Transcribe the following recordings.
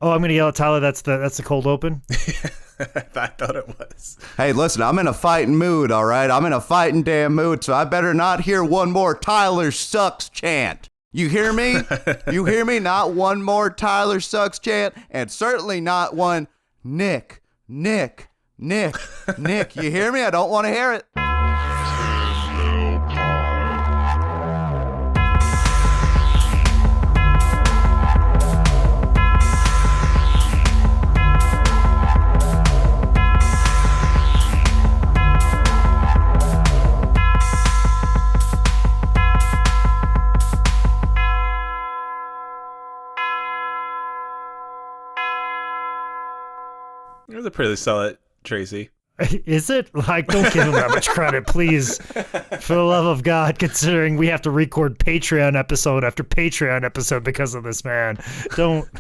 Oh, I'm going to yell at Tyler. That's the cold open. I thought it was. Hey, listen, I'm in a fighting mood, all right? I'm in a fighting damn mood, so I better not hear one more Tyler sucks chant. You hear me? You hear me? Not one more Tyler sucks chant, and certainly not one Nick. You hear me? I don't want to hear it. It was a pretty solid Tracy. Is it? Like, don't give him that much credit, please. For the love of God, considering we have to record Patreon episode after Patreon episode because of this man. Don't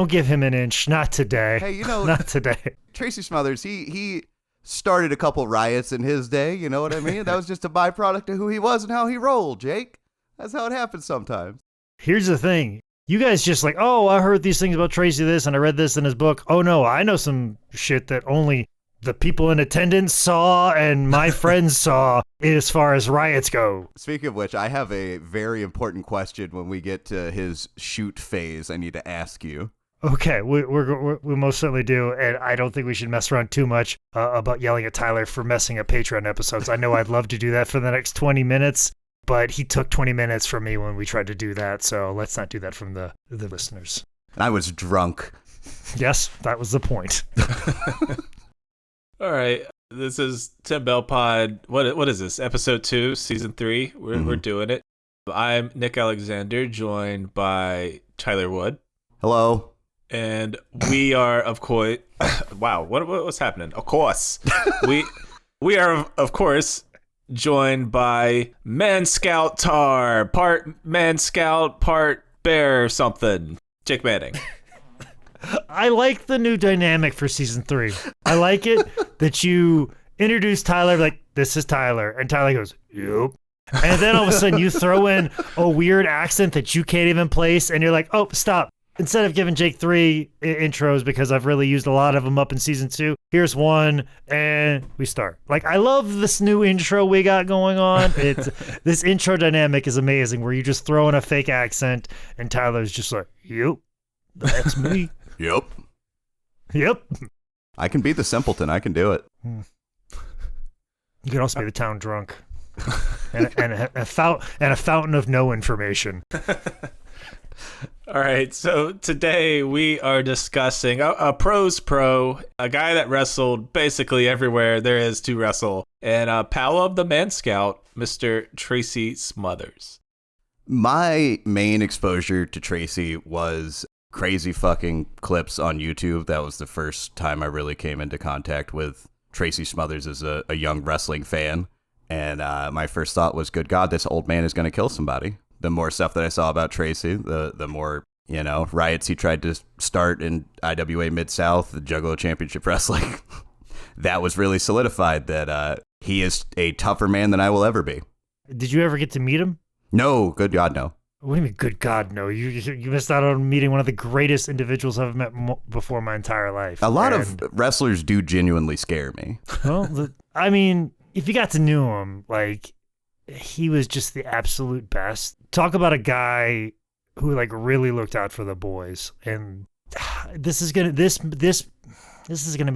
give him an inch. Not today. Hey, you know, not today. Tracy Smothers, he started a couple riots in his day, you know what I mean? That was just a byproduct of who he was and how he rolled, Jake. That's how it happens sometimes. Here's the thing. You guys just like, oh, I heard these things about Tracy this and I read this in his book. Oh, no, I know some shit that only the people in attendance saw and my friends saw as far as riots go. Speaking of which, I have a very important question when we get to his shoot phase I need to ask you. Okay, we most certainly do, and I don't think we should mess around too much about yelling at Tyler for messing up Patreon episodes. I know I'd love to do that for the next 20 minutes. But he took 20 minutes from me when we tried to do that, so let's not do that from the listeners. I was drunk. Yes, that was the point. All right, this is Tim Bell Pod. What is this? Episode 2, Season 3. We're doing it. I'm Nick Alexander, joined by Tyler Wood. Hello. And we are, of course... wow, what's happening? Of course. we are, of course... joined by Man Scout Tar, part Man Scout, part bear something. Jake Manning. I like the new dynamic for season 3. I like it that you introduce Tyler like, this is Tyler. And Tyler goes, yep. And then all of a sudden you throw in a weird accent that you can't even place. And you're like, oh, stop. Instead of giving Jake 3 intros, because I've really used a lot of them up in season 2, here's one, and we start. Like, I love this new intro we got going on. This intro dynamic is amazing, where you just throw in a fake accent, and Tyler's just like, yep, that's me. Yep. I can be the simpleton. I can do it. You can also be the town drunk. and a fountain of no information. All right, so today we are discussing a pro's pro, a guy that wrestled basically everywhere there is to wrestle, and a pal of the Man Scout, Mr. Tracy Smothers. My main exposure to Tracy was crazy fucking clips on YouTube. That was the first time I really came into contact with Tracy Smothers as a young wrestling fan. And my first thought was, good God, this old man is going to kill somebody. The more stuff that I saw about Tracy, the more, riots he tried to start in IWA Mid-South, the Juggalo Championship Wrestling, that was really solidified that he is a tougher man than I will ever be. Did you ever get to meet him? No, good God, no. What do you mean, good God, no? You missed out on meeting one of the greatest individuals I've met before my entire life. A lot of wrestlers do genuinely scare me. Well, I mean, if you got to know him, like, he was just the absolute best. Talk about a guy who like really looked out for the boys. And this is gonna be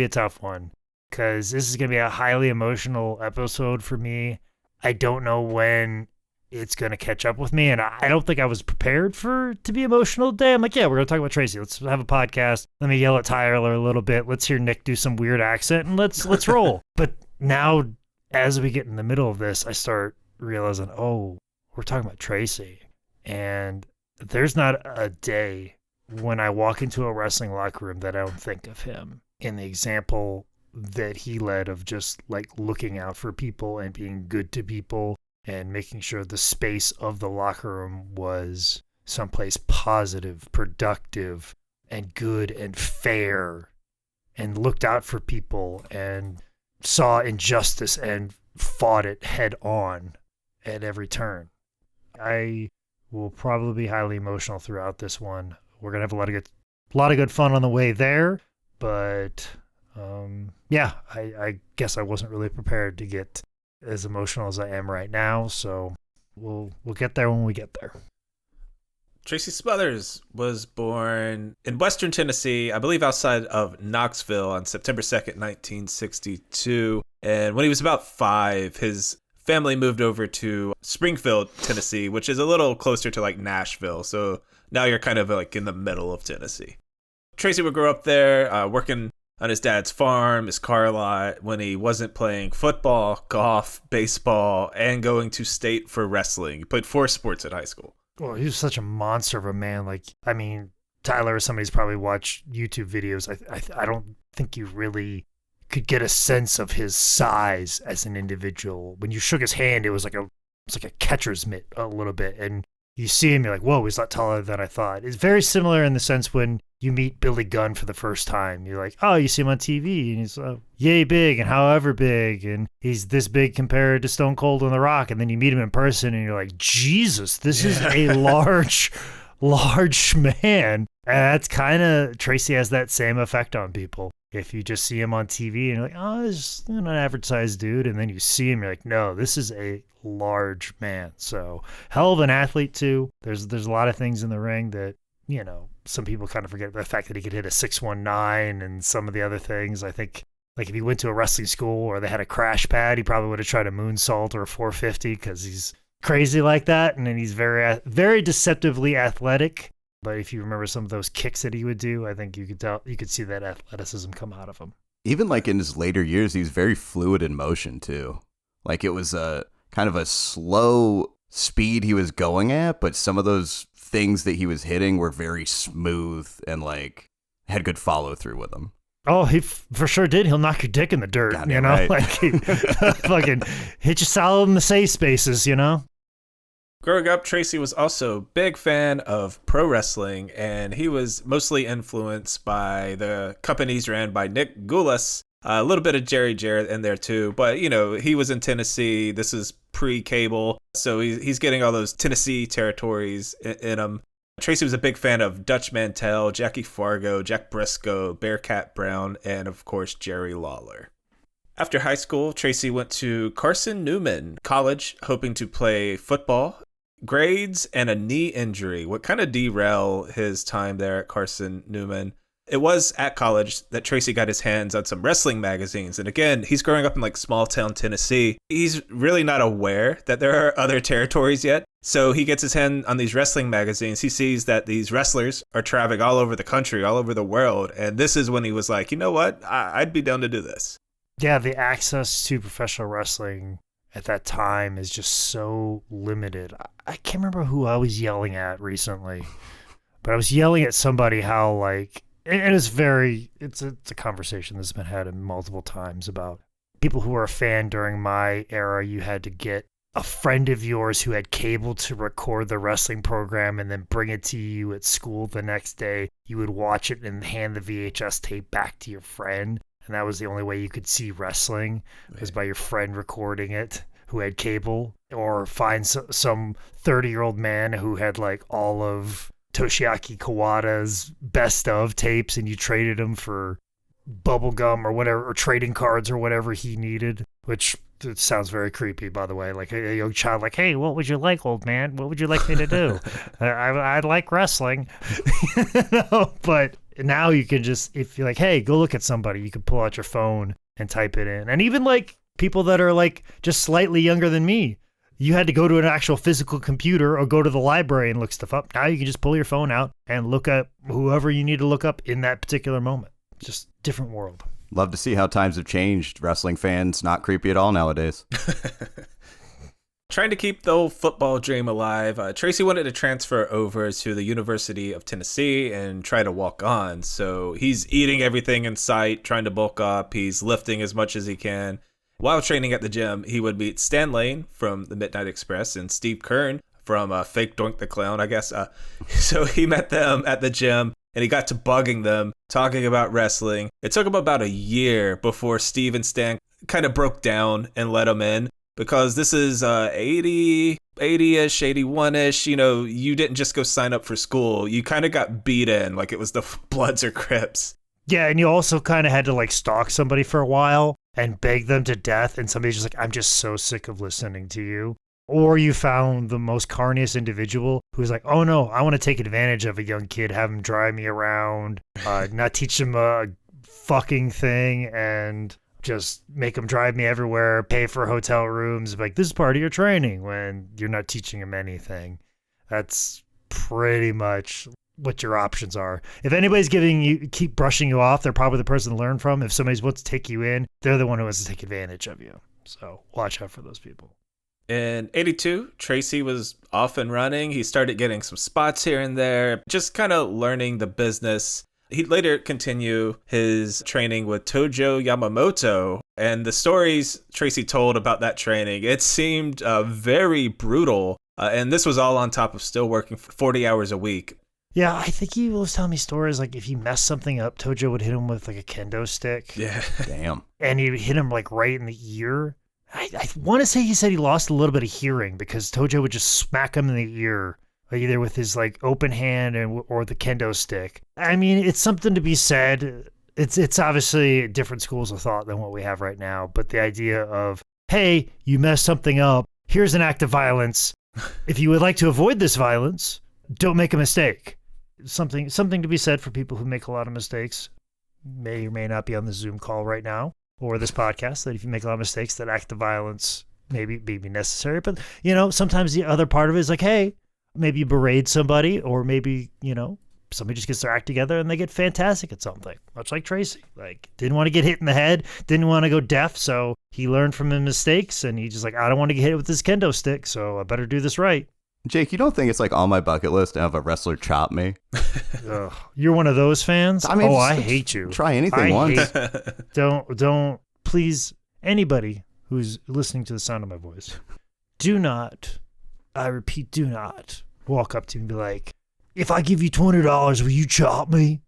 a tough one, because this is gonna be a highly emotional episode for me. I don't know when it's gonna catch up with me, and I don't think I was prepared to be emotional today. I'm like, yeah, we're gonna talk about Tracy. Let's have a podcast. Let me yell at Tyler a little bit. Let's hear Nick do some weird accent, and let's roll. But now, as we get in the middle of this, I start realizing, oh, we're talking about Tracy. And there's not a day when I walk into a wrestling locker room that I don't think of him, and the example that he led of just like looking out for people and being good to people and making sure the space of the locker room was someplace positive, productive, and good and fair, and looked out for people and saw injustice and fought it head on at every turn. I will probably be highly emotional throughout this one. We're going to have a lot of good A lot of good fun on the way there, but yeah, I guess I wasn't really prepared to get as emotional as I am right now. So we'll get there when we get there. Tracy Smothers was born in Western Tennessee, I believe outside of Knoxville, on September 2nd, 1962. And when he was about 5, his family moved over to Springfield, Tennessee, which is a little closer to like Nashville. So now you're kind of like in the middle of Tennessee. Tracy would grow up there, working on his dad's farm, his car lot, when he wasn't playing football, golf, baseball, and going to state for wrestling. He played 4 sports at high school. Well, he was such a monster of a man. Like, I mean, Tyler or somebody's probably watched YouTube videos. I don't think you really could get a sense of his size as an individual. When you shook his hand, it was like a catcher's mitt a little bit. And you see him, you're like, whoa, he's a lot taller than I thought. It's very similar in the sense when you meet Billy Gunn for the first time. You're like, oh, you see him on TV, and he's yay big and however big, and he's this big compared to Stone Cold and The Rock. And then you meet him in person, and you're like, Jesus, this is a large man. And that's kind of, Tracy has that same effect on people. If you just see him on TV and you're like, oh, this is an average sized dude, and then you see him, you're like, no, this is a large man. So hell of an athlete too. There's a lot of things in the ring that, you know, some people kind of forget the fact that he could hit a 619 and some of the other things. I think, like, if he went to a wrestling school or they had a crash pad, he probably would have tried a moonsault or a 450 because he's crazy like that. And then he's very, very deceptively athletic. But if you remember some of those kicks that he would do, I think you could see that athleticism come out of him. Even like in his later years, he was very fluid in motion too. Like it was a kind of a slow speed he was going at, but some of those things that he was hitting were very smooth and like had good follow through with them. Oh, he for sure did. He'll knock your dick in the dirt, you know, right. Like he fucking hit you solid in the safe spaces, you know. Growing up, Tracy was also a big fan of pro wrestling, and he was mostly influenced by the companies ran by Nick Gulas, a little bit of Jerry Jarrett in there too. But, you know, he was in Tennessee. This is pre-cable, so he's getting all those Tennessee territories in him. Tracy was a big fan of Dutch Mantell, Jackie Fargo, Jack Briscoe, Bearcat Brown, and of course, Jerry Lawler. After high school, Tracy went to Carson Newman College, hoping to play football. Grades and a knee injury would kind of derail his time there at Carson Newman. It was at college that Tracy got his hands on some wrestling magazines. And again, he's growing up in like small town Tennessee. He's really not aware that there are other territories yet. So he gets his hand on these wrestling magazines. He sees that these wrestlers are traveling all over the country, all over the world. And this is when he was like, you know what? I'd be down to do this. Yeah, the access to professional wrestling at that time is just so limited. I can't remember who I was yelling at recently, but I was yelling at somebody how, like, and it's a conversation that's been had multiple times about people who were a fan during my era. You had to get a friend of yours who had cable to record the wrestling program and then bring it to you at school the next day. You would watch it and hand the VHS tape back to your friend. And that was the only way you could see wrestling, was by your friend recording it who had cable, or find some 30-year-old man who had like all of Toshiaki Kawada's best of tapes, and you traded them for bubble gum or whatever, or trading cards or whatever he needed, which it sounds very creepy, by the way. Like a young child, like, hey, what would you like, old man? What would you like me to do? I'd like wrestling. But now you can just, if you're like, hey, go look at somebody, you can pull out your phone and type it in. And even like people that are like just slightly younger than me, you had to go to an actual physical computer or go to the library and look stuff up. Now you can just pull your phone out and look up whoever you need to look up in that particular moment. Just different world. Love to see how times have changed. Wrestling fans, not creepy at all nowadays. Trying to keep the old football dream alive, Tracy wanted to transfer over to the University of Tennessee and try to walk on. So he's eating everything in sight, trying to bulk up. He's lifting as much as he can. While training at the gym, he would meet Stan Lane from the Midnight Express and Steve Kern from Fake Doink the Clown, I guess. So he met them at the gym, and he got to bugging them, talking about wrestling. It took him about a year before Steve and Stan kind of broke down and let him in. because this is 80-ish, 81-ish. You didn't just go sign up for school. You kind of got beat in, like it was the Bloods or Crips. Yeah, and you also kind of had to like stalk somebody for a while and beg them to death, and somebody's just like, I'm just so sick of listening to you. Or you found the most carniest individual who's like, oh no, I want to take advantage of a young kid, have him drive me around, not teach him a fucking thing, and just make him drive me everywhere, pay for hotel rooms. Like, this is part of your training when you're not teaching him anything. That's pretty much what your options are. If anybody's keep brushing you off, they're probably the person to learn from. If somebody wants to take you in, they're the one who wants to take advantage of you. So watch out for those people. In 82, Tracy was off and running. He started getting some spots here and there, just kind of learning the business. He'd later continue his training with Tojo Yamamoto, and the stories Tracy told about that training, it seemed very brutal, and this was all on top of still working 40 hours a week. Yeah, I think he was telling me stories like if he messed something up, Tojo would hit him with like a kendo stick. Yeah. Damn. And he'd hit him like right in the ear. I want to say he said he lost a little bit of hearing because Tojo would just smack him in the ear, either with his like open hand or the kendo stick. I mean, it's something to be said. It's obviously different schools of thought than what we have right now, but the idea of, hey, you messed something up, here's an act of violence. If you would like to avoid this violence, don't make a mistake. Something to be said for people who make a lot of mistakes. May or may not be on the Zoom call right now or this podcast, that if you make a lot of mistakes, that act of violence may be necessary. But, sometimes the other part of it is like, hey, maybe you berate somebody, or maybe, somebody just gets their act together and they get fantastic at something. Much like Tracy. Like, didn't want to get hit in the head, didn't want to go deaf, so he learned from his mistakes, and he just like, I don't want to get hit with this kendo stick, so I better do this right. Jake, you don't think it's like on my bucket list to have a wrestler chop me? Ugh, you're one of those fans? I mean, I hate you. Try anything once. Don't, please, anybody who's listening to the sound of my voice, do not, I repeat, do not walk up to me and be like, if I give you $20, will you chop me?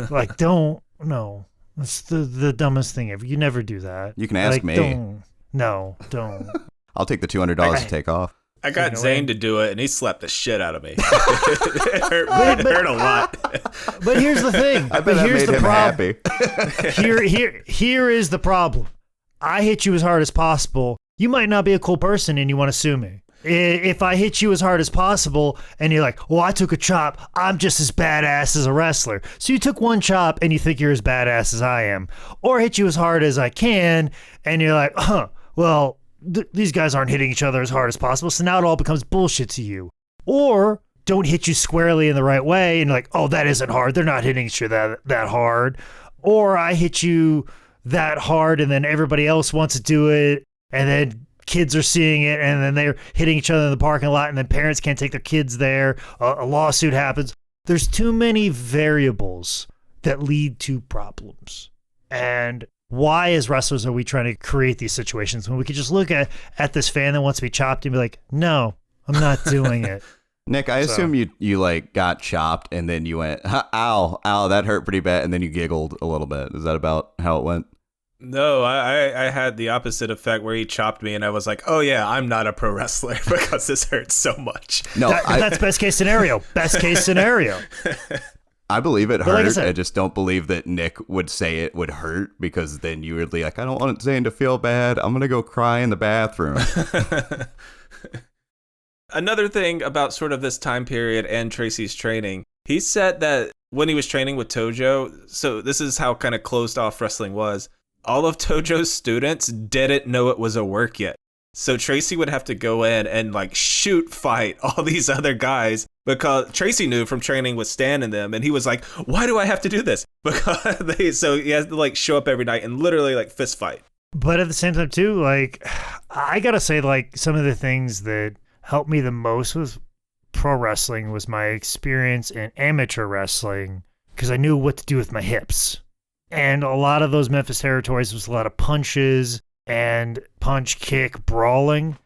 Like, don't, no. That's the dumbest thing ever. You never do that. You can ask me. Don't. I'll take the $200 to take off. I got Zane to do it, and he slapped the shit out of me. It hurt a lot. But here's the thing. I bet here's the problem. Here is the problem. I hit you as hard as possible. You might not be a cool person, and you want to sue me. If I hit you as hard as possible, and you're like, well, I took a chop, I'm just as badass as a wrestler. So you took one chop, and you think you're as badass as I am. Or hit you as hard as I can, and you're like, well, these guys aren't hitting each other as hard as possible, so now it all becomes bullshit to you. Or don't hit you squarely in the right way, and you're like, oh, that isn't hard. They're not hitting each other that hard. Or I hit you that hard, and then everybody else wants to do it, and then kids are seeing it, and then they're hitting each other in the parking lot, and then parents can't take their kids there. A lawsuit happens. There's too many variables that lead to problems. And why, as wrestlers, are we trying to create these situations when we could just look at this fan that wants to be chopped and be like, no, I'm not doing it. Nick, I assume you like got chopped and then you went, ow, that hurt pretty bad, and then you giggled a little bit. Is that about how it went? No, I had the opposite effect where he chopped me and I was like, oh yeah, I'm not a pro wrestler because this hurts so much. No, that's best case senorio. Best case scenario. I believe it hurt. Like I just don't believe that Nick would say it would hurt, because then you would be like, I don't want Zane to feel bad. I'm going to go cry in the bathroom. Another thing about sort of this time period and Tracy's training, he said that when he was training with Tojo, so this is how kind of closed off wrestling was, all of Tojo's students didn't know it was a work yet. So Tracy would have to go in and like shoot fight all these other guys, because Tracy knew from training with Stan and them, and he was like, why do I have to do this? Because so he has to like show up every night and literally like fist fight. But at the same time too, like, I gotta say, like, some of the things that helped me the most with pro wrestling was my experience in amateur wrestling, because I knew what to do with my hips. And a lot of those Memphis territories was a lot of punches and punch, kick, brawling.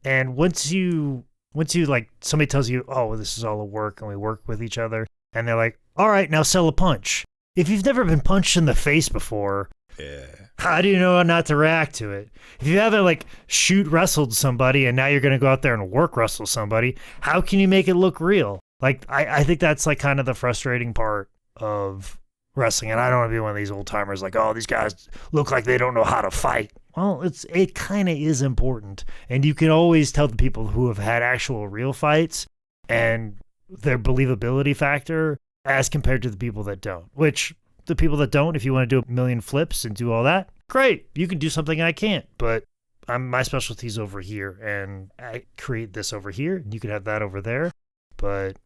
And once you like, somebody tells you, oh, this is all a work and we work with each other, and they're like, all right, now sell a punch. If you've never been punched in the face before, Yeah. How do you know not to react to it? If you haven't like shoot wrestled somebody and now you're going to go out there and work wrestle somebody, how can you make it look real? Like, I think that's like kind of the frustrating part of wrestling. And I don't want to be one of these old timers like, oh, these guys look like they don't know how to fight. Well, it kind of is important. And you can always tell the people who have had actual real fights and their believability factor as compared to the people that don't, which the people that don't, if you want to do a million flips and do all that, great. You can do something I can't, but my specialty's over here and I create this over here and you can have that over there. But,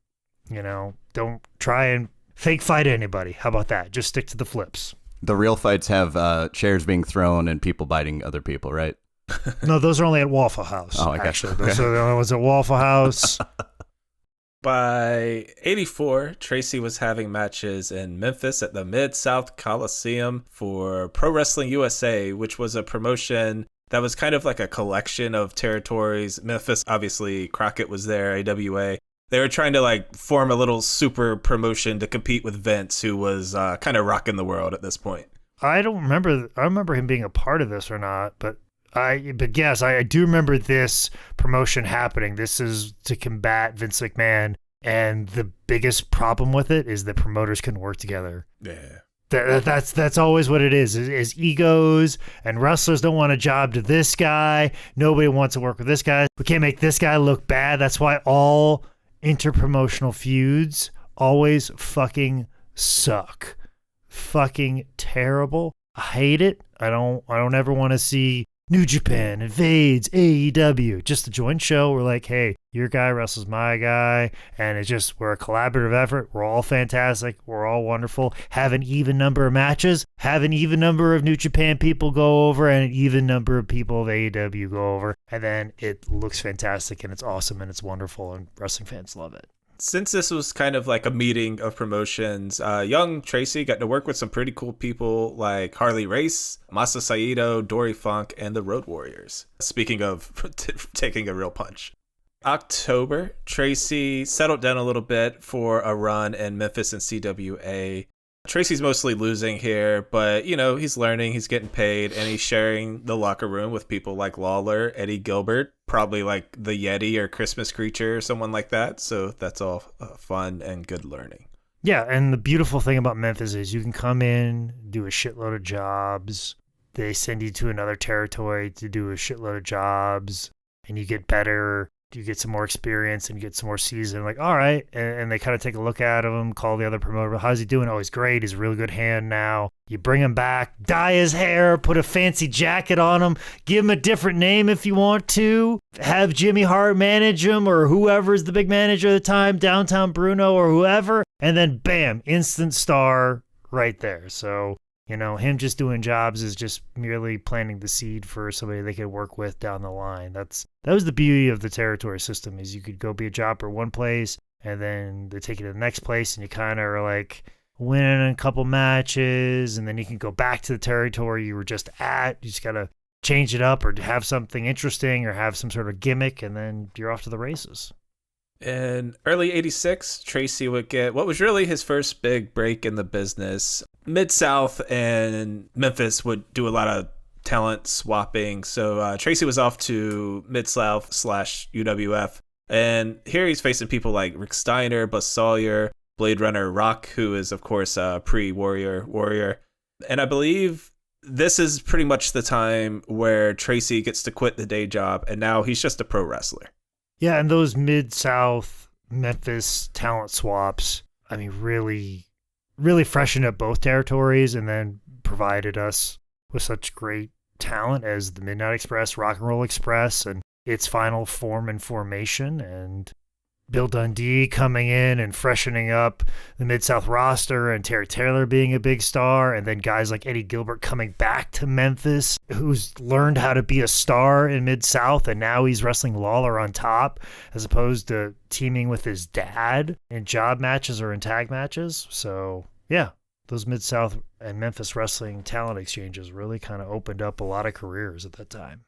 you know, don't try and fake fight anybody. How about that? Just stick to the flips. The real fights have chairs being thrown and people biting other people, right? No, those are only at Waffle House. Oh, I got actually. you. Those are the only ones at Waffle House. By 84, Tracy was having matches in Memphis at the Mid-South Coliseum for Pro Wrestling USA, which was a promotion that was kind of like a collection of territories. Memphis, obviously, Crockett was there, AWA. They were trying to like form a little super promotion to compete with Vince, who was kind of rocking the world at this point. I don't remember. I remember him being a part of this or not, but yes, I do remember this promotion happening. This is to combat Vince McMahon, and the biggest problem with it is that promoters couldn't work together. Yeah. That's always what it is egos, and wrestlers don't want a job to this guy. Nobody wants to work with this guy. We can't make this guy look bad. That's why all interpromotional feuds always fucking suck. Fucking terrible. I hate it. I don't ever want to see New Japan invades AEW. Just a joint show. We're like, hey, your guy wrestles my guy, and we're a collaborative effort. We're all fantastic. We're all wonderful. Have an even number of matches. Have an even number of New Japan people go over, and an even number of people of AEW go over, and then it looks fantastic, and it's awesome, and it's wonderful, and wrestling fans love it. Since this was kind of like a meeting of promotions, young Tracy got to work with some pretty cool people like Harley Race, Masa Saito, Dory Funk, and the Road Warriors. Speaking of taking a real punch. October, Tracy settled down a little bit for a run in Memphis and CWA. Tracy's mostly losing here, but, you know, he's learning, he's getting paid, and he's sharing the locker room with people like Lawler, Eddie Gilbert, probably like the Yeti or Christmas Creature or someone like that. So that's all fun and good learning. Yeah, and the beautiful thing about Memphis is you can come in, do a shitload of jobs. They send you to another territory to do a shitload of jobs, and you get better. You get some more experience and you get some more season. Like, all right. And they kind of take a look at him, call the other promoter. How's he doing? Oh, he's great. He's a really good hand now. You bring him back, dye his hair, put a fancy jacket on him, give him a different name if you want to. Have Jimmy Hart manage him or whoever's the big manager at the time, Downtown Bruno or whoever. And then bam, instant star right there. So, you know, him just doing jobs is just merely planting the seed for somebody they could work with down the line. That was the beauty of the territory system, is you could go be a jobber one place and then they take you to the next place and you kind of are like winning a couple matches and then you can go back to the territory you were just at. You just got to change it up or have something interesting or have some sort of gimmick and then you're off to the races. In early 86, Tracy would get what was really his first big break in the business. Mid-South and Memphis would do a lot of talent swapping. So Tracy was off to Mid-South / UWF. And here he's facing people like Rick Steiner, Buzz Sawyer, Blade Runner Rock, who is, of course, pre-Warrior. And I believe this is pretty much the time where Tracy gets to quit the day job. And now he's just a pro wrestler. Yeah, and those Mid-South Memphis talent swaps, I mean, really freshened up both territories and then provided us with such great talent as the Midnight Express, Rock and Roll Express, and its final form and formation, and Bill Dundee coming in and freshening up the Mid-South roster, and Terry Taylor being a big star, and then guys like Eddie Gilbert coming back to Memphis, who's learned how to be a star in Mid-South, and now he's wrestling Lawler on top, as opposed to teaming with his dad in job matches or in tag matches. So, yeah, those Mid-South and Memphis wrestling talent exchanges really kind of opened up a lot of careers at that time.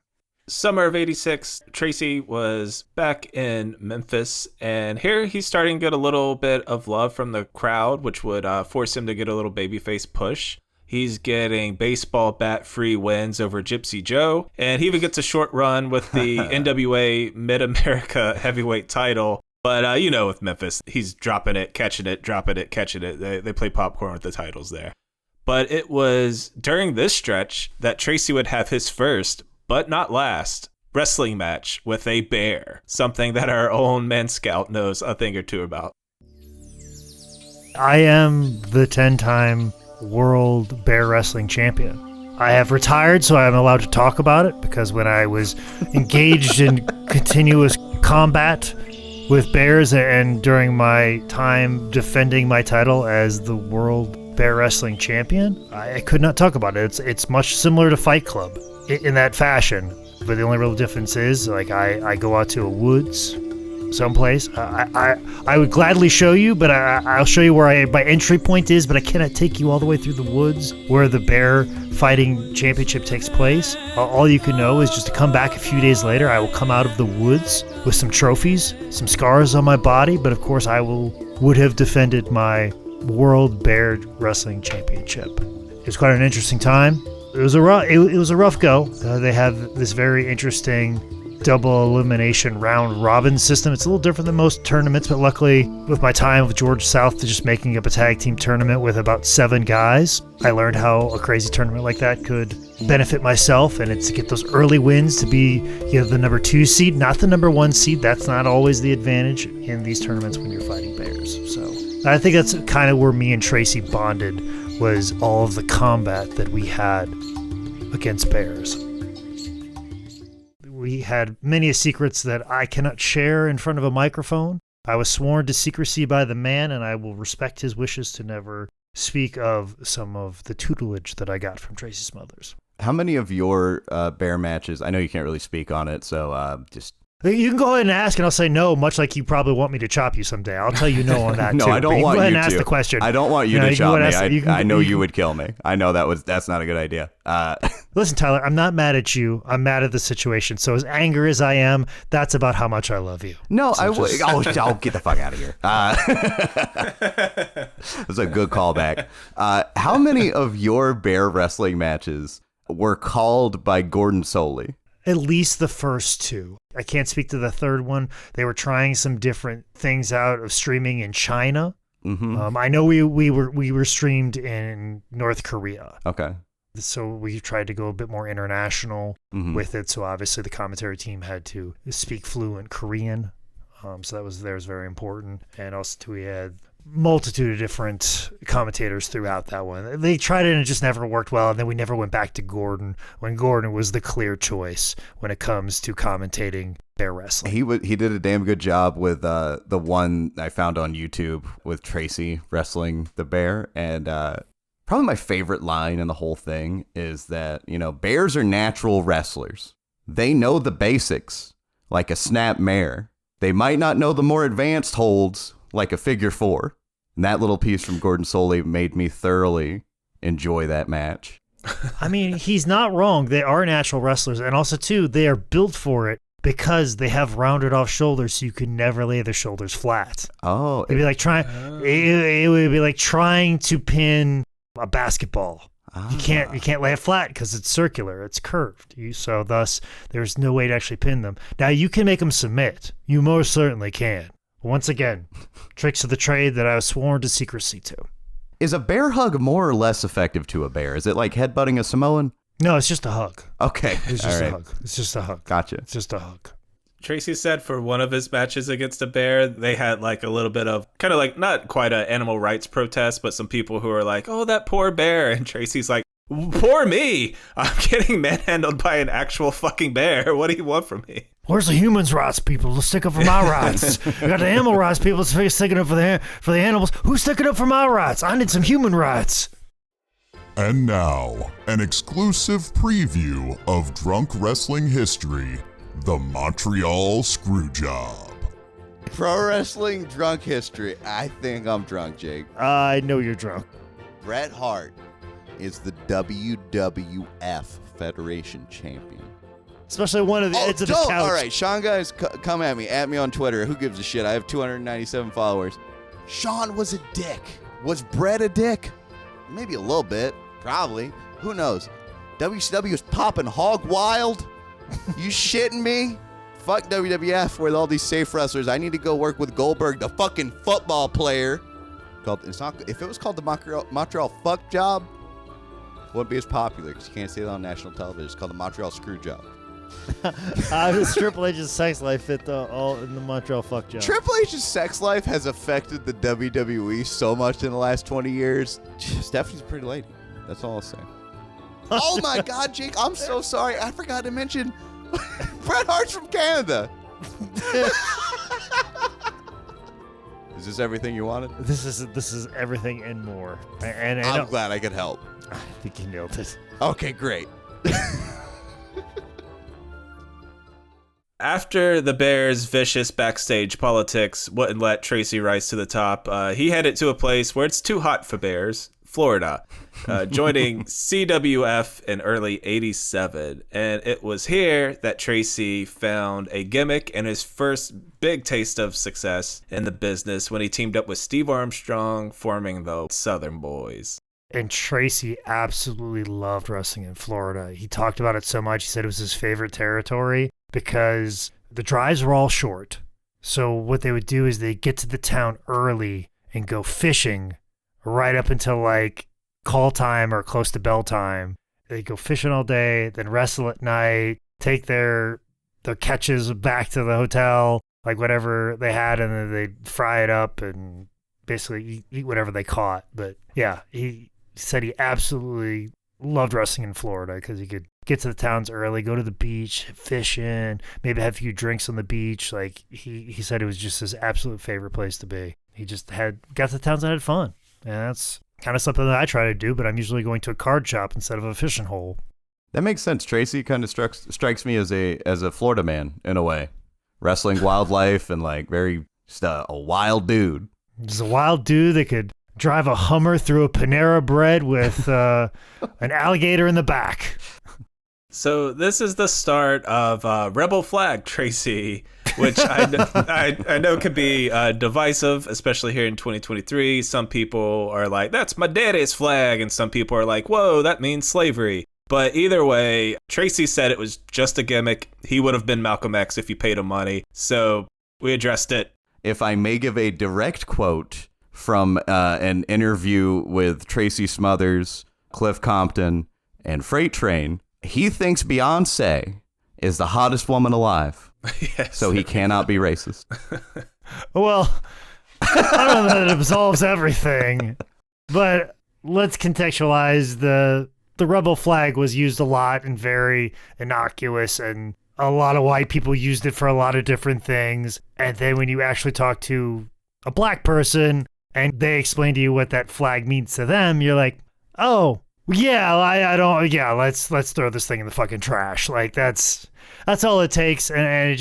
Summer of 86, Tracy was back in Memphis, and here he's starting to get a little bit of love from the crowd, which would force him to get a little babyface push. He's getting baseball bat free wins over Gypsy Joe. And he even gets a short run with the NWA Mid-America heavyweight title. But, with Memphis, he's dropping it, catching it, dropping it, catching it. They play popcorn with the titles there. But it was during this stretch that Tracy would have his first, but not last, wrestling match with a bear. Something that our own Man Scout knows a thing or two about. I am the 10-time world bear wrestling champion. I have retired, so I'm allowed to talk about it, because when I was engaged in continuous combat with bears and during my time defending my title as the world bear wrestling champion, I could not talk about it. It's much similar to Fight Club in that fashion, but the only real difference is, like, I go out to a woods someplace. I would gladly show you, but I'll show you where my entry point is, but I cannot take you all the way through the woods where the bear fighting championship takes place. All you can know is just to come back a few days later. I will come out of the woods with some trophies, some scars on my body, but of course I would have defended my World Bear Wrestling Championship. It was quite an interesting time. It was a rough go. They have this very interesting double elimination round robin system. It's a little different than most tournaments, but luckily with my time with George South to just making up a tag team tournament with about 7 guys, I learned how a crazy tournament like that could benefit myself, and it's to get those early wins to be the number 2 seed, not the number 1 seed. That's not always the advantage in these tournaments when you're fighting bears. So I think that's kind of where me and Tracy bonded, was all of the combat that we had against bears. We had many secrets that I cannot share in front of a microphone. I was sworn to secrecy by the man, and I will respect his wishes to never speak of some of the tutelage that I got from Tracy Smothers. How many of your bear matches, I know you can't really speak on it, so just... You can go ahead and ask, and I'll say no, much like you probably want me to chop you someday. I'll tell you no on that, no, too. I don't want you to. Go ahead and ask the question. I don't want you to chop me. I know you would kill me. I know that's not a good idea. Listen, Tyler, I'm not mad at you. I'm mad at the situation. So as angry as I am, that's about how much I love you. No, so I'll get the fuck out of here. That's a good callback. How many of your bear wrestling matches were called by Gordon Soley? At least the first 2. I can't speak to the third one. They were trying some different things out of streaming in China. Mm-hmm. I know we were streamed in North Korea. Okay. So we tried to go a bit more international with it. So obviously the commentary team had to speak fluent Korean. So that was very important. And also we had multitude of different commentators throughout that one. They tried it and it just never worked well, and then we never went back to Gordon when Gordon was the clear choice when it comes to commentating bear wrestling. He did a damn good job with the one I found on YouTube with Tracy wrestling the bear, and probably my favorite line in the whole thing is that, bears are natural wrestlers. They know the basics like a snap mare. They might not know the more advanced holds like a figure 4. And that little piece from Gordon Soley made me thoroughly enjoy that match. I mean, he's not wrong. They are natural wrestlers. And also, too, they are built for it because they have rounded off shoulders, so you can never lay their shoulders flat. Oh. It'd be like it would be like trying to pin a basketball. You can't lay it flat because it's circular, it's curved. So thus, there's no way to actually pin them. Now, you can make them submit. You most certainly can. Once again, tricks of the trade that I was sworn to secrecy to. Is a bear hug more or less effective to a bear? Is it like headbutting a Samoan? No, it's just a hug. Okay. It's just a hug. It's just a hug. Gotcha. It's just a hug. Tracy said for one of his matches against a bear, they had like a little bit of kind of like not quite an animal rights protest, but some people who are like, oh, that poor bear. And Tracy's like, poor me. I'm getting manhandled by an actual fucking bear. What do you want from me? Where's the humans' rights, people? Let's stick up for my rights. We got the animal rights people sticking up for the animals. Who's sticking up for my rights? I need some human rights. And now, an exclusive preview of drunk wrestling history, the Montreal Screwjob. Pro wrestling drunk history. I think I'm drunk, Jake. I know you're drunk. Bret Hart is the WWF Federation champion. Especially one of the ends of the couch. All right, Sean, guys, come at me. At me on Twitter. Who gives a shit? I have 297 followers. Sean was a dick. Was Bret a dick? Maybe a little bit. Probably. Who knows? WCW is popping hog wild. You shitting me? Fuck WWF with all these safe wrestlers. I need to go work with Goldberg, the fucking football player. If it was called the Montreal fuck job, it wouldn't be as popular because you can't see it on national television. It's called the Montreal screw job. How does Triple H's sex life fit all in the Montreal fuck job? Triple H's sex life has affected the WWE so much in the last 20 years. Stephanie's a pretty lady. That's all I'll say. Oh my God, Jake, I'm so sorry. I forgot to mention Bret Hart's from Canada. Is this everything you wanted? This is everything and more. And I'm glad I could help. I think you nailed it. Okay, great. After the Bears' vicious backstage politics wouldn't let Tracy rise to the top, he headed to a place where it's too hot for bears, Florida, joining CWF in early '87. And it was here that Tracy found a gimmick and his first big taste of success in the business when he teamed up with Steve Armstrong, forming the Southern Boys. And Tracy absolutely loved wrestling in Florida. He talked about it so much. He said it was his favorite territory because the drives were all short. So what they would do is they'd get to the town early and go fishing right up until like call time or close to bell time. They'd go fishing all day, then wrestle at night, take their catches back to the hotel, like whatever they had, and then they'd fry it up and basically eat whatever they caught. But yeah, he said he absolutely loved wrestling in Florida because he could get to the towns early, go to the beach, fishing, maybe have a few drinks on the beach. Like he said it was just his absolute favorite place to be. He just got to the towns and had fun. And that's kind of something that I try to do, but I'm usually going to a card shop instead of a fishing hole. That makes sense. Tracy kind of strikes me as a Florida man in a way. Wrestling wildlife and like just a wild dude. Just a wild dude that could drive a Hummer through a Panera Bread with an alligator in the back. So this is the start of Rebel Flag Tracy, which I know can be divisive, especially here in 2023. Some people are like, that's my daddy's flag. And some people are like, whoa, that means slavery. But either way, Tracy said it was just a gimmick. He would have been Malcolm X if you paid him money. So we addressed it. If I may give a direct quote from an interview with Tracy Smothers, Cliff Compton, and Freight Train, he thinks Beyonce is the hottest woman alive. Yes. So he cannot be racist. Well, I don't know that it absolves everything, but let's contextualize the rebel flag was used a lot and very innocuous, and a lot of white people used it for a lot of different things. And then when you actually talk to a black person and they explain to you what that flag means to them, you're like, oh, yeah, I don't, yeah, let's throw this thing in the fucking trash. Like that's all it takes. And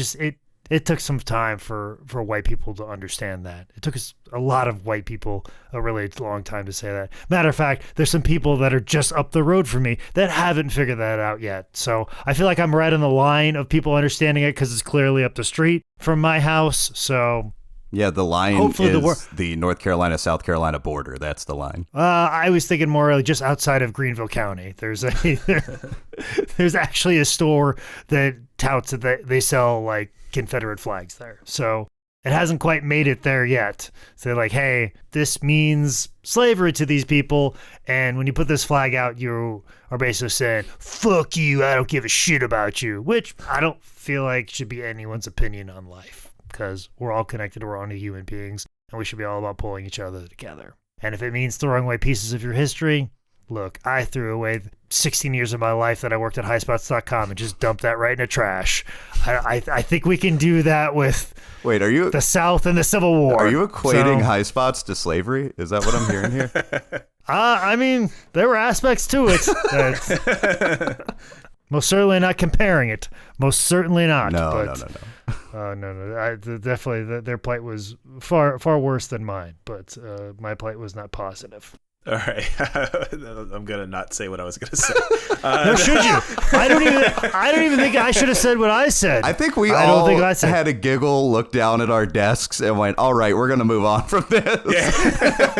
it took some time for white people to understand that. It took us a lot of white people a really long time to say that. Matter of fact, there's some people that are just up the road from me that haven't figured that out yet. So I feel like I'm right on the line of people understanding it because it's clearly up the street from my house. So yeah, the line hopefully is the North Carolina-South Carolina border. That's the line. I was thinking more just outside of Greenville County. There's actually a store that touts that they sell like Confederate flags there. So it hasn't quite made it there yet. So they're like, hey, this means slavery to these people. And when you put this flag out, you are basically saying, fuck you, I don't give a shit about you, which I don't feel like should be anyone's opinion on life. Because we're all connected, we're only human beings, and we should be all about pulling each other together. And if it means throwing away pieces of your history, look, I threw away 16 years of my life that I worked at highspots.com and just dumped that right in the trash. I think we can do that with the South and the Civil War. Are you equating high spots to slavery? Is that what I'm hearing here? I mean, there were aspects to it. Most certainly not comparing it. Most certainly not. No. No. Definitely, their plight was far worse than mine. But my plight was not positive. All right. I'm going to not say what I was going to say. No, should you? I don't even think I should have said what I said. I think we had a giggle, looked down at our desks, and went, all right, we're going to move on from this.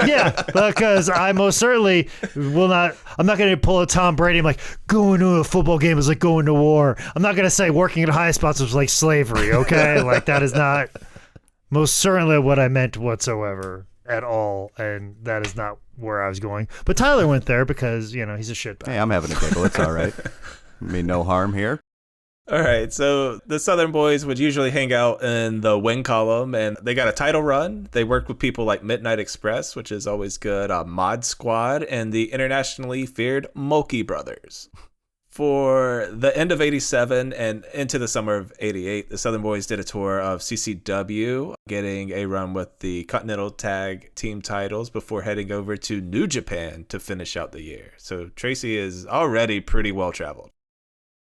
Yeah, because I most certainly will not. I'm not going to pull a Tom Brady. I'm like, going to a football game is like going to war. I'm not going to say working at high spots was like slavery, okay? Like, that is not most certainly what I meant whatsoever at all, and that is not where I was going. But Tyler went there because, you know, he's a shitbag. Hey, I'm having a giggle. It's all right. I mean, no harm here. All right, so the Southern Boys would usually hang out in the wing column, and they got a title run. They worked with people like Midnight Express, which is always good, Mod Squad, and the internationally feared Mulkey Brothers. For the end of 87 and into the summer of 88, the Southern Boys did a tour of CCW, getting a run with the Continental Tag Team titles before heading over to New Japan to finish out the year. So Tracy is already pretty well traveled.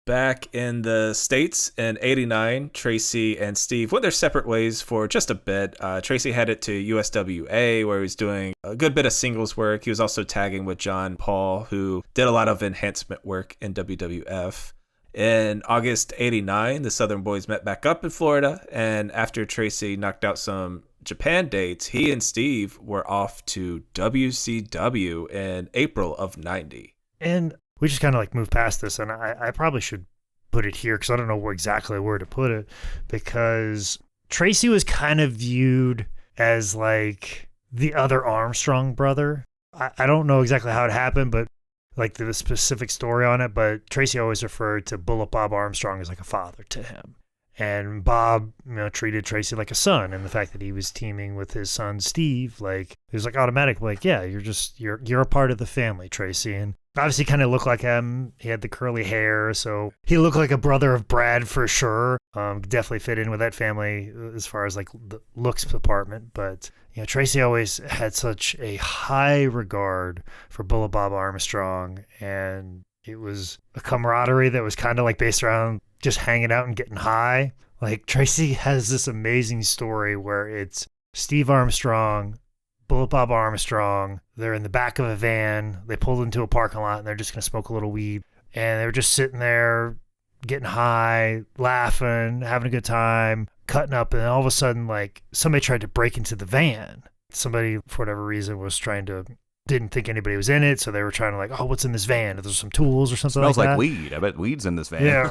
Back in the States in 89, Tracy and Steve went their separate ways for just a bit. Tracy headed to USWA, where he was doing a good bit of singles work. He was also tagging with John Paul, who did a lot of enhancement work in WWF. In August 89, the Southern Boys met back up in Florida, and after Tracy knocked out some Japan dates, he and Steve were off to WCW in April of 90. And we just kind of like moved past this, and I probably should put it here because I don't know exactly where to put it, because Tracy was kind of viewed as like the other Armstrong brother. I don't know exactly how it happened, but like the specific story on it, but Tracy always referred to Bullet Bob Armstrong as like a father to him. And Bob, you know, treated Tracy like a son, and the fact that he was teaming with his son Steve, like, it was like automatic, like, yeah, you're a part of the family, Tracy. And obviously kind of looked like him. He had the curly hair, so he looked like a brother of Brad for sure. Definitely fit in with that family as far as like the looks department. But you know, Tracy always had such a high regard for Bullet Bob Armstrong, and it was a camaraderie that was kind of like based around just hanging out and getting high. Like, Tracy has this amazing story where it's Steve Armstrong, Bullet Bob Armstrong. They're in the back of a van. They pulled into a parking lot, and they're just going to smoke a little weed. And they were just sitting there getting high, laughing, having a good time, cutting up. And all of a sudden, like, somebody tried to break into the van. Somebody, for whatever reason, didn't think anybody was in it, so they were trying to like, oh, what's in this van? Are there some tools or something like that? Smells like weed. I bet weed's in this van. Yeah.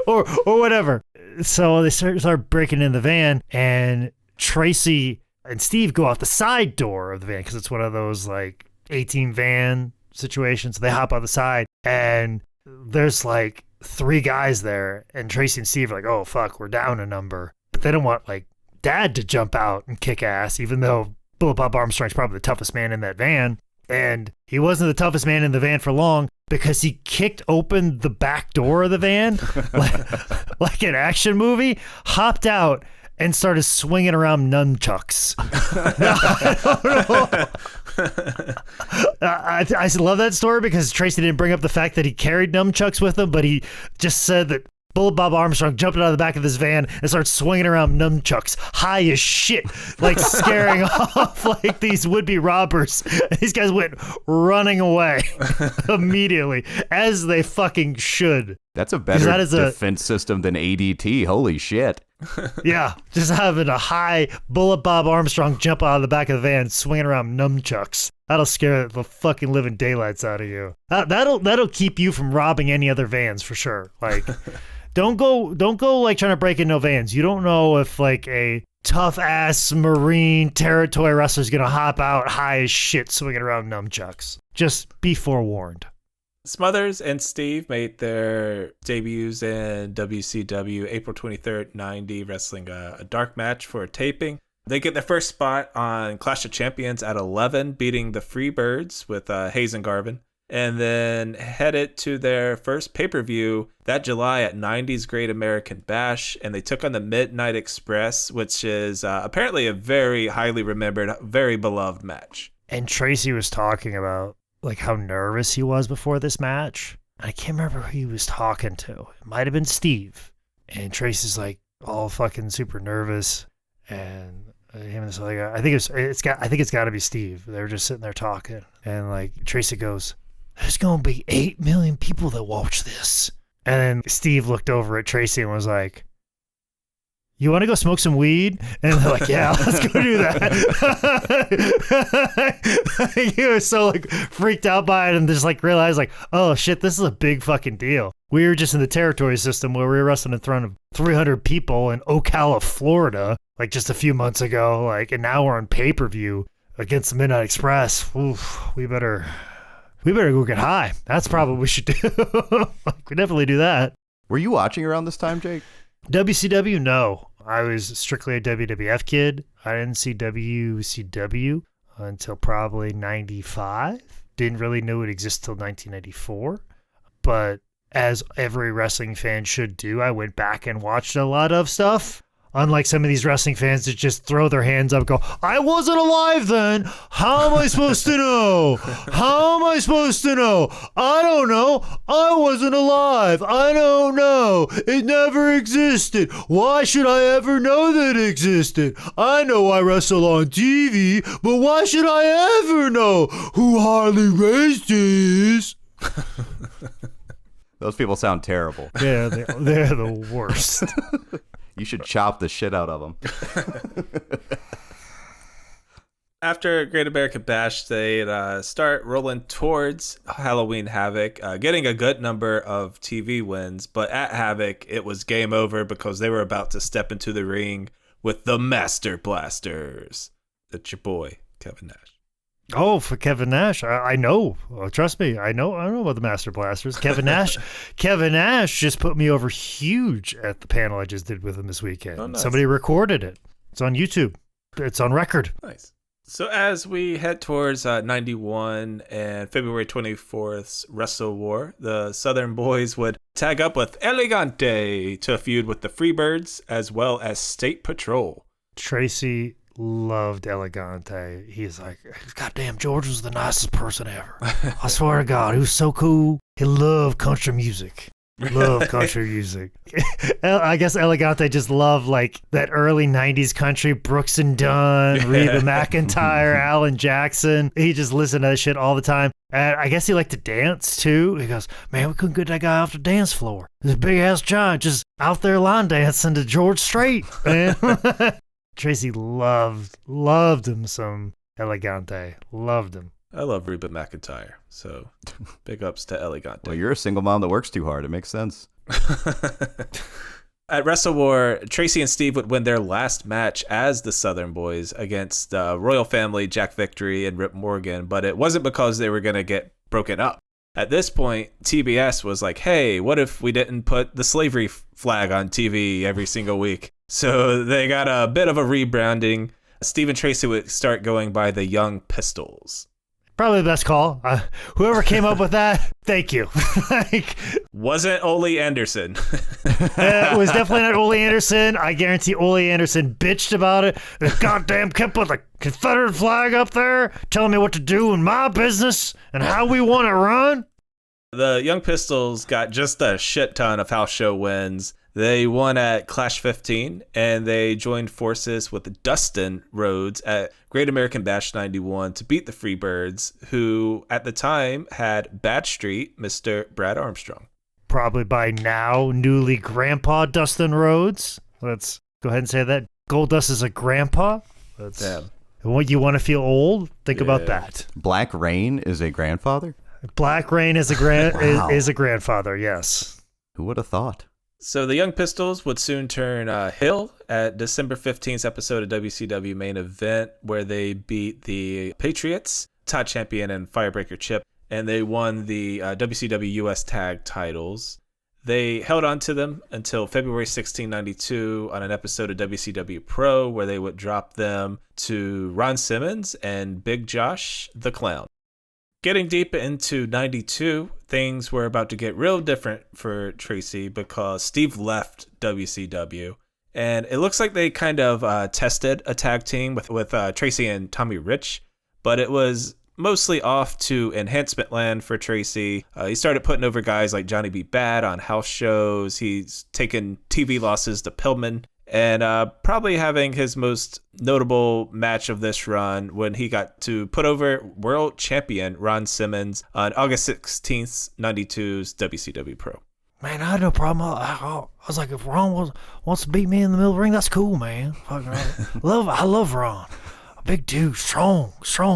or whatever. So they start breaking in the van, and Tracy and Steve go out the side door of the van because it's one of those like 18 van situations. They hop out the side, and there's like 3 guys there, and Tracy and Steve are like, oh, fuck, we're down a number. But they don't want like Dad to jump out and kick ass, even though Bullet Bob Armstrong's probably the toughest man in that van. And he wasn't the toughest man in the van for long because he kicked open the back door of the van like an action movie, hopped out, and started swinging around nunchucks. I love that story because Tracy didn't bring up the fact that he carried nunchucks with him, but he just said that Bullet Bob Armstrong jumped out of the back of this van and started swinging around nunchucks, high as shit, like scaring off like these would-be robbers. These guys went running away immediately, as they fucking should. That's a better defense system than ADT. Holy shit. Yeah, just having a high Bullet Bob Armstrong jump out of the back of the van, swinging around nunchucks. That'll scare the fucking living daylights out of you. That'll keep you from robbing any other vans for sure. Like, don't go like trying to break into vans. You don't know if like a tough ass Marine territory wrestler is gonna hop out high as shit, swinging around nunchucks. Just be forewarned. Smothers and Steve made their debuts in WCW April 23rd, 90, wrestling a dark match for a taping. They get their first spot on Clash of Champions at 11, beating the Freebirds with Hayes and Garvin, and then headed to their first pay-per-view that July at 90's Great American Bash, and they took on the Midnight Express, which is apparently a very highly remembered, very beloved match. And Tracy was talking about like how nervous he was before this match. I can't remember who he was talking to. It might have been Steve. And Tracy's like all fucking super nervous. And him and this other guy. I think it's got to be Steve. They were just sitting there talking, and like Tracy goes, "There's gonna be 8 million people that watch this." And then Steve looked over at Tracy and was like, "You want to go smoke some weed?" And they're like, "Yeah, let's go do that." He was so like freaked out by it and just like realized like, oh shit, this is a big fucking deal. We were just in the territory system where we were wrestling in front of 300 people in Ocala, Florida, like just a few months ago. Like, and now we're on pay-per-view against the Midnight Express. Oof, we better go get high. That's probably what we should do. Like, we definitely do that. Were you watching around this time, Jake? WCW? No. I was strictly a WWF kid. I didn't see WCW until probably 95. Didn't really know it existed till 1994. But as every wrestling fan should do, I went back and watched a lot of stuff. Unlike some of these wrestling fans that just throw their hands up and go, "I wasn't alive then. How am I supposed to know? How am I supposed to know? I don't know. I wasn't alive. I don't know. It never existed. Why should I ever know that it existed? I know I wrestle on TV, but why should I ever know who Harley Race is?" Those people sound terrible. Yeah, they're the worst. You should chop the shit out of them. After Great American Bash, they'd start rolling towards Halloween Havoc, getting a good number of TV wins. But at Havoc, it was game over because they were about to step into the ring with the Master Blasters. That's your boy, Kevin Nash. Oh, for Kevin Nash, I know. Oh, trust me, I know about the Master Blasters. Kevin Nash just put me over huge at the panel I just did with him this weekend. Oh, nice. Somebody recorded it. It's on YouTube. It's on record. Nice. So as we head towards 91 and February 24th's Wrestle War, the Southern Boys would tag up with Elegante to feud with the Freebirds as well as State Patrol. Tracy loved Elegante. He's like, "Goddamn, George was the nicest person ever. I swear to God, he was so cool. He loved country music. Love country music." I guess Elegante just loved like that early 90s country, Brooks and Dunn, Reba McEntire, Alan Jackson. He just listened to that shit all the time. And I guess he liked to dance too. He goes, "Man, we couldn't get that guy off the dance floor. This big ass giant just out there line dancing to George Strait, man." Tracy loved him some Elegante. Loved him. I love Reba McEntire, so big ups to Elegante. Well, you're a single mom that works too hard. It makes sense. At Wrestle War, Tracy and Steve would win their last match as the Southern Boys against Royal Family, Jack Victory, and Rip Morgan, but it wasn't because they were going to get broken up. At this point, TBS was like, "Hey, what if we didn't put the slavery flag on TV every single week?" So they got a bit of a rebranding. Steve and Tracy would start going by the Young Pistols. Probably the best call. Whoever came up with that, thank you. Like, wasn't Ole Anderson. it was definitely not Ole Anderson. I guarantee Ole Anderson bitched about it. The goddamn kept with the Confederate flag up there, telling me what to do in my business and how we want it run. The Young Pistols got just a shit ton of house show wins. They won at Clash 15, and they joined forces with Dustin Rhodes at Great American Bash 91 to beat the Freebirds, who at the time had Bad Street, Mr. Brad Armstrong. Probably by now, newly grandpa Dustin Rhodes. Let's go ahead and say that. Goldust is a grandpa. Damn. When you want to feel old, think about that. Black Rain is a grandfather? Black Rain is a is a grandfather, yes. Who would have thought? So the Young Pistols would soon turn heel at December 15th episode of WCW Main Event, where they beat the Patriots, Todd Champion, and Firebreaker Chip, and they won the WCW US Tag titles. They held on to them until February 1692 on an episode of WCW Pro, where they would drop them to Ron Simmons and Big Josh the Clown. Getting deep into 92, things were about to get real different for Tracy because Steve left WCW. And it looks like they kind of tested a tag team with Tracy and Tommy Rich, but it was mostly off to enhancement land for Tracy. He started putting over guys like Johnny B. Bad on house shows. He's taken TV losses to Pillman. and probably having his most notable match of this run when he got to put over world champion Ron Simmons on August 16th, 92's WCW Pro. Man, I had no problem. I was like, if Ron wants to beat me in the middle of the ring, that's cool, man. Fucking I love Ron. A big dude, strong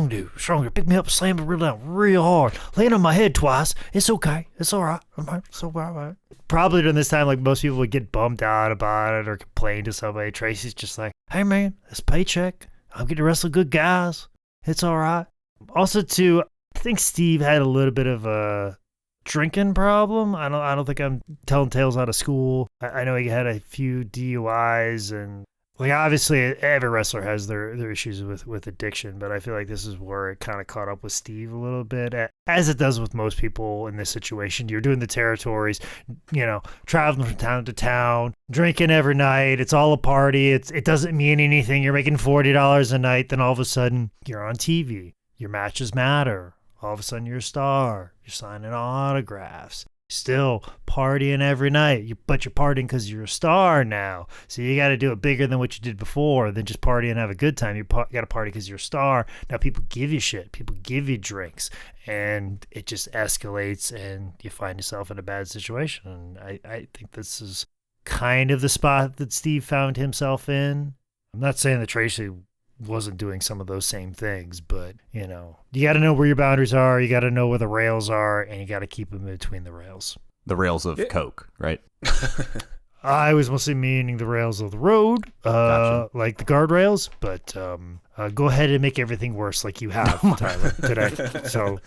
dude. Pick me up, slam me down real hard. Land on my head twice. It's okay. It's all right. It's all right. Probably during this time, like most people would get bummed out about it or complain to somebody. Tracy's just like, hey, man, it's paycheck. I'm getting to wrestle good guys. It's all right. Also, too, I think Steve had a little bit of a drinking problem. I don't think I'm telling tales out of school. I know he had a few DUIs, and like obviously every wrestler has their issues with addiction, but I feel like this is where it kind of caught up with Steve a little bit, as it does with most people in this situation. You're doing the territories, traveling from town to town, drinking every night. It's all a party. It doesn't mean anything. You're making $40 a night, then all of a sudden you're on TV. Your matches matter. All of a sudden you're a star. You're signing autographs. Still partying every night, but you're partying because you're a star now. So you got to do it bigger than what you did before than just party and have a good time. You got to party because you're a star. Now people give you shit. People give you drinks. And it just escalates and you find yourself in a bad situation. And I think this is kind of the spot that Steve found himself in. I'm not saying that Tracy wasn't doing some of those same things, but you got to know where your boundaries are, you got to know where the rails are, and you got to keep them in between the rails. The rails of Coke, right? I was mostly meaning the rails of the road, Gotcha. like the guardrails, but go ahead and make everything worse like you have, Tyler, today. So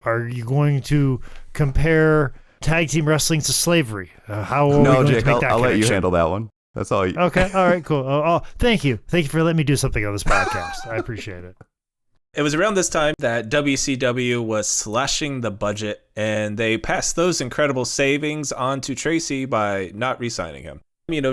are you going to compare tag team wrestling to slavery? How are we going Jake, to make that I'll let you connection? handle that one. That's all. Okay, all right, cool. Oh, thank you for letting me do something on this podcast. I appreciate it. It was around this time that WCW was slashing the budget, and they passed those incredible savings on to Tracy by not re-signing him.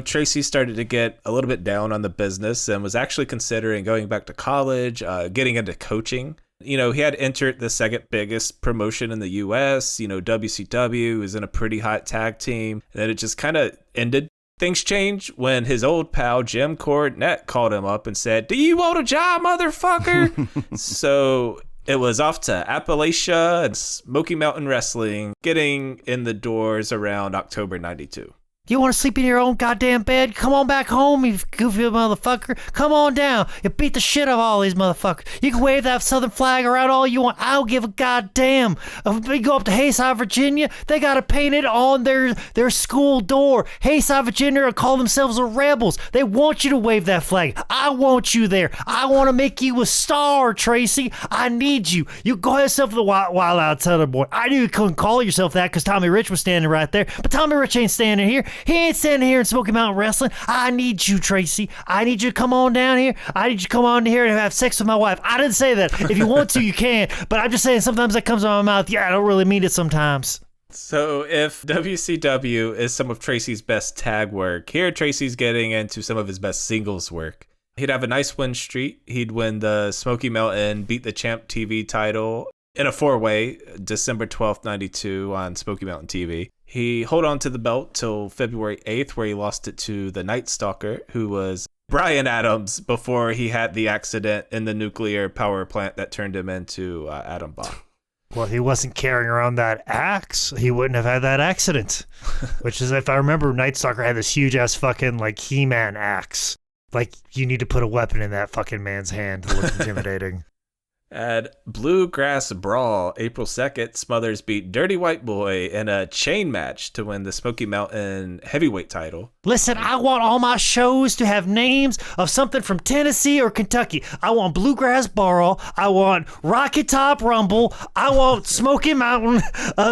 Tracy started to get a little bit down on the business and was actually considering going back to college, getting into coaching. He had entered the second biggest promotion in the U.S. WCW was in a pretty hot tag team, and then it just kind of ended. Things changed when his old pal Jim Cornette called him up and said, "Do you want a job, motherfucker?" So it was off to Appalachia and Smoky Mountain Wrestling, getting in the doors around October 92. You want to sleep in your own goddamn bed? Come on back home, you goofy motherfucker. Come on down. You beat the shit out of all these motherfuckers. You can wave that southern flag around all you want. I don't give a goddamn. If we go up to Hayside, Virginia, they got it painted on their school door. Hayside, Virginia call themselves the Rebels. They want you to wave that flag. I want you there. I want to make you a star, Tracy. I need you. You call yourself the Wild Out Southern Boy. I knew you couldn't call yourself that because Tommy Rich was standing right there, but Tommy Rich ain't standing here. He ain't standing here in Smoky Mountain Wrestling. I need you, Tracy. I need you to come on down here. I need you to come on here and have sex with my wife. I didn't say that. If you want to, you can. But I'm just saying sometimes that comes out of my mouth. Yeah, I don't really mean it sometimes. So if WCW is some of Tracy's best tag work, here Tracy's getting into some of his best singles work. He'd have a nice win streak. He'd win the Smoky Mountain Beat the Champ TV title in a 4-way, December 12th, 92 on Smoky Mountain TV. He held on to the belt till February 8th, where he lost it to the Night Stalker, who was Brian Adams before he had the accident in the nuclear power plant that turned him into Adam Bomb. Well, he wasn't carrying around that axe. He wouldn't have had that accident. Which is, if I remember, Night Stalker had this huge-ass fucking, like, He-Man axe. Like, you need to put a weapon in that fucking man's hand to look intimidating. At Bluegrass Brawl, April 2nd, Smothers beat Dirty White Boy in a chain match to win the Smoky Mountain heavyweight title. Listen, I want all my shows to have names of something from Tennessee or Kentucky. I want Bluegrass Brawl. I want Rocky Top Rumble. I want Smoky Mountain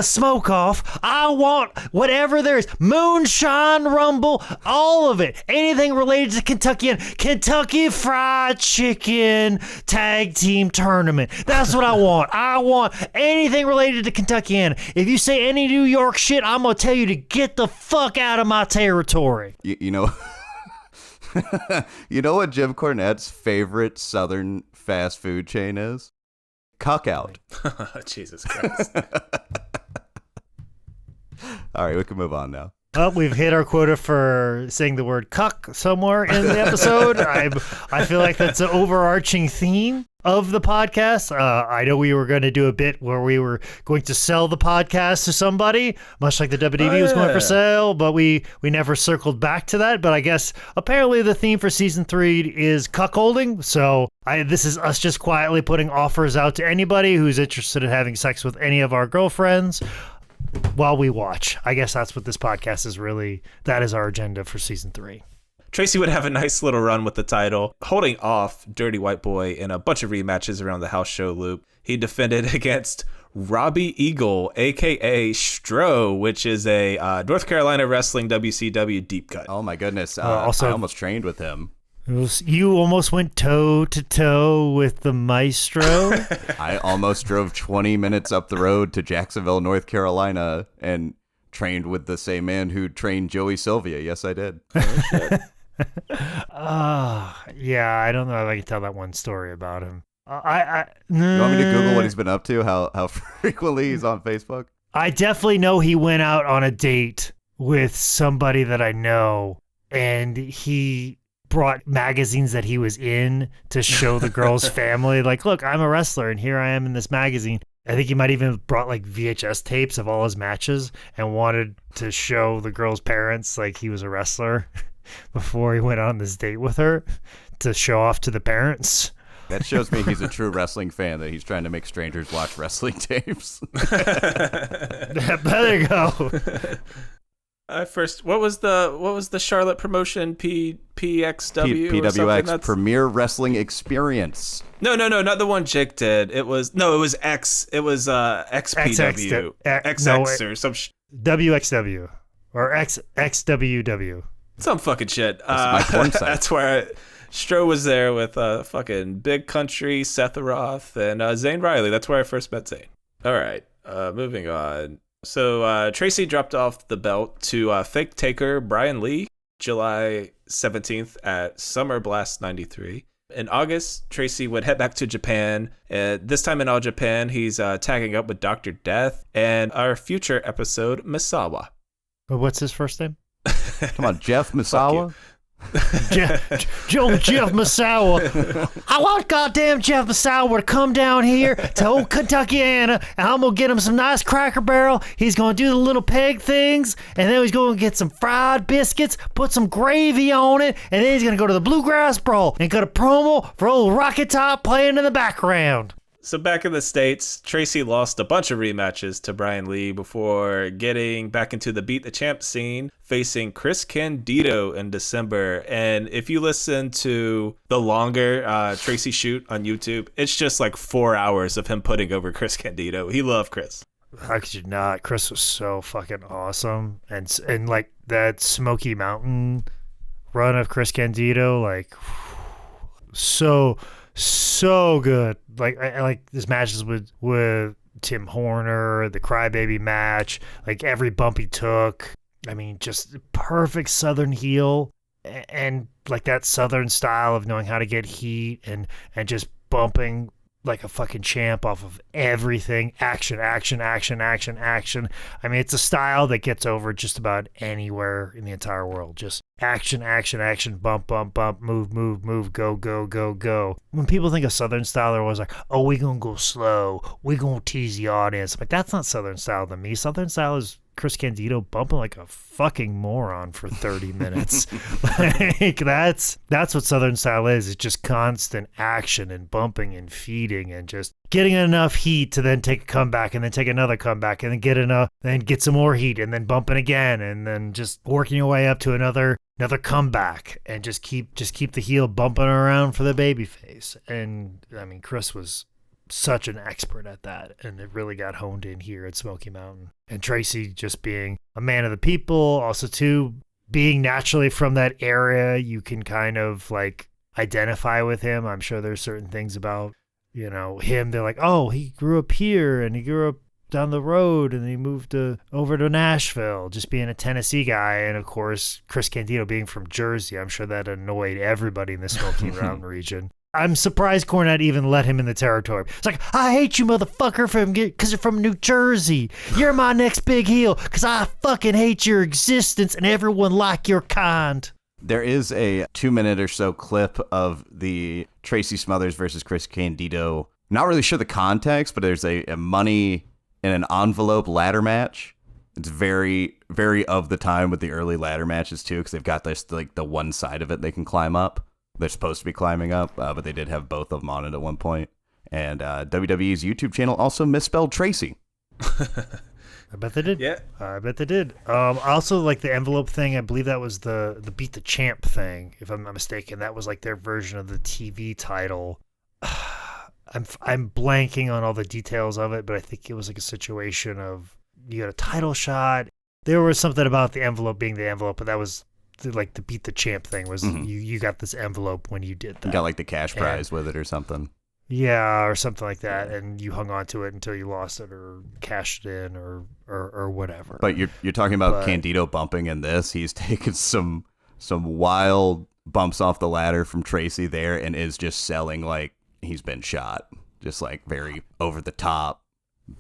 Smoke Off. I want whatever there is. Moonshine Rumble. All of it. Anything related to Kentucky and Kentucky Fried Chicken Tag Team Tournament. That's what I want. I want anything related to Kentuckiana. If you say any New York shit, I'm going to tell you to get the fuck out of my territory. You know, you know what Jim Cornette's favorite Southern fast food chain is? Cookout. Jesus Christ. All right, we can move on now. Well, we've hit our quota for saying the word cuck somewhere in the episode. I feel like that's an overarching theme of the podcast. I know we were going to do a bit where we were going to sell the podcast to somebody, much like the WDB was going for sale, but we never circled back to that. But I guess apparently the theme for season 3 is cuckolding. So this is us just quietly putting offers out to anybody who's interested in having sex with any of our girlfriends while we watch. I guess that's what this podcast is really, that is our agenda for season 3. Tracy would have a nice little run with the title, holding off Dirty White Boy in a bunch of rematches around the house show loop. He defended against Robbie Eagle, a.k.a. Stro, which is a North Carolina Wrestling WCW deep cut. Oh, my goodness. Also, I almost trained with him. You almost went toe-to-toe with the maestro. I almost drove 20 minutes up the road to Jacksonville, North Carolina, and trained with the same man who trained Joey Sylvia. Yes, I did. Oh, shit. Yeah, I don't know if I can tell that one story about him. You want me to Google what he's been up to, how frequently he's on Facebook? I definitely know he went out on a date with somebody that I know, and he brought magazines that he was in to show the girl's family. Like, look, I'm a wrestler, and here I am in this magazine. I think he might even brought like VHS tapes of all his matches and wanted to show the girl's parents like he was a wrestler before he went on this date with her to show off to the parents. That shows me he's a true wrestling fan, that he's trying to make strangers watch wrestling tapes. There you go. What was the Charlotte promotion? PXW? PWX, Premier Wrestling Experience. No, not the one Jake did. It was X. It was XPW. XX or some WXW or XWW. Some fucking shit. That's my porn site. That's where Stro was there with fucking Big Country, Seth Roth, and Zane Riley. That's where I first met Zane. All right, moving on. So Tracy dropped off the belt to fake taker Brian Lee July 17th at Summer Blast 93. In August, Tracy would head back to Japan. This time in All Japan, he's tagging up with Dr. Death and our future episode, Misawa. Well, what's his first name? Come on, Jeff Misawa? Jeff Misawa. I want goddamn Jeff Misawa to come down here to old Kentuckiana, and I'm going to get him some nice Cracker Barrel. He's going to do the little peg things, and then he's going to get some fried biscuits, put some gravy on it, and then he's going to go to the Bluegrass Brawl and cut a promo for old Rocket Top playing in the background. So back in the States, Tracy lost a bunch of rematches to Brian Lee before getting back into the Beat the Champ scene, facing Chris Candido in December. And if you listen to the longer Tracy shoot on YouTube, it's just like 4 hours of him putting over Chris Candido. He loved Chris. How could you not? Chris was so fucking awesome. And like that Smoky Mountain run of Chris Candido, like so good. Like I like his matches with Tim Horner, the Crybaby match, like every bump he took. I mean, just perfect Southern heel, and like that Southern style of knowing how to get heat and just bumping like a fucking champ off of everything. Action. I mean, it's a style that gets over just about anywhere in the entire world. Just action, bump, move, go. When people think of Southern style, they're always like, oh, we gonna go slow. We gonna tease the audience. Like, that's not Southern style to me. Southern style is Chris Candido bumping like a fucking moron for 30 minutes. Like, that's what Southern style is. It's just constant action and bumping and feeding and just getting enough heat to then take a comeback and then take another comeback and then get some more heat and then bumping again and then just working your way up to another comeback and just keep the heel bumping around for the baby face. And I mean, Chris was such an expert at that, and it really got honed in here at Smoky Mountain. And Tracy just being a man of the people, also too being naturally from that area, you can kind of like identify with him. I'm sure there's certain things about, you know, him. They're like, oh, he grew up here and he grew up down the road and he moved over to Nashville, just being a Tennessee guy. And of course, Chris Candido being from Jersey, I'm sure that annoyed everybody in the Smoky Mountain region. I'm surprised Cornette even let him in the territory. It's like, I hate you, motherfucker, because you're from New Jersey. You're my next big heel because I fucking hate your existence and everyone like your kind. There is a 2-minute or so clip of the Tracy Smothers versus Chris Candido. Not really sure the context, but there's a money in an envelope ladder match. It's very, very of the time with the early ladder matches, too, because they've got this, like, the one side of it they can climb up. They're supposed to be climbing up, but they did have both of them on it at one point. And WWE's YouTube channel also misspelled Tracy. I bet they did. Yeah. I bet they did. Also, like the envelope thing, I believe that was the Beat the Champ thing, if I'm not mistaken. That was like their version of the TV title. I'm blanking on all the details of it, but I think it was like a situation of you got a title shot. There was something about the envelope being the envelope, but that was like the Beat the Champ thing was you got this envelope when you did that. You got like the cash prize with it or something. Yeah, or something like that, and you hung on to it until you lost it or cashed it in or whatever. But you're talking about Candido bumping in this. He's taken some wild bumps off the ladder from Tracy there and is just selling like he's been shot. Just like very over the top,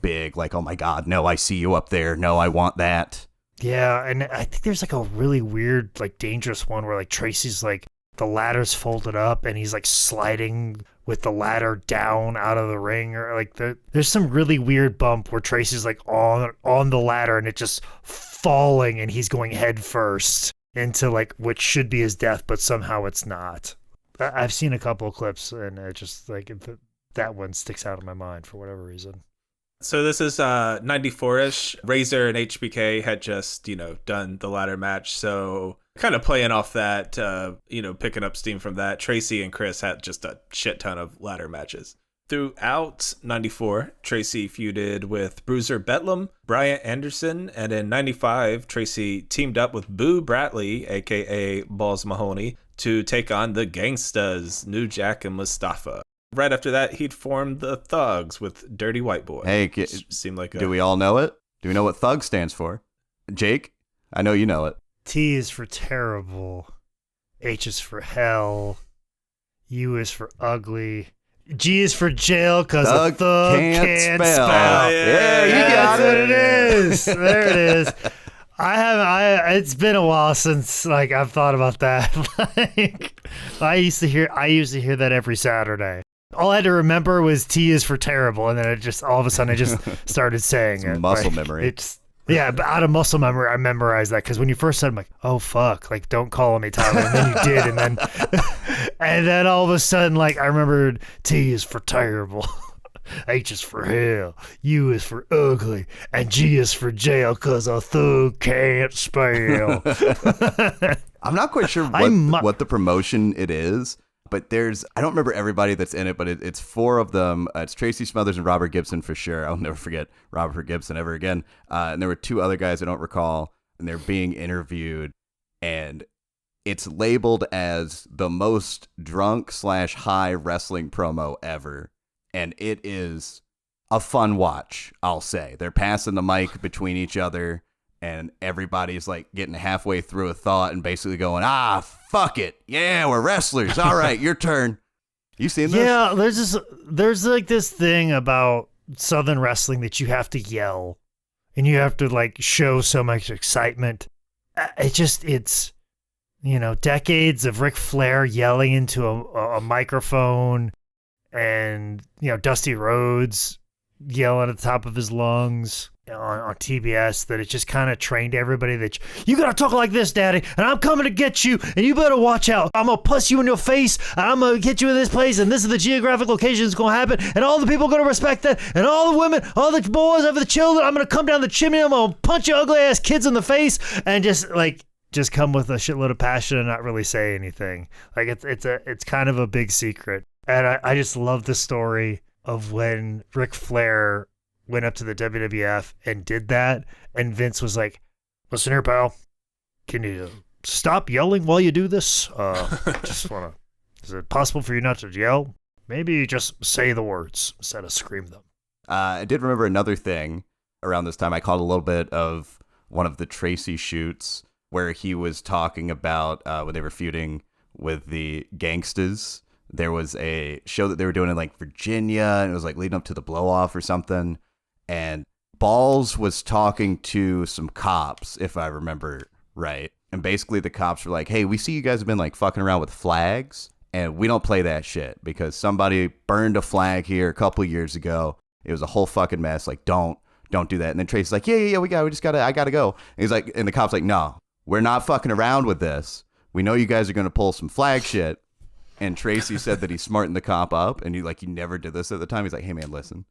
big, like, oh my God, no, I see you up there. No, I want that. Yeah, and I think there's like a really weird, like dangerous one where like Tracy's like the ladder's folded up and he's like sliding with the ladder down out of the ring, or like there's some really weird bump where Tracy's like on the ladder and it just falling and he's going head first into like what should be his death, but somehow it's not. I've seen a couple of clips and it just like that one sticks out in my mind for whatever reason. So this is 94-ish. Razor and HBK had just, done the ladder match. So kind of playing off that, picking up steam from that, Tracy and Chris had just a shit ton of ladder matches. Throughout 94, Tracy feuded with Bruiser Bedlam, Bryant Anderson, and in 95, Tracy teamed up with Boo Bradley, a.k.a. Balls Mahoney, to take on the Gangstas, New Jack and Mustafa. Right after that, he'd formed the Thugs with Dirty White Boy. Hey, seemed like do we all know it? Do we know what Thug stands for? Jake, I know you know it. T is for terrible. H is for hell. U is for ugly. G is for jail because a thug can't spell. Yeah, you got it. That's what it is. There it is. It's been a while since like I've thought about that. I used to hear that every Saturday. All I had to remember was T is for terrible, and then it just all of a sudden I just started saying it. Muscle memory. But out of muscle memory, I memorized that because when you first said, I'm like, oh fuck, like don't call me Tyler, and then you did, and then all of a sudden, like I remembered T is for terrible, H is for hell, U is for ugly, and G is for jail because a thug can't spell. I'm not quite sure what the promotion it is. But I don't remember everybody that's in it, but it's 4 of them. It's Tracy Smothers and Robert Gibson for sure. I'll never forget Robert Gibson ever again. And there were 2 other guys I don't recall, and they're being interviewed. And it's labeled as the most drunk/high wrestling promo ever. And it is a fun watch, I'll say. They're passing the mic between each other. And everybody's like getting halfway through a thought and basically going, fuck it. Yeah, we're wrestlers. All right, your turn. You seen this? Yeah, there's like this thing about Southern wrestling that you have to yell and you have to like show so much excitement. It's decades of Ric Flair yelling into a microphone and, Dusty Rhodes yelling at the top of his lungs on TBS, that it just kind of trained everybody that you gotta talk like this, daddy, and I'm coming to get you, and you better watch out. I'm gonna puss you in your face, and I'm gonna get you in this place, and this is the geographic location that's gonna happen, and all the people are gonna respect that, and all the women, all the boys, over the children, I'm gonna come down the chimney, I'm gonna punch you ugly ass kids in the face, and just come with a shitload of passion and not really say anything. Like it's kind of a big secret, and I just love the story of when Ric Flair went up to the WWF and did that, and Vince was like, listen here, pal, can you stop yelling while you do this? Is it possible for you not to yell? Maybe just say the words instead of scream them. I did remember another thing around this time. I caught a little bit of one of the Tracy shoots where he was talking about when they were feuding with the Gangstas, there was a show that they were doing in like Virginia, and it was like leading up to the blow off or something. And Balls was talking to some cops, if I remember right. And basically the cops were like, hey, we see you guys have been like fucking around with flags, and we don't play that shit because somebody burned a flag here a couple years ago. It was a whole fucking mess. Like, don't do that. And then Tracy's like, yeah, I gotta go. And he's like, and the cop's like, no, we're not fucking around with this. We know you guys are going to pull some flag shit. And Tracy said that he smartened the cop up, and he never did this at the time. He's like, hey man, listen,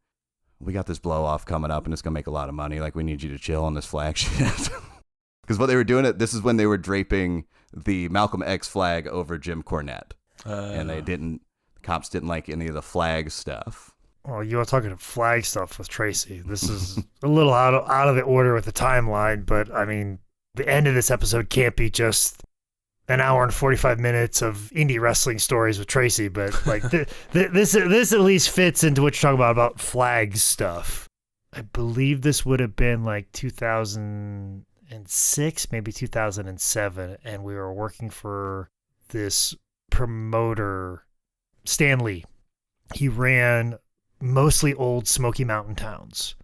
we got this blow off coming up and it's going to make a lot of money. Like, we need you to chill on this flag shit. Because what they were doing, this is when they were draping the Malcolm X flag over Jim Cornette. And the cops didn't like any of the flag stuff. Well, you are talking flag stuff with Tracy. This is a little out of the order with the timeline, but I mean, the end of this episode can't be just an hour and 45 minutes of indie wrestling stories with Tracy, but like this at least fits into what you're talking about flag stuff. I believe this would have been like 2006, maybe 2007, and we were working for this promoter, Stan Lee. He ran mostly old Smoky Mountain towns,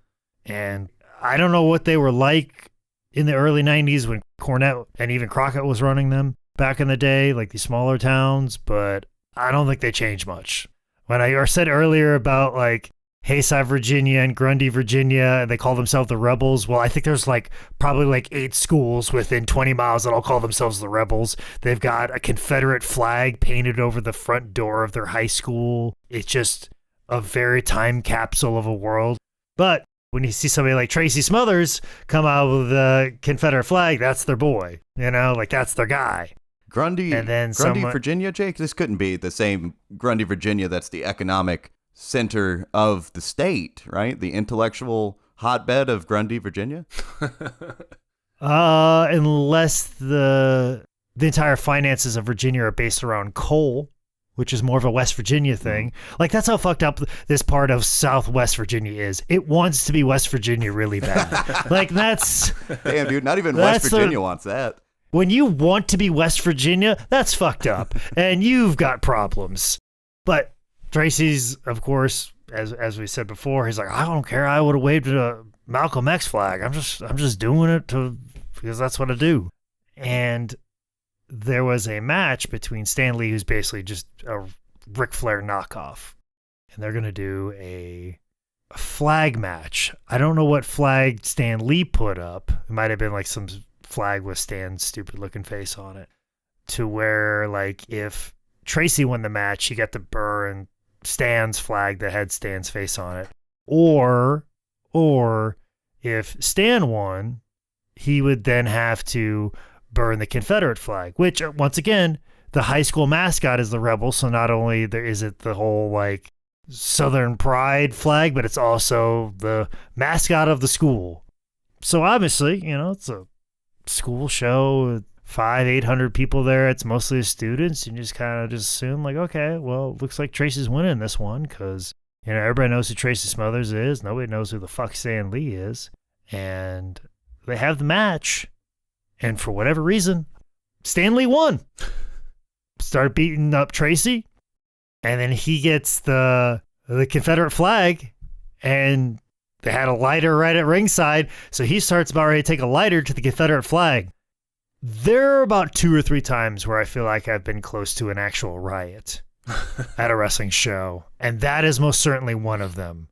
and I don't know what they were like in the early 90s when Cornette and even Crockett was running them back in the day, like these smaller towns, but I don't think they changed much. When I said earlier about like Hayside, Virginia and Grundy, Virginia, and they call themselves the Rebels, well, I think there's like probably like 8 schools within 20 miles that all call themselves the Rebels. They've got a Confederate flag painted over the front door of their high school. It's just a very time capsule of a world. But when you see somebody like Tracy Smothers come out with a Confederate flag, that's their boy, like that's their guy. Grundy, and then Virginia, Jake? This couldn't be the same Grundy, Virginia. That's the economic center of the state, right? The intellectual hotbed of Grundy, Virginia? Unless the entire finances of Virginia are based around coal, which is more of a West Virginia thing. Like, that's how fucked up this part of Southwest Virginia is. It wants to be West Virginia really bad. Like, that's... Damn, dude, not even West Virginia wants that. When you want to be West Virginia, that's fucked up, and you've got problems. But Tracy's, of course, as we said before, he's like, I don't care. I would have waved a Malcolm X flag. I'm just doing it because that's what I do. And there was a match between Stan Lee, who's basically just a Ric Flair knockoff, and they're gonna do a flag match. I don't know what flag Stan Lee put up. It might have been like some flag with Stan's stupid looking face on it, to where like if Tracy won the match, he got to burn Stan's flag that had Stan's face on it, or if Stan won, he would then have to burn the Confederate flag, which once again, the high school mascot is the Rebel, so not only is it the whole like Southern pride flag, but it's also the mascot of the school. So obviously, it's a school show, 500-800 people there. It's mostly students. You just kind of assume like, okay, well, it looks like Tracy's winning this one because everybody knows who Tracy Smothers is. Nobody knows who the fuck Stan Lee is, and they have the match, and for whatever reason, Stan Lee won. Started beating up Tracy, and then he gets the Confederate flag, and they had a lighter right at ringside, so he starts about ready to take a lighter to the Confederate flag. There are about 2 or 3 times where I feel like I've been close to an actual riot at a wrestling show, and that is most certainly one of them.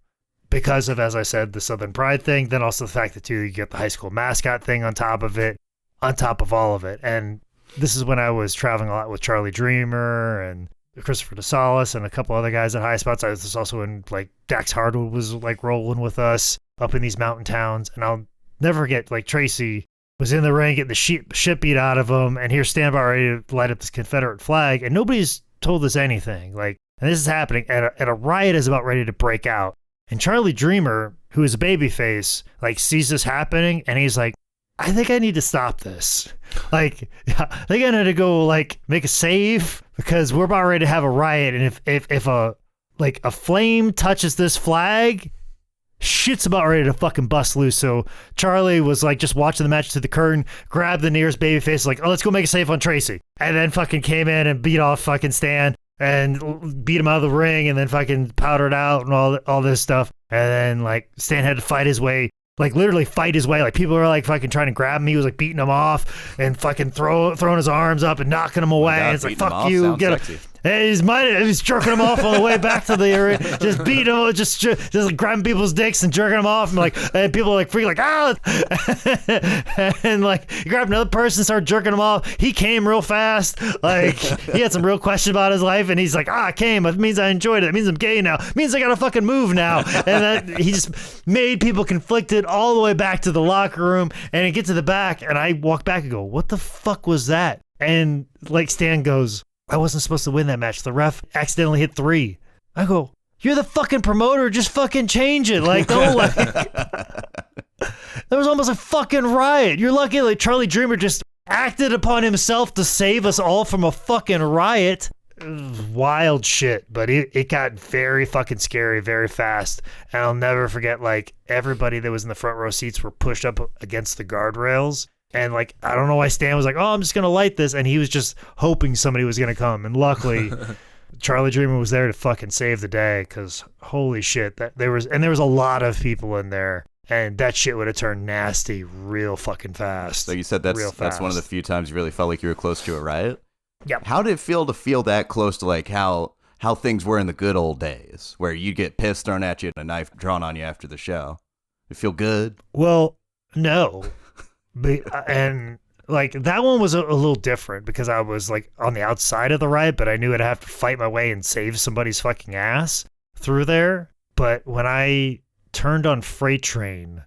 Because of, as I said, the Southern pride thing, then also the fact that you get the high school mascot thing on top of it, on top of all of it. And this is when I was traveling a lot with Charlie Dreamer and Christopher DeSalis and a couple other guys at High Spots. I was also in, like, Dax Hardwood was, like, rolling with us up in these mountain towns. And I'll never forget, like, Tracy was in the ring getting the shit beat out of him, and here's standby ready to light up this Confederate flag, and nobody's told us anything. Like, and this is happening, and a riot is about ready to break out. And Charlie Dreamer, who is a babyface, like, sees this happening, and he's like, I think I need to stop this. Like, I think I need to go, like, make a save, because we're about ready to have a riot, and if a flame touches this flag, shit's about ready to fucking bust loose. So Charlie was like just watching the match through the curtain, grabbed the nearest babyface, like, oh, let's go make a save on Tracy. And then fucking came in and beat off fucking Stan. and beat him out of the ring and then fucking powdered out and all this stuff. And then like Stan had to fight his way, like literally fight his way. Like people were like fucking trying to grab him. He was like beating them off and fucking throwing his arms up and knocking them away. And it's like, fuck you, get him. He's jerking them off on the way back to the area, just beating them, just like grabbing people's dicks and jerking them off, and people are like freaking like and like he grabbed another person, started jerking them off. He came real fast, like he had some real questions about his life, and he's like, I came. It means I enjoyed it. It means I'm gay now. It means I gotta fucking move now. And then he just made people conflicted all the way back to the locker room, and I get to the back, and I walk back and go, what the fuck was that? And like Stan goes, I wasn't supposed to win that match. The ref accidentally hit 3. I go, you're the fucking promoter. Just fucking change it. Like, don't like. There was almost a fucking riot. You're lucky like Charlie Dreamer just acted upon himself to save us all from a fucking riot. Wild shit, but it got very fucking scary very fast. And I'll never forget, like, everybody that was in the front row seats were pushed up against the guardrails. And like, I don't know why Stan was like, oh, I'm just going to light this. And he was just hoping somebody was going to come. And luckily, Charlie Dreamer was there to fucking save the day, because holy shit, there was a lot of people in there. And that shit would have turned nasty real fucking fast. So you said that's one of the few times you really felt like you were close to a riot? Yep. How did it feel to feel that close to like how things were in the good old days, where you'd get piss thrown at you and a knife drawn on you after the show? It feel good? Well, no. And like that one was a little different because I was like on the outside of the riot, but I knew I'd have to fight my way and save somebody's fucking ass through there. But when I turned on Freight Train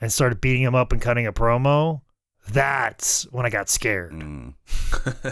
and started beating him up and cutting a promo, that's when I got scared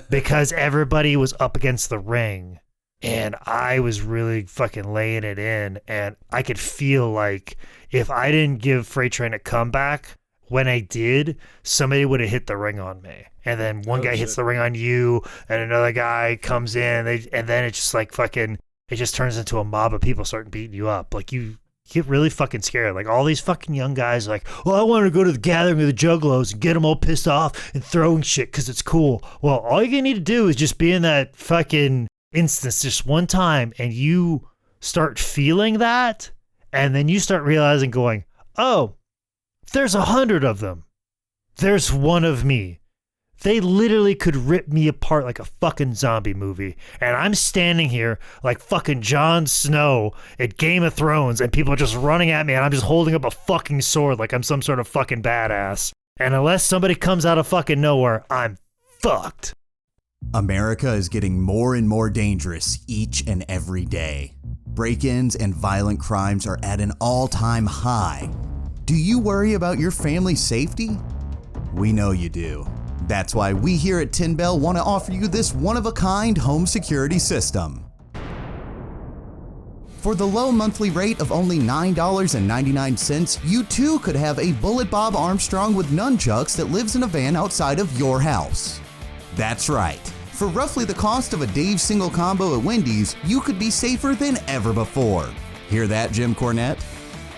because everybody was up against the ring and I was really fucking laying it in, and I could feel like if I didn't give Freight Train a comeback, when I did, somebody would have hit the ring on me. And then one guy hits the ring on you, and another guy comes in, and then it's just like fucking, it just turns into a mob of people starting beating you up. Like you get really fucking scared. Like all these fucking young guys are like, oh, I want to go to the gathering of the Juggalos and get them all pissed off and throwing shit because it's cool. Well, all you need to do is just be in that fucking instance just one time, and you start feeling that, and then you start realizing going, oh, there's 100 of them. There's one of me. They literally could rip me apart like a fucking zombie movie. And I'm standing here like fucking Jon Snow at Game of Thrones, and people are just running at me, and I'm just holding up a fucking sword like I'm some sort of fucking badass. And unless somebody comes out of fucking nowhere, I'm fucked. America is getting more and more dangerous each and every day. Break-ins and violent crimes are at an all-time high. Do you worry about your family's safety? We know you do. That's why we here at Tin Bell want to offer you this one-of-a-kind home security system. For the low monthly rate of only $9.99, you too could have a Bullet Bob Armstrong with nunchucks that lives in a van outside of your house. That's right. For roughly the cost of a Dave's single combo at Wendy's, you could be safer than ever before. Hear that, Jim Cornette?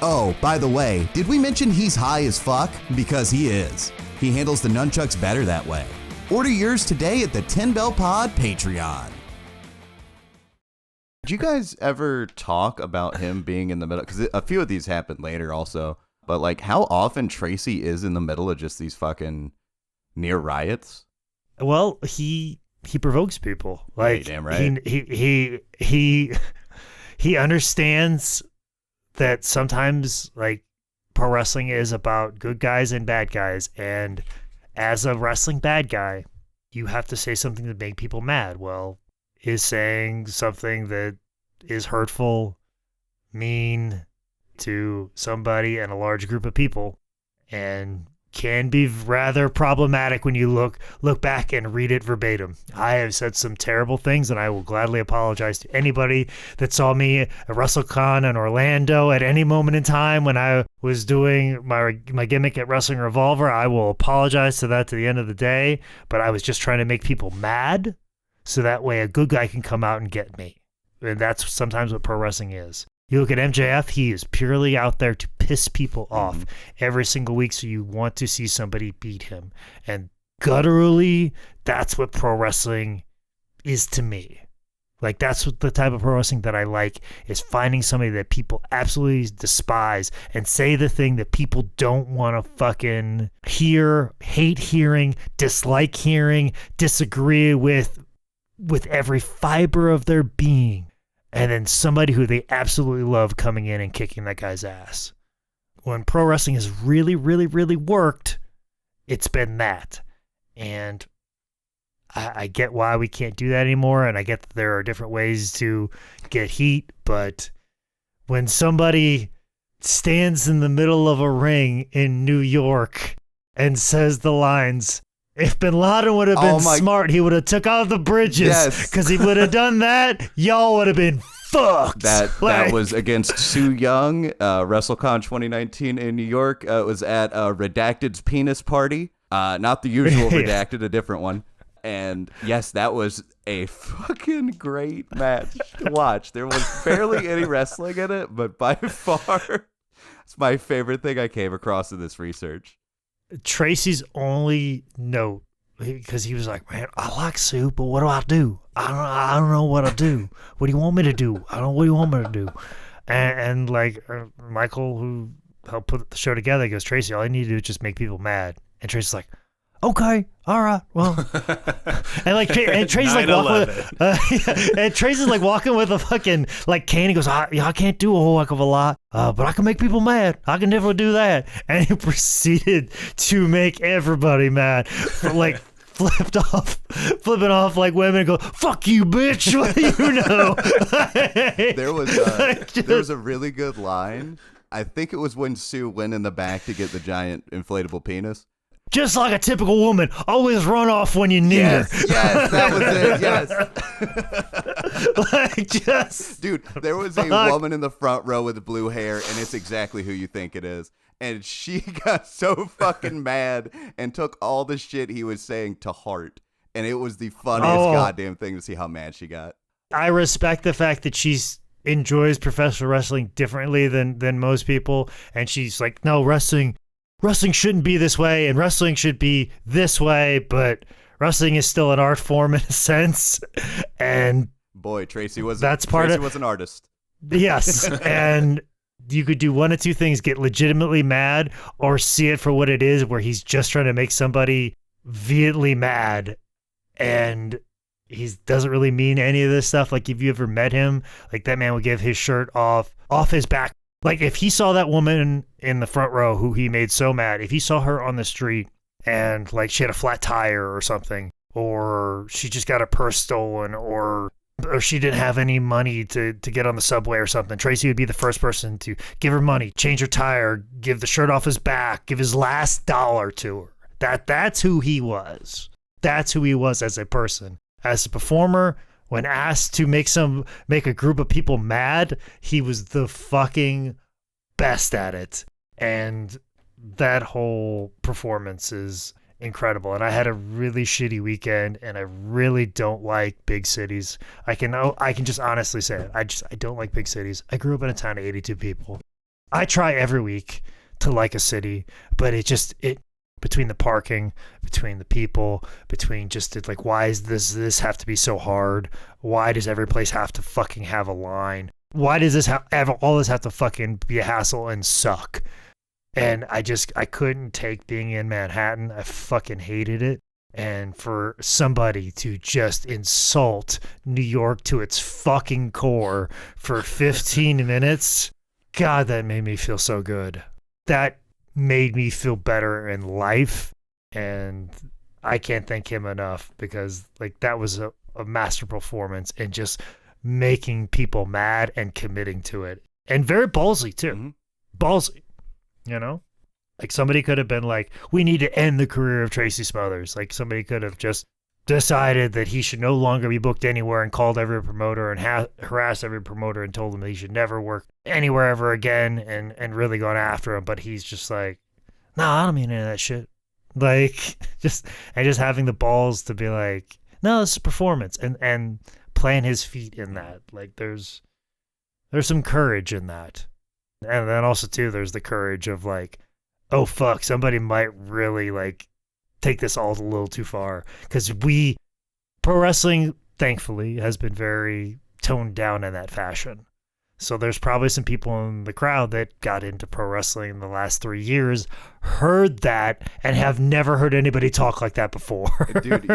Oh, by the way, did we mention he's high as fuck? Because he is. He handles the nunchucks better that way. Order yours today at the Tin Bell Pod Patreon. Did you guys ever talk about him being in the middle? Because a few of these happened later also. But like how often Tracy is in the middle of just these fucking near riots? Well, he provokes people. Like, yeah, damn right. He understands that sometimes like pro wrestling is about good guys and bad guys, and as a wrestling bad guy, you have to say something to make people mad. Well, is saying something that is hurtful, mean to somebody and a large group of people, and can be rather problematic when you look back and read it verbatim. I have said some terrible things, and I will gladly apologize to anybody that saw me at WrestleCon in Orlando at any moment in time when I was doing my gimmick at Wrestling Revolver. I will apologize to that to the end of the day, but I was just trying to make people mad so that way a good guy can come out and get me. And that's sometimes what pro wrestling is. You look at MJF, he is purely out there to piss people off every single week, so you want to see somebody beat him. And gutturally, that's what pro wrestling is to me. Like, that's what the type of pro wrestling that I like, is finding somebody that people absolutely despise and say the thing that people don't want to fucking hear, hate hearing, dislike hearing, disagree with every fiber of their being. And then somebody who they absolutely love coming in and kicking that guy's ass. When pro wrestling has really, really, really worked, it's been that. And I get why we can't do that anymore, and I get that there are different ways to get heat, but when somebody stands in the middle of a ring in New York and says the lines, if Bin Laden would have been smart, he would have took out the bridges, because he would have done that, y'all would have been fucked. That was against Sue Young, WrestleCon 2019 in New York. It was at Redacted's penis party, not the usual Redacted, a different one. And yes, that was a fucking great match to watch. There was barely any wrestling in it, but by far, it's my favorite thing I came across in this research. Tracy's only note, because he was like, man, I like Sue, but what do I do? I don't know what I do. What do you want me to do? I don't know what you want me to do. And Michael, who helped put the show together, goes, Tracy, all I need to do is just make people mad. And Tracy's like, okay, all right, well, and Tracy's like walking with, and Tracy's like walking with a fucking like cane. He goes, I can't do a whole heck of a lot, but I can make people mad. I can definitely do that. And he proceeded to make everybody mad, like flipping off like women and go, fuck you, bitch. What do you know? There was a really good line. I think it was when Sue went in the back to get the giant inflatable penis. Just like a typical woman, always run off when you need her. Yes, that was it, yes. Dude, there was a woman in the front row with blue hair, and it's exactly who you think it is. And she got so fucking mad and took all the shit he was saying to heart. And it was the funniest goddamn thing to see how mad she got. I respect the fact that she enjoys professional wrestling differently than most people. And she's like, no, wrestling shouldn't be this way, and wrestling should be this way, but wrestling is still an art form in a sense. And boy, Tracy was an artist. Yes. And you could do one of two things: get legitimately mad, or see it for what it is, where he's just trying to make somebody vehemently mad, and he doesn't really mean any of this stuff. Like, if you ever met him, like, that man would give his shirt off his back. Like, if he saw that woman in the front row who he made so mad, if he saw her on the street and, like, she had a flat tire or something, or she just got her purse stolen, or she didn't have any money to get on the subway or something, Tracy would be the first person to give her money, change her tire, give the shirt off his back, give his last dollar to her. That's who he was. That's who he was as a person. As a performer, when asked to make a group of people mad, he was the fucking best at it. And that whole performance is incredible. And I had a really shitty weekend, and I really don't like big cities. I can just honestly say it. I don't like big cities. I grew up in a town of 82 people. I try every week to like a city, but it between the parking, between the people, between just like, why does this have to be so hard? Why does every place have to fucking have a line? Why does this all this have to fucking be a hassle and suck? And I couldn't take being in Manhattan. I fucking hated it. And for somebody to just insult New York to its fucking core for 15 minutes, God, that made me feel so good. That made me feel better in life, and I can't thank him enough, because like, that was a master performance, and just making people mad and committing to it, and very ballsy too. Mm-hmm. Ballsy, you know, like, somebody could have been like, we need to end the career of Tracy Smothers. Like, somebody could have just decided that he should no longer be booked anywhere and called every promoter and harassed every promoter and told him that he should never work anywhere ever again, and really gone after him. But he's just like, no, I don't mean any of that shit. Like, just having the balls to be like, no, this is performance, and plant his feet in that. Like, there's some courage in that. And then also too, there's the courage of like, oh fuck, somebody might really like take this all a little too far, because pro wrestling thankfully, has been very toned down in that fashion. So there's probably some people in the crowd that got into pro wrestling in the last 3 years, heard that, and have never heard anybody talk like that before. Dude,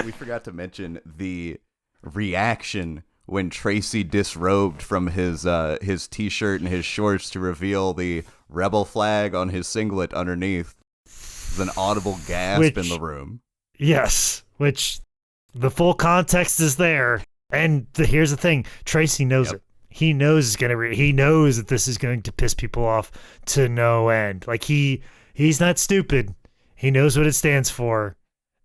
we forgot to mention the reaction when Tracy disrobed from his t-shirt and his shorts to reveal the rebel flag on his singlet underneath. There's an audible gasp in the room. Yes, which the full context is there. And here's the thing, Tracy knows it. He knows he knows that this is going to piss people off to no end. Like he's not stupid. He knows what it stands for,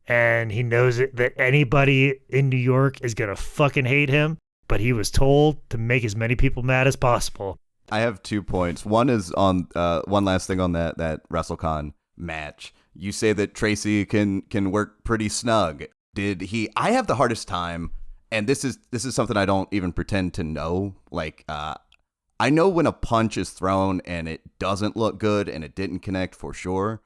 and he knows that anybody in New York is gonna fucking hate him. But he was told to make as many people mad as possible. I have 2 points. One is on one last thing on that WrestleCon match. You say that Tracy can work pretty snug. Did he? I have the hardest time. And this is something I don't even pretend to know. Like, I know when a punch is thrown and it doesn't look good and it didn't connect for sure.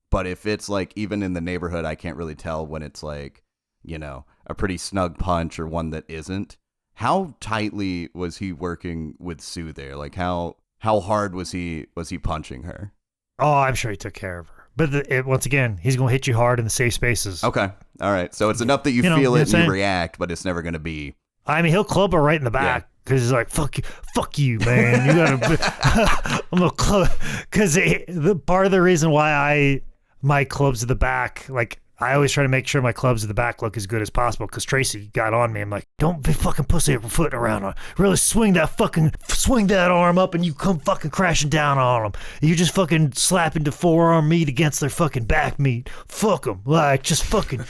But if it's like even in the neighborhood, I can't really tell when it's like, you know, a pretty snug punch or one that isn't. How tightly was he working with Sue there? Like, how hard was he punching her? Oh, I'm sure he took care of her. But once again, he's going to hit you hard in the safe spaces. Okay. All right. So it's enough that you feel it and you react, but it's never going to be. I mean, he'll club her right in the back because he's like, fuck you, man. You got to, I'm going to club. Because the part of the reason why my clubs to the back, like, I always try to make sure my clubs to the back look as good as possible because Tracy got on me. I'm like, don't be fucking pussy foot around on. Really swing that arm up and you come fucking crashing down on them. You just fucking slapping the forearm meat against their fucking back meat. Fuck them. Like, just fucking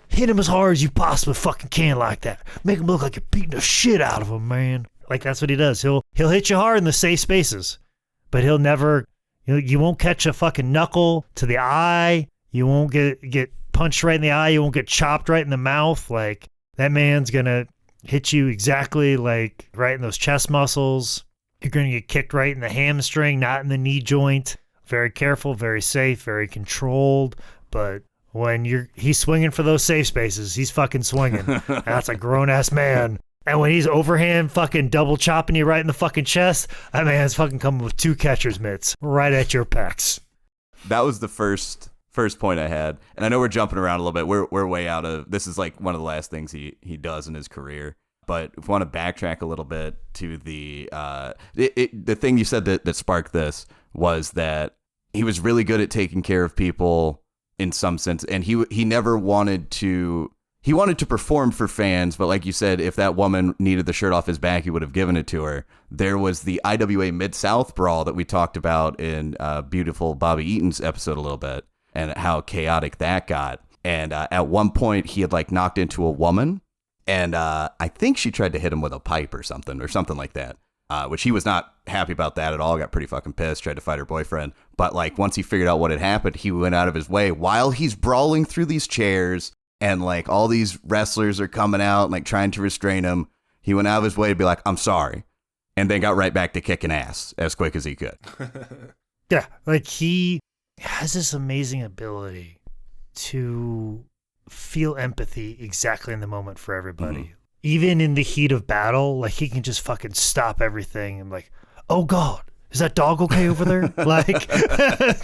hit them as hard as you possibly fucking can like that. Make them look like you're beating the shit out of them, man. Like, that's what he does. He'll hit you hard in the safe spaces, but he'll never, you won't catch a fucking knuckle to the eye. You won't get punched right in the eye. You won't get chopped right in the mouth. Like, that man's going to hit you exactly like right in those chest muscles. You're going to get kicked right in the hamstring, not in the knee joint. Very careful, very safe, very controlled. But when he's swinging for those safe spaces, he's fucking swinging. That's a grown-ass man. And when he's overhand fucking double chopping you right in the fucking chest, that man's fucking coming with 2 catcher's mitts right at your pecs. That was the first point I had, and I know we're jumping around a little bit. We're way out of this. Is like one of the last things he does in his career. But if we want to backtrack a little bit to the thing you said that sparked this was that he was really good at taking care of people in some sense, and he never wanted to. He wanted to perform for fans, but like you said, if that woman needed the shirt off his back, he would have given it to her. There was the IWA Mid-South brawl that we talked about in beautiful Bobby Eaton's episode a little bit, and how chaotic that got. And at one point, he had like knocked into a woman, and I think she tried to hit him with a pipe or something like that, which he was not happy about that at all. Got pretty fucking pissed, tried to fight her boyfriend. But like once he figured out what had happened, he went out of his way while he's brawling through these chairs and like all these wrestlers are coming out and like trying to restrain him. He went out of his way to be like, I'm sorry. And then got right back to kicking ass as quick as he could. Yeah, like he has this amazing ability to feel empathy exactly in the moment for everybody. Mm-hmm. Even in the heat of battle, like he can just fucking stop everything and like, oh God, is that dog okay over there? Like,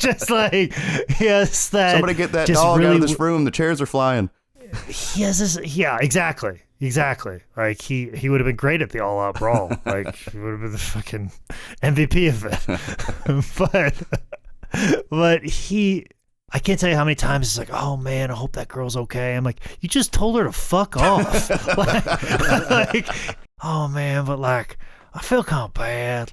just like, yes, that. Somebody get that dog out of this room. The chairs are flying. He has this, yeah, exactly. Like he would have been great at the all out brawl. Like he would have been the fucking MVP of it. But I can't tell you how many times it's like, oh man, I hope that girl's okay. I'm like, you just told her to fuck off. like, oh man, but like, I feel kind of bad.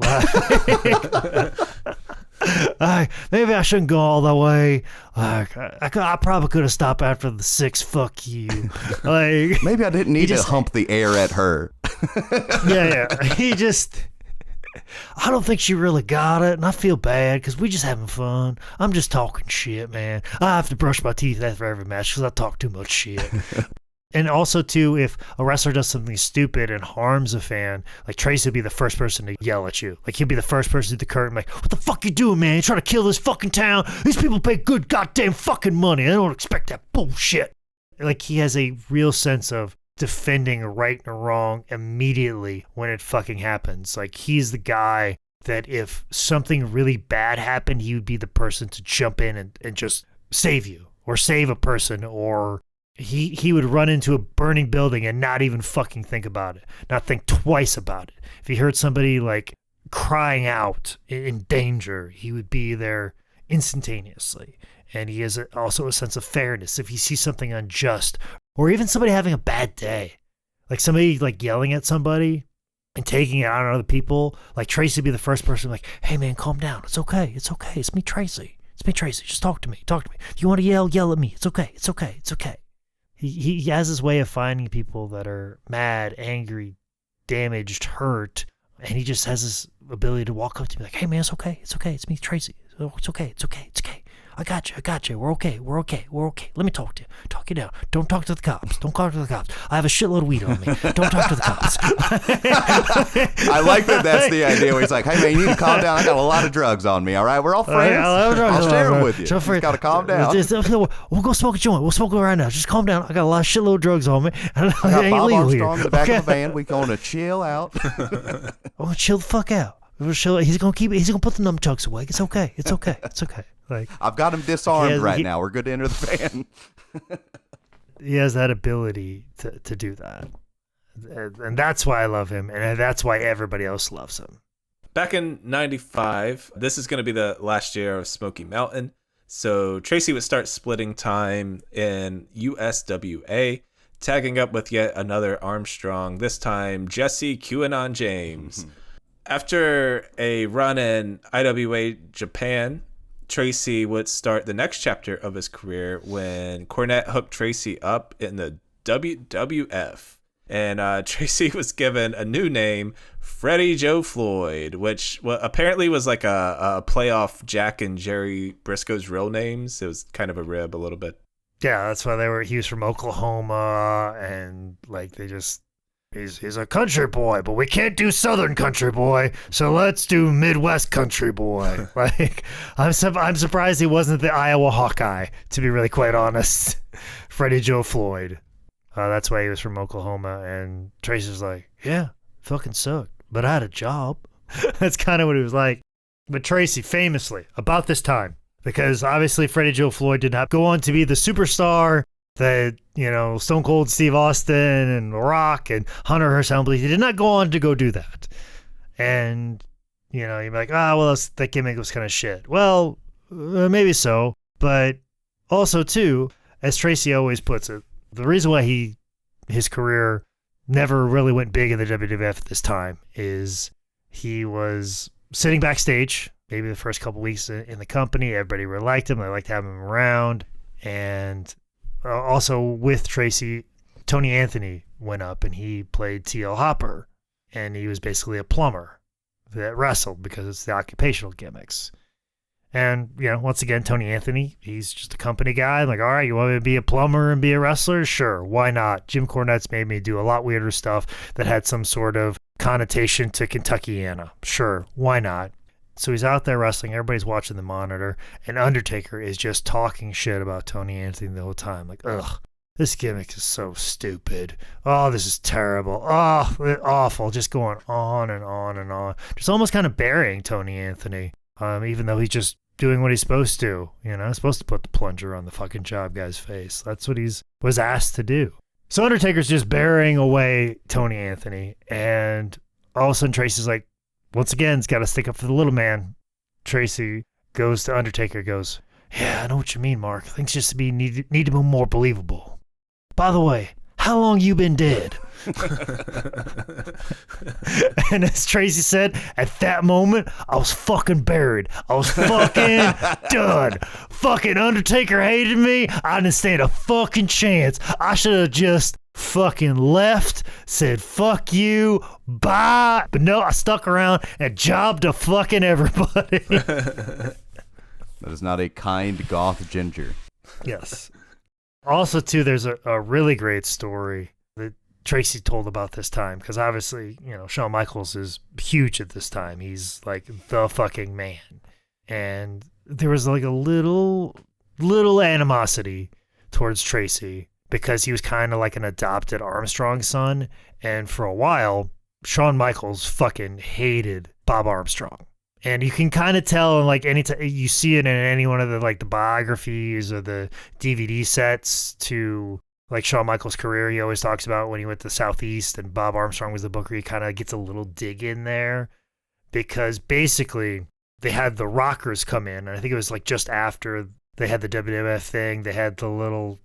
Like, maybe I shouldn't go all the way. Like, I probably could have stopped after the 6. Fuck you. Like, maybe I didn't need to hump the air at her. Yeah. I don't think she really got it, and I feel bad because we just having fun. I'm just talking shit, man. I have to brush my teeth after every match because I talk too much shit. And also, too, if a wrestler does something stupid and harms a fan, like Tracy would be the first person to yell at you. Like, he'd be the first person to the curtain, like, what the fuck you doing, man? You're trying to kill this fucking town? These people pay good goddamn fucking money. I don't expect that bullshit. Like, he has a real sense of defending right and wrong immediately when it fucking happens. Like, he's the guy that if something really bad happened, he would be the person to jump in and just save you or save a person, or he would run into a burning building and not even fucking think about it, not think twice about it. If he heard somebody like crying out in danger, he would be there instantaneously. And he has also a sense of fairness. If he sees something unjust, or even somebody having a bad day, like somebody like yelling at somebody and taking it out on other people, like Tracy would be the first person like, hey man, calm down. It's okay. It's okay. It's me, Tracy. It's me, Tracy. Just talk to me. Talk to me. If you want to yell at me. It's okay. It's okay. It's okay. He has his way of finding people that are mad, angry, damaged, hurt, and he just has this ability to walk up to me like, hey man, it's okay. It's okay. It's me, Tracy. It's okay. It's okay. It's okay. I got you. We're okay. Let me talk to you. Talk you down. Don't talk to the cops. Don't talk to the cops. I have a shitload of weed on me. Don't talk to the cops. I like that that's the idea where he's like, hey, man, you need to calm down. I got a lot of drugs on me, all right? We're all friends. I'll share them with you. You just got to calm down. We'll go smoke a joint. We'll smoke it right now. Just calm down. I got a lot of shitload of drugs on me. I got Bob Armstrong in the back of the van. We're going to chill out. I'm going to chill the fuck out. He's gonna put the nunchucks away. It's okay. Like, I've got him disarmed right now. We're good to enter the van. He has that ability to do that, and that's why I love him, and that's why everybody else loves him. Back in '95, this is going to be the last year of Smoky Mountain, so Tracy would start splitting time in USWA, tagging up with yet another Armstrong. This time, Jesse QAnon James. After a run in IWA Japan, Tracy would start the next chapter of his career when Cornette hooked Tracy up in the WWF. And Tracy was given a new name, Freddie Joe Floyd, which apparently was like a play off Jack and Jerry Briscoe's real names. It was kind of a rib a little bit. Yeah, that's why he was from Oklahoma, and like they just... He's a country boy, but we can't do Southern country boy, so let's do Midwest country boy. Like, I'm surprised he wasn't the Iowa Hawkeye, to be really quite honest. Freddie Joe Floyd. That's why he was from Oklahoma, and Tracy's like, yeah, fucking sucked, but I had a job. That's kind of what he was like. But Tracy, famously, about this time, because obviously Freddie Joe Floyd did not go on to be the superstar that, you know, Stone Cold Steve Austin and Rock and Hunter Hearst Helmsley, he did not go on to go do that. And, you know, you'd be like, well, that gimmick was kind of shit. Well, maybe so. But also, too, as Tracy always puts it, the reason why his career never really went big in the WWF at this time is he was sitting backstage, maybe the first couple weeks in the company. Everybody really liked him. They liked having him around. And also with Tracy, Tony Anthony went up and he played T.L. Hopper, and he was basically a plumber that wrestled because it's the occupational gimmicks. And, you know, once again, Tony Anthony, he's just a company guy. I'm like, all right, you want me to be a plumber and be a wrestler? Sure, why not? Jim Cornette's made me do a lot weirder stuff that had some sort of connotation to Kentuckiana. Sure, why not? So he's out there wrestling, everybody's watching the monitor, and Undertaker is just talking shit about Tony Anthony the whole time. Like, ugh, this gimmick is so stupid. Oh, this is terrible. Oh, awful. Just going on and on and on. Just almost kind of burying Tony Anthony, even though he's just doing what he's supposed to. You know, he's supposed to put the plunger on the fucking job guy's face. That's what was asked to do. So Undertaker's just burying away Tony Anthony, and all of a sudden Tracy's like, once again, it's got to stick up for the little man. Tracy goes to Undertaker, goes, yeah, I know what you mean, Mark. Things just need to be more believable. By the way, how long you been dead? And as Tracy said, at that moment, I was fucking buried. I was fucking done. Fucking Undertaker hated me. I didn't stand a fucking chance. I should have just fucking left, said fuck you, bye. But no, I stuck around and jobbed to fucking everybody. That is not a kind goth ginger. Yes. Also, too, there's a really great story that Tracy told about this time, because obviously, you know, Shawn Michaels is huge at this time. He's like the fucking man. And there was like a little animosity towards Tracy because he was kind of like an adopted Armstrong son. And for a while, Shawn Michaels fucking hated Bob Armstrong. And you can kind of tell, like, anytime you see it in any one of the, like, the biographies or the DVD sets to, like, Shawn Michaels' career. He always talks about when he went to Southeast and Bob Armstrong was the booker. He kind of gets a little dig in there because basically they had the Rockers come in. And I think it was, like, just after they had the WWF thing. They had the little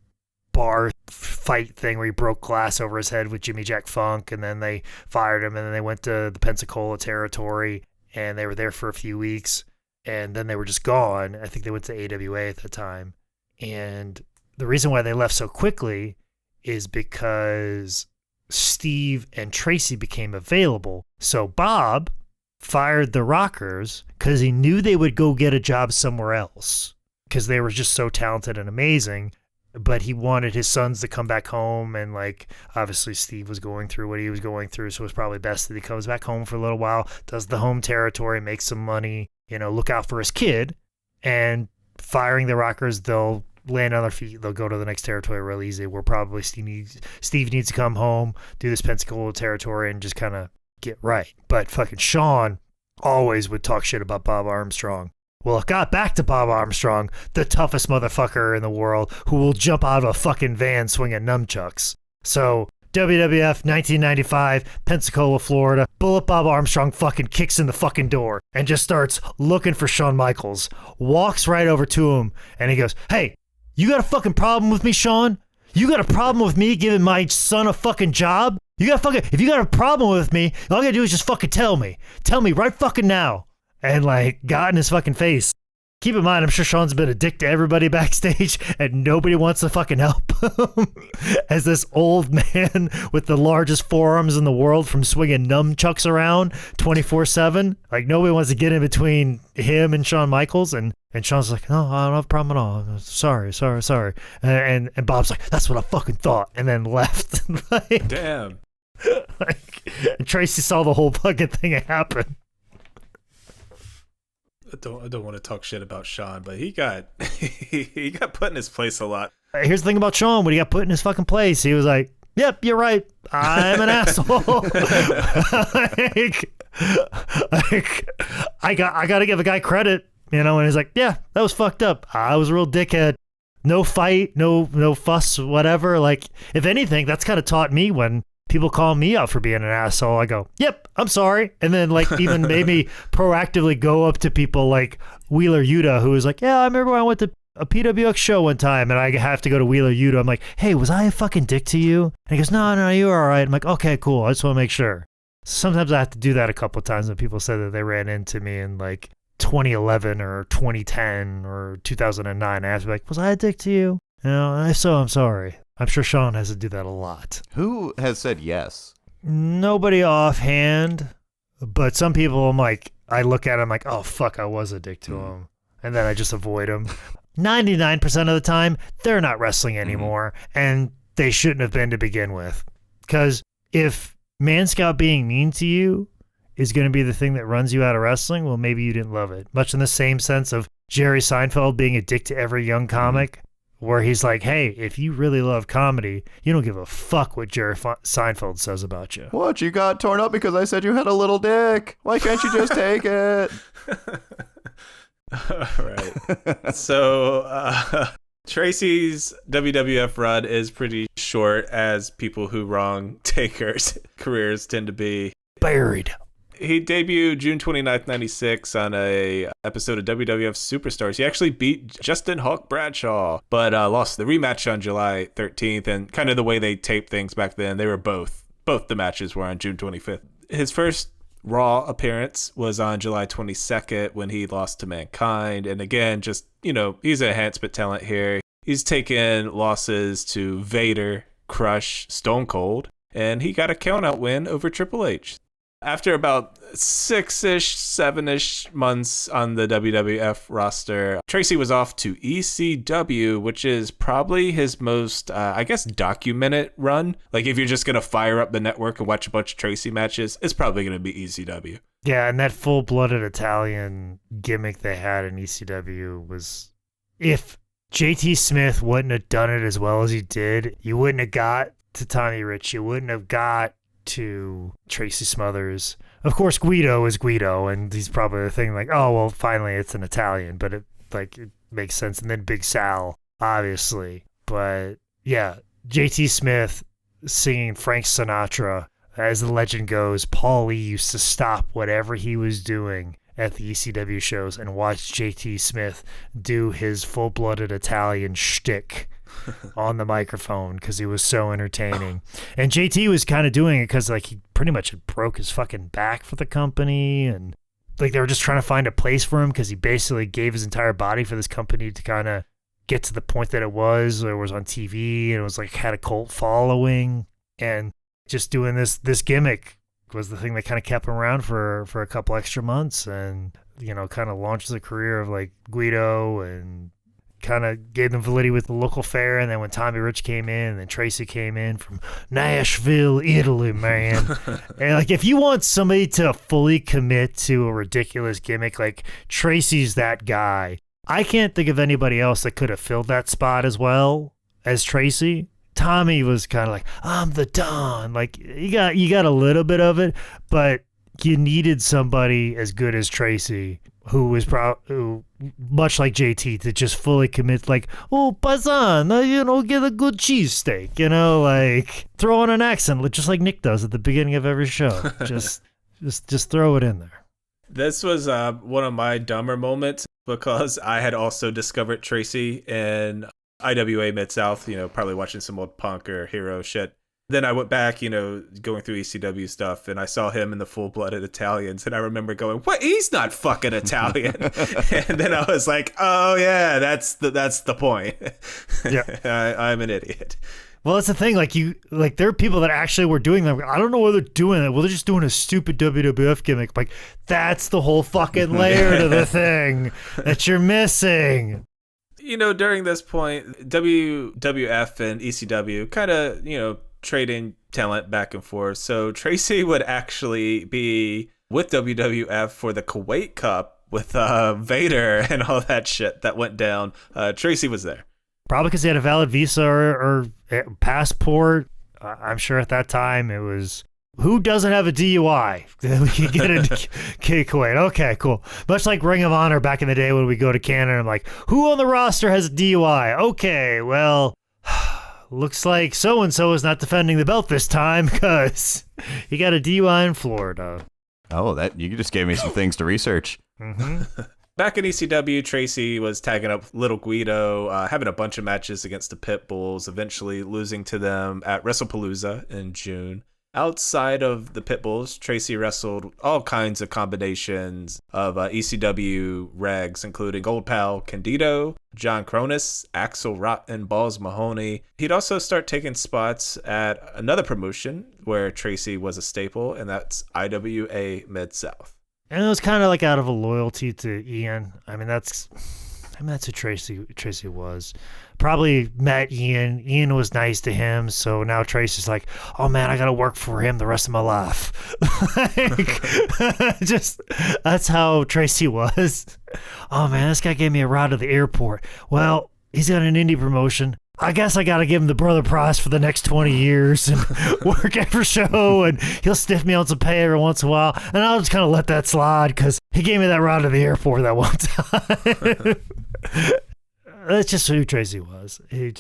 bar fight thing where he broke glass over his head with Jimmy Jack Funk. And then they fired him. And then they went to the Pensacola territory. And they were there for a few weeks, and then they were just gone. I think they went to AWA at the time. And the reason why they left so quickly is because Steve and Tracy became available. So Bob fired the Rockers because he knew they would go get a job somewhere else because they were just so talented and amazing. But he wanted his sons to come back home, and like obviously Steve was going through what he was going through, so it was probably best that he comes back home for a little while, does the home territory, makes some money, look out for his kid. And firing the Rockers, they'll land on their feet, they'll go to the next territory real easy. Where probably Steve needs to come home, do this Pensacola territory, and just kind of get right. But fucking Shawn always would talk shit about Bob Armstrong. Well, it got back to Bob Armstrong, the toughest motherfucker in the world, who will jump out of a fucking van swinging nunchucks. So, WWF 1995, Pensacola, Florida, Bullet Bob Armstrong fucking kicks in the fucking door and just starts looking for Shawn Michaels, walks right over to him, and he goes, "Hey, you got a fucking problem with me, Shawn? You got a problem with me giving my son a fucking job? If you got a problem with me, all you gotta do is just fucking tell me. Tell me right fucking now." And like got in his fucking face. Keep in mind, I'm sure Shawn's been a dick to everybody backstage and nobody wants to fucking help him as this old man with the largest forearms in the world from swinging nunchucks around 24/7. Like nobody wants to get in between him and Shawn Michaels. And Shawn's like, "No, I don't have a problem at all. Sorry. And Bob's like, "That's what I fucking thought." And then left. Like, damn. And Tracy saw the whole fucking thing happen. I don't want to talk shit about Shawn, but he got he got put in his place a lot. Here's the thing about Shawn: when he got put in his fucking place, he was like, "Yep, you're right. I'm an asshole." I got to give a guy credit, and he's like, "Yeah, that was fucked up. I was a real dickhead. No fight, no fuss, whatever." Like, if anything, that's kind of taught me when people call me out for being an asshole, I go, "Yep, I'm sorry." And then like even made me proactively go up to people like Wheeler Yuta, who was like, "Yeah, I remember when I went to a PWX show one time and I have to go to Wheeler Yuta. I'm like, "Hey, was I a fucking dick to you?" And he goes, No, you're all right." I'm like, "Okay, cool. I just want to make sure." Sometimes I have to do that a couple of times when people said that they ran into me in like 2011 or 2010 or 2009. I have to be like, "Was I a dick to you?" If so, I'm sorry. I'm sure Shawn has to do that a lot. Who has said yes? Nobody offhand, but some people I look at them like, "Oh, fuck, I was a dick to him." And then I just avoid them. 99% of the time, they're not wrestling anymore, and they shouldn't have been to begin with. Because if Man Scout being mean to you is going to be the thing that runs you out of wrestling, well, maybe you didn't love it. Much in the same sense of Jerry Seinfeld being a dick to every young comic. Where he's like, "Hey, if you really love comedy, you don't give a fuck what Jerry Seinfeld says about you." What, you got torn up because I said you had a little dick? Why can't you just take it? All right. So Tracy's WWF run is pretty short, as people who wrong Taker's careers tend to be. Buried. He debuted June 29th, 96 on a episode of WWF Superstars. He actually beat Justin Hawk Bradshaw, but lost the rematch on July 13th. And kind of the way they taped things back then, they were both the matches were on June 25th. His first Raw appearance was on July 22nd when he lost to Mankind. And again, just, he's an enhancement talent here. He's taken losses to Vader, Crush, Stone Cold, and he got a countout win over Triple H. After about 6-ish, 7-ish months on the WWF roster, Tracy was off to ECW, which is probably his most, documented run. Like, if you're just going to fire up the network and watch a bunch of Tracy matches, it's probably going to be ECW. Yeah, and that full-blooded Italian gimmick they had in ECW was, if JT Smith wouldn't have done it as well as he did. You wouldn't have got to Tommy Rich. You wouldn't have got to Tracy Smothers. Of course, Guido is Guido, and he's probably the thing like, oh, well, finally it's an Italian, but it makes sense. And then Big Sal, obviously. But yeah, JT Smith singing Frank Sinatra. As the legend goes, Paul Lee used to stop whatever he was doing at the ECW shows and watch JT Smith do his full-blooded Italian shtick on the microphone because he was so entertaining. And JT was kind of doing it because like he pretty much broke his fucking back for the company, and like they were just trying to find a place for him because he basically gave his entire body for this company to kind of get to the point that it was on TV, and it was like had a cult following, and just doing this gimmick was the thing that kind of kept him around for a couple extra months, and you know, kind of launched the career of like Guido, and kind of gave them validity with the local fair. And then when Tommy Rich came in, and then Tracy came in from Nashville, Italy, man. And like, if you want somebody to fully commit to a ridiculous gimmick, like Tracy's that guy. I can't think of anybody else that could have filled that spot as well as Tracy. Tommy was kind of like, I'm the Don. Like you got a little bit of it, but you needed somebody as good as Tracy, who was who, much like JT, to just fully commit. Like, oh, paisan, you know, get a good cheesesteak, you know, like throw in an accent, just like Nick does at the beginning of every show. just throw it in there. This was one of my dumber moments because I had also discovered Tracy in IWA Mid-South, you know, probably watching some old Punk or Hero shit. Then I went back, you know, going through ECW stuff, and I saw him in the Full-Blooded Italians, and I remember going, what? He's not fucking Italian. And then I was like, oh yeah, that's the point. Yeah. I'm an idiot. Well, that's the thing. Like there are people that actually were doing that. I don't know why they're doing it. Well, they're just doing a stupid WWF gimmick. Like, that's the whole fucking layer to the thing that you're missing. You know, during this point, WWF and ECW kind of, you know, trading talent back and forth. So Tracy would actually be with WWF for the Kuwait Cup with Vader and all that shit that went down. Tracy was there. Probably because he had a valid visa or passport. I'm sure at that time it was, who doesn't have a DUI? We can get into Kuwait. Okay, cool. Much like Ring of Honor back in the day when we go to Canada, I'm like, who on the roster has a DUI? Okay, well, looks like so-and-so is not defending the belt this time because he got a DUI in Florida. Oh, that you just gave me some things to research. Mm-hmm. Back in ECW, Tracy was tagging up Little Guido, having a bunch of matches against the Pitbulls, eventually losing to them at WrestlePalooza in June. Outside of the Pitbulls, Tracy wrestled all kinds of combinations of ECW regs, including Gold Pal Candido, John Cronus, Axel Rotten, Balls Mahoney. He'd also start taking spots at another promotion where Tracy was a staple, and that's IWA Mid-South. And it was kind of like out of a loyalty to Ian. I mean, that's who Tracy was. Probably met Ian. Ian was nice to him, so now Tracy's like, oh man, I gotta work for him the rest of my life. Just that's how Tracy was. Oh man, this guy gave me a ride to the airport. Well, he's got an indie promotion. I guess I gotta give him the brother prize for the next 20 years and work every show, and he'll stiff me on some pay every once in a while, and I'll just kind of let that slide because he gave me that ride to the airport that one time. That's just who Tracy was. He's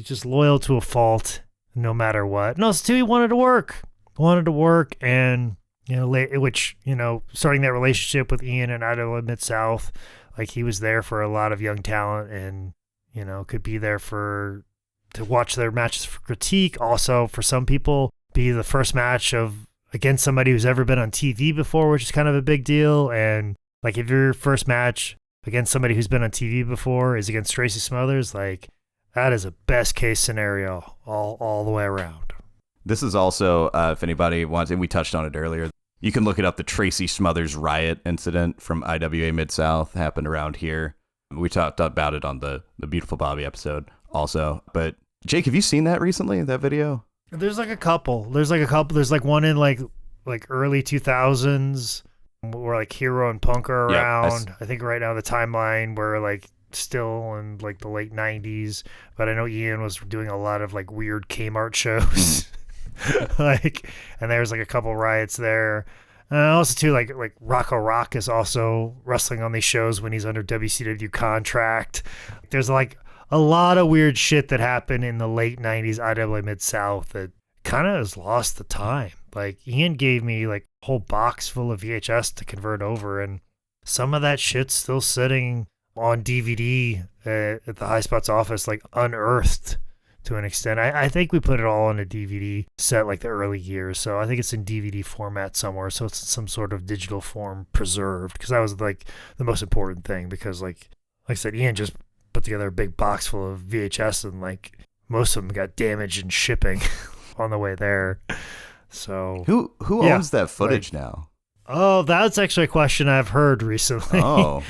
just loyal to a fault, no matter what. No, too, he wanted to work, and you know, which, you know, starting that relationship with Ian and Idaho Mid-South, like he was there for a lot of young talent, and you know, could be there to watch their matches for critique. Also, for some people, be the first match against somebody who's ever been on TV before, which is kind of a big deal. And like, if your first match against somebody who's been on TV before is against Tracy Smothers, like that is a best case scenario all the way around. This is also, if anybody wants, and we touched on it earlier, you can look it up. The Tracy Smothers riot incident from IWA Mid-South happened around here. We talked about it on the Beautiful Bobby episode also. But Jake, have you seen that recently, that video? There's like a couple. There's like one in like early 2000s where like Hero and Punk are around. I think right now the timeline where like still in like the late 90s, but I know Ian was doing a lot of like weird Kmart shows. And there was like a couple riots there. Also too, like Rocco Rock is also wrestling on these shows when he's under WCW contract. There's like a lot of weird shit that happened in the late 90s IWA Mid-South that kind of has lost the time. Like Ian gave me like a whole box full of VHS to convert over, and some of that shit's still sitting on DVD at the High Spot's office, like unearthed to an extent. I think we put it all on a DVD set like the early years, so I think it's in DVD format somewhere, so it's in some sort of digital form preserved, because that was like the most important thing, because like I said, Ian just put together a big box full of VHS, and like most of them got damaged in shipping on the way there. So Who owns that footage now? Oh, that's actually a question I've heard recently. Oh.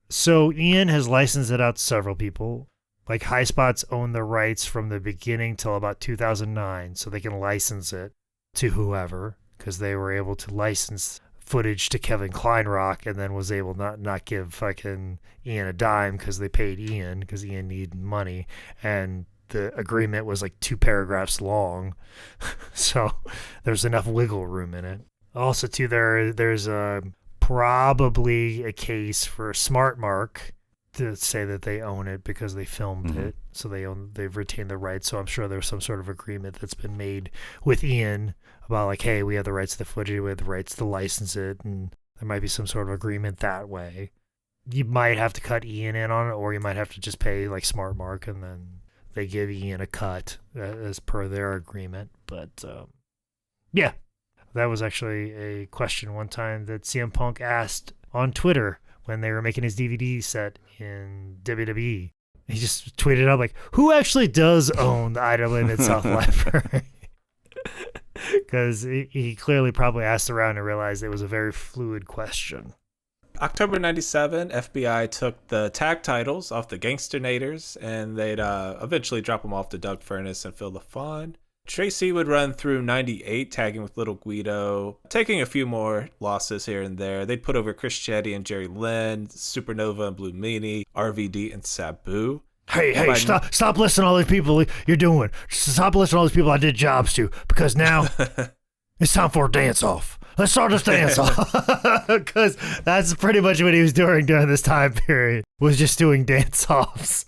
So Ian has licensed it out to several people. Like High Spots owned the rights from the beginning till about 2009, so they can license it to whoever, because they were able to license footage to Kevin Kleinrock, and then was able not give fucking Ian a dime because they paid Ian, because Ian needed money, and the agreement was like 2 paragraphs long, so there's enough wiggle room in it. Also, too, there's probably a case for Smart Mark to say that they own it because they filmed it, so they've retained the rights. So I'm sure there's some sort of agreement that's been made with Ian about like, hey, we have the rights to the footage, we have the rights to license it, and there might be some sort of agreement that way. You might have to cut Ian in on it, or you might have to just pay like Smart Mark, and then they give Ian a cut as per their agreement. But yeah, that was actually a question one time that CM Punk asked on Twitter when they were making his DVD set in WWE. He just tweeted out like, who actually does own the IWA Mid-South Library? Because he clearly probably asked around and realized it was a very fluid question. October 97, FBI took the tag titles off the Gangsternators, and they'd eventually drop them off to Doug Furnace and Phil LaFon. Tracy would run through 98, tagging with Little Guido, taking a few more losses here and there. They'd put over Chris Chetty and Jerry Lynn, Supernova and Blue Meanie, RVD and Sabu. Hey, stop listing all these people you're doing. Stop listing all these people I did jobs to, because now it's time for a dance-off. Let's start this dance-off. Because that's pretty much what he was doing during this time period, was just doing dance-offs.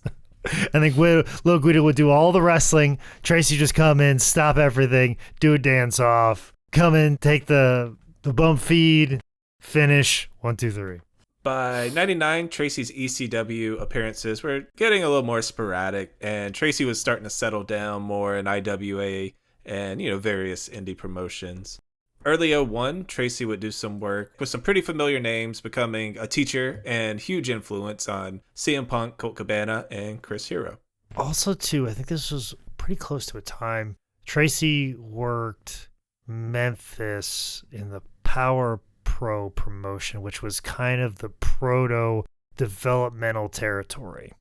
I think Lil Guido would do all the wrestling. Tracy just come in, stop everything, do a dance off, come in, take the bump feed, finish, 1, 2, 3. By 99, Tracy's ECW appearances were getting a little more sporadic, and Tracy was starting to settle down more in IWA and, various indie promotions. Early 01, Tracy would do some work with some pretty familiar names, becoming a teacher and huge influence on CM Punk, Colt Cabana, and Chris Hero. Also, too, I think this was pretty close to a time. Tracy worked Memphis in the Power Pro promotion, which was kind of the proto-developmental territory.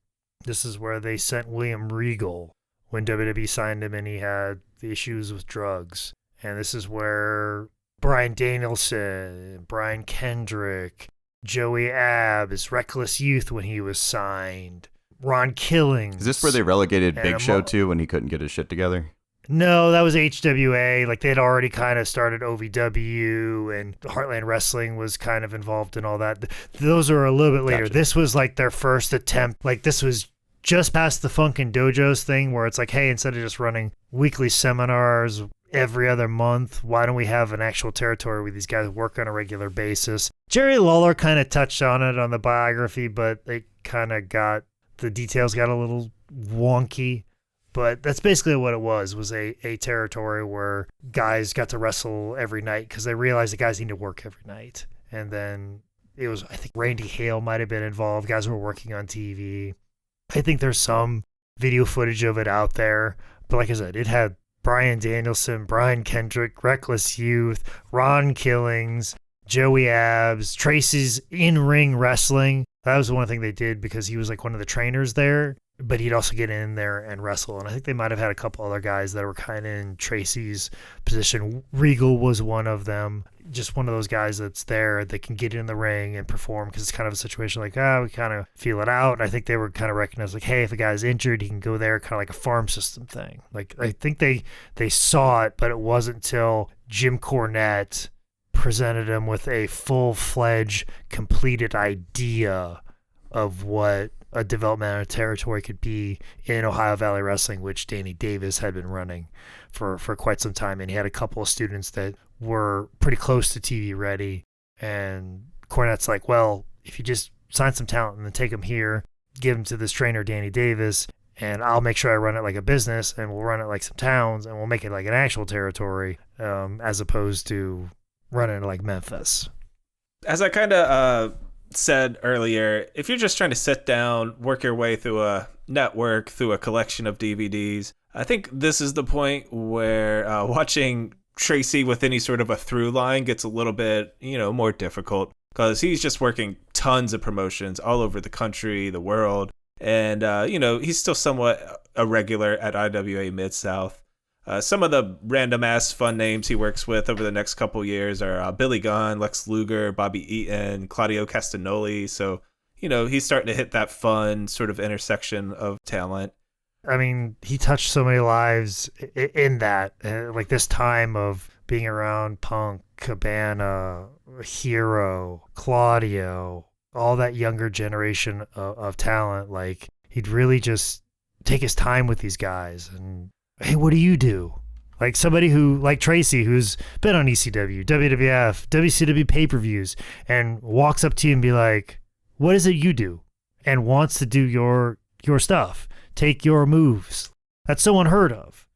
This is where they sent William Regal when WWE signed him and he had the issues with drugs. And this is where Bryan Danielson, Brian Kendrick, Joey Abs, Reckless Youth when he was signed, Ron Killings. Is this where they relegated Big Show to when he couldn't get his shit together? No, that was HWA. Like, they'd already kind of started OVW, and Heartland Wrestling was kind of involved in all that. Those are a little bit later. Gotcha. This was like their first attempt. Like, this was just past the Funkin' Dojos thing, where it's like, hey, instead of just running weekly seminars every other month, why don't we have an actual territory where these guys work on a regular basis? Jerry Lawler kind of touched on it on the biography, but it kind of the details got a little wonky. But that's basically what it was a territory where guys got to wrestle every night because they realized the guys need to work every night. And then it was, I think Randy Hale might have been involved. Guys were working on TV. I think there's some video footage of it out there. But like I said, it had Bryan Danielson, Brian Kendrick, Reckless Youth, Ron Killings, Joey Abs, Tracy's in-ring wrestling. That was one thing they did because he was like one of the trainers there. But he'd also get in there and wrestle. And I think they might have had a couple other guys that were kind of in Tracy's position. Regal was one of them. just one of those guys that's there that can get in the ring and perform, because it's kind of a situation like, we kind of feel it out. I think they were kind of recognized like, hey, if a guy's injured, he can go there, kind of like a farm system thing. Like, I think they saw it, but it wasn't until Jim Cornette presented him with a full-fledged, completed idea of what a developmental territory could be in Ohio Valley Wrestling, which Danny Davis had been running for quite some time. And he had a couple of students that were pretty close to TV ready. And Cornette's like, well, if you just sign some talent and then take them here, give them to this trainer, Danny Davis, and I'll make sure I run it like a business, and we'll run it like some towns, and we'll make it like an actual territory, as opposed to running it like Memphis. As I kind of said earlier, if you're just trying to sit down, work your way through a network, through a collection of DVDs, I think this is the point where watching Tracy with any sort of a through line gets a little bit, more difficult, because he's just working tons of promotions all over the country, the world. And, he's still somewhat a regular at IWA Mid-South. Some of the random-ass fun names he works with over the next couple years are Billy Gunn, Lex Luger, Bobby Eaton, Claudio Castagnoli. So, he's starting to hit that fun sort of intersection of talent. I mean, he touched so many lives in that, like this time of being around Punk, Cabana, Hero, Claudio, all that younger generation of talent. Like, he'd really just take his time with these guys. And, hey, what do you do? Like somebody who, like Tracy, who's been on ECW, WWF, WCW pay-per-views, and walks up to you and be like, what is it you do? And wants to do your stuff. Take your moves. That's so unheard of.